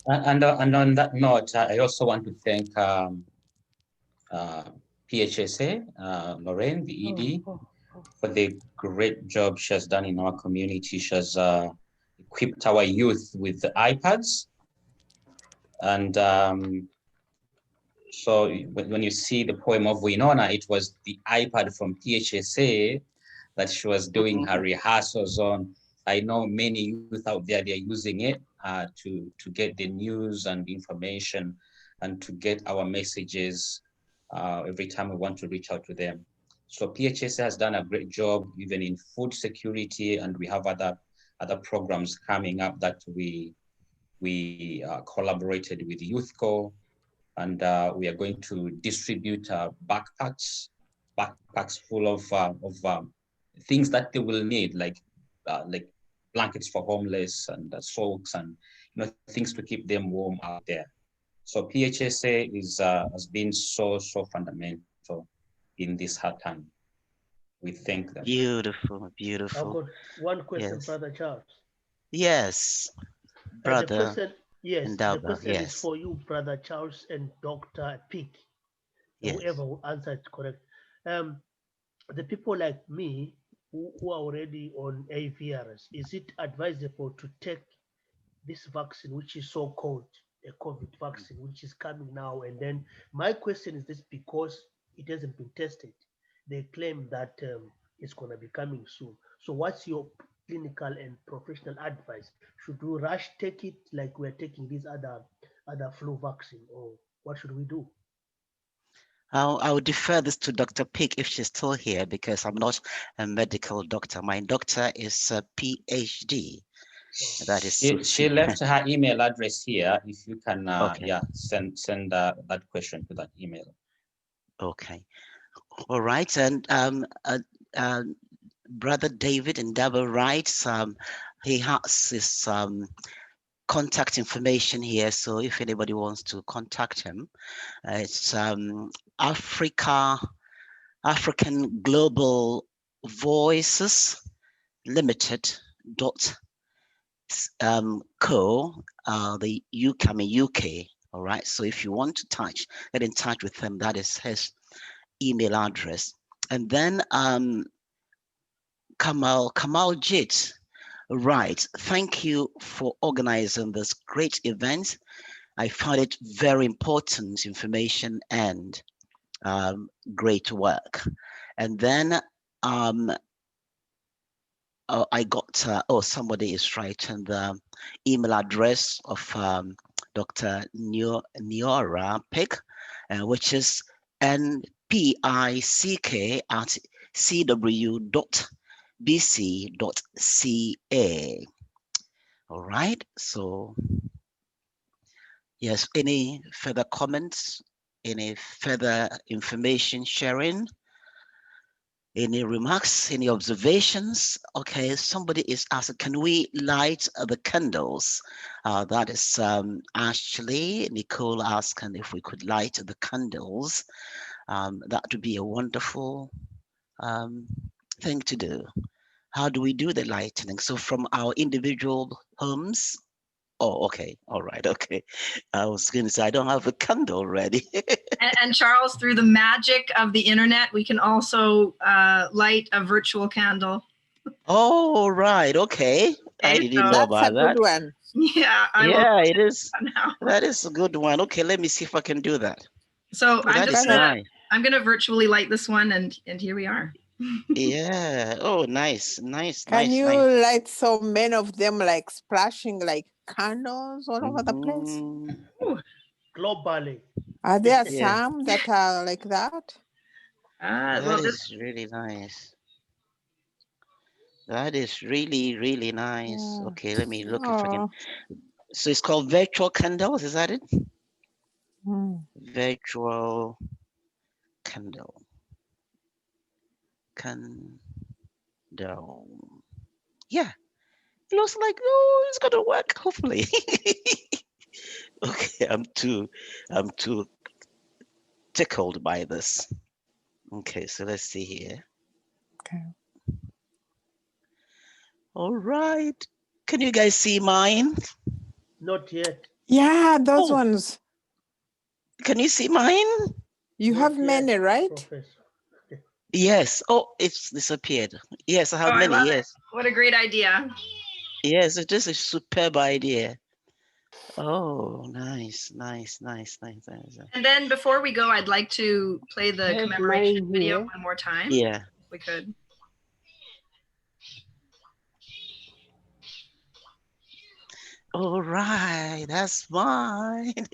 And on that note, I also want to thank PHSA, Lorraine, the ED, for the great job she has done in our community. She has equipped our youth with the iPads. And so when you see the poem of Winona, it was the iPad from PHSA that she was doing her rehearsals on. I know many youth out there, they're using it to get the news and information and to get our messages every time we want to reach out to them. So PHSA has done a great job, even in food security, and we have other programs coming up that we collaborated with YouthCo, and we are going to distribute backpacks full of things that they will need, like blankets for homeless and socks and things to keep them warm out there. So PHSA has been so fundamental in this hard time. We thank them. Beautiful. I've got one question, Yes. Brother Charles. Yes, brother. The question, yes, Ndaba, the question yes. is for you, Brother Charles and Dr. Pick. Yes. Whoever will answer it correct. The people like me who are already on AVRS, is it advisable to take this vaccine, which is so-called a COVID vaccine, which is coming now? And then my question is this, because it hasn't been tested. They claim that it's going to be coming soon. So what's your clinical and professional advice? Should we rush take it like we're taking this other flu vaccine, or what should we do? I would defer this to Dr. Pick if she's still here, because I'm not a medical doctor. My doctor is a PhD. That is she left her email address here. If you can, send that question to that email. Okay. All right. And Brother David Ndaba writes, he has his contact information here. So if anybody wants to contact him, it's African Global Voices Limited co, the UK. All right. So if you want to get in touch with him, that is his email address. And then Kamal Jit Right. Thank you for organizing this great event. I found it very important information and great work. And then I got, somebody is writing the email address of Dr. Neora Pick, which is npick@cw.bc.ca. All right, so yes, any further comments, any further information sharing? Any remarks, any observations? Okay, somebody is asking, can we light the candles? That is Ashley. Nicole asking if we could light the candles. That would be a wonderful thing to do. How do we do the lightening? So from our individual homes? Oh, okay. All right. Okay. I was going to say, I don't have a candle ready. And Charles, through the magic of the internet, we can also light a virtual candle. Oh, right. Okay. I didn't know about that. That's a good one. Yeah, Yeah, it is. That is a good one. Okay, let me see if I can do that. So Oh, I'm gonna virtually light this one, and here we are. Yeah. Oh, nice. Can you light so many of them, like splashing like candles all over the place? Globally. Are there Yeah. some that are like that? That is really nice. That is really, really nice. Okay, let me look if I can. So it's called virtual candles, is that it? Virtual candle. Candle. Yeah. It looks like, oh, it's gonna work, hopefully. Okay, I'm too tickled by this. Okay, so let's see here. Okay. All right. Can you guys see mine? Not yet. Yeah, those ones. Can you see mine? You have many, right? Yes. Oh, it's disappeared. Yes, I have I many. love Yes. it. What a great idea. Yes, it is a superb idea. Oh, nice. And then before we go, I'd like to play the commemoration video one more time. Yeah. If we could. All right, that's mine.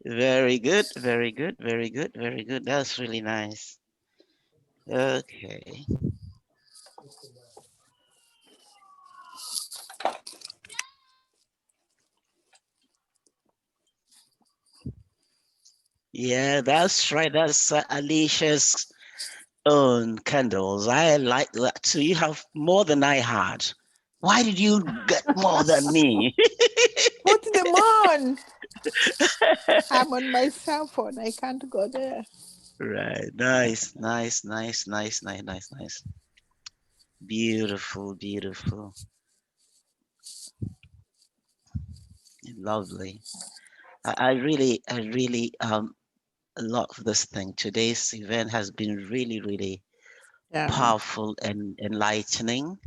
Very good. That's really nice. Okay. Yeah, that's right. That's Alicia's own candles. I like that too. You have more than I had. Why did you get more than me? Put them on. I'm on my cell phone. I can't go there. Right. Nice. Beautiful. Lovely. I really love this thing. Today's event has been really powerful and enlightening.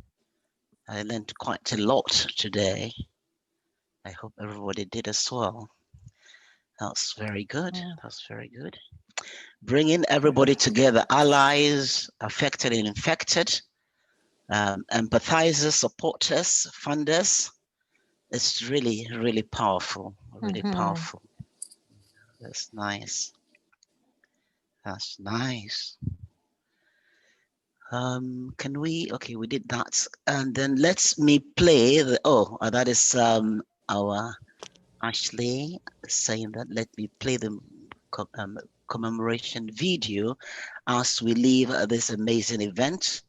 I learned quite a lot today. I hope everybody did as well. That's very good. Bringing everybody together, allies, affected and infected, empathizers, supporters, funders. It's really powerful, powerful. That's nice. Can we, okay, we did that. And then let's me play the, that is our Ashley saying that let me play the commemoration video as we leave this amazing event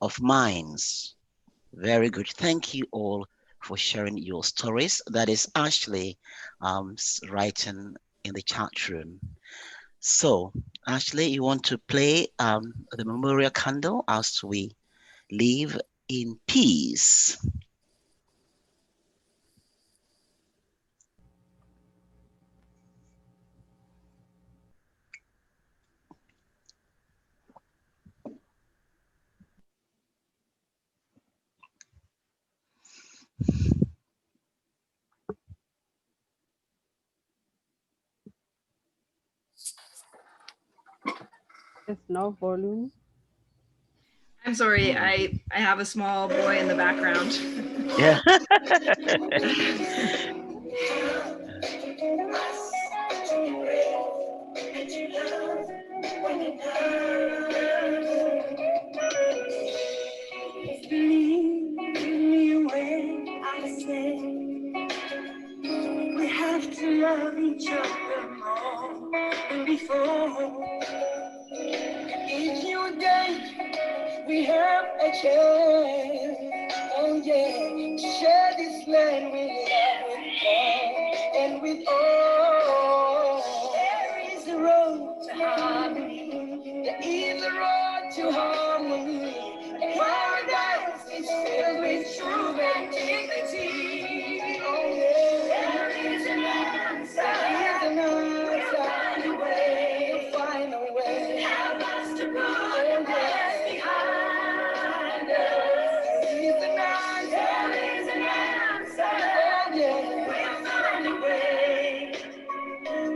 of minds. Very good. Thank you all for sharing your stories. That is Ashley writing in the chat room. So, Ashley, you want to play the memorial candle as we live in peace. There's no volume. I'm sorry, I have a small boy in the background. Yeah. We have to love each other more than before. Each new day we have a chance, oh yeah, to share this land with love, with God, and with all. There is a road to harmony. There is a road to harmony. Paradise is filled with truth and dignity. Oh yeah. There is an answer. There is an answer. Find a way. Find a way. Help us to put the past behind us. There is an answer. There is an answer. Oh yeah. We'll find a way.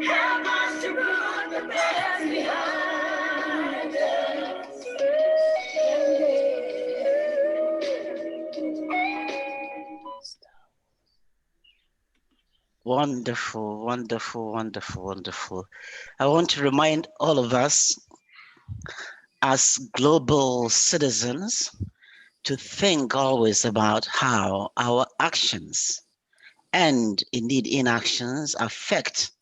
Help us to put the past behind us. Wonderful, wonderful, wonderful, wonderful. I want to remind all of us as global citizens to think always about how our actions and indeed inactions affect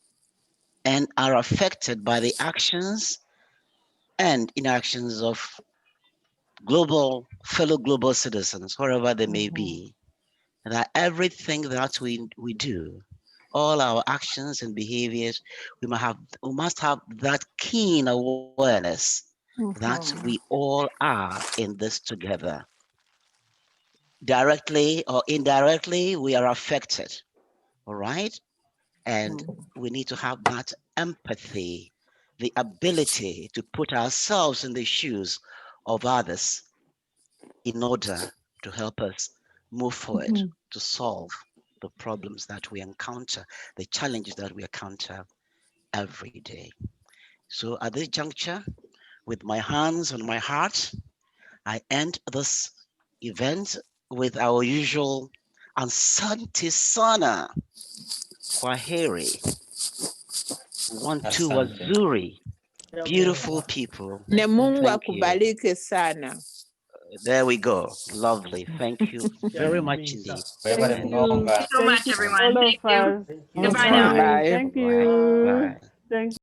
and are affected by the actions and inactions of fellow global citizens, wherever they may be. And that everything that we do, all our actions and behaviors, we must have that keen awareness that we all are in this together. Directly or indirectly, we are affected, all right? And we need to have that empathy, the ability to put ourselves in the shoes of others in order to help us move forward, to solve the problems that we encounter, the challenges that we encounter every day. So at this juncture, with my hands on my heart, I end this event with our usual Asante sana, Kwaheri, 1, 2 wazuri, beautiful people. Na Mungu Thank you. akubariki sana. There we go. Lovely. Thank you very much indeed. Thank you. Thank you so much, Thank you, everyone. all Thank of you. us. Goodbye now. Bye. Thank you. Thank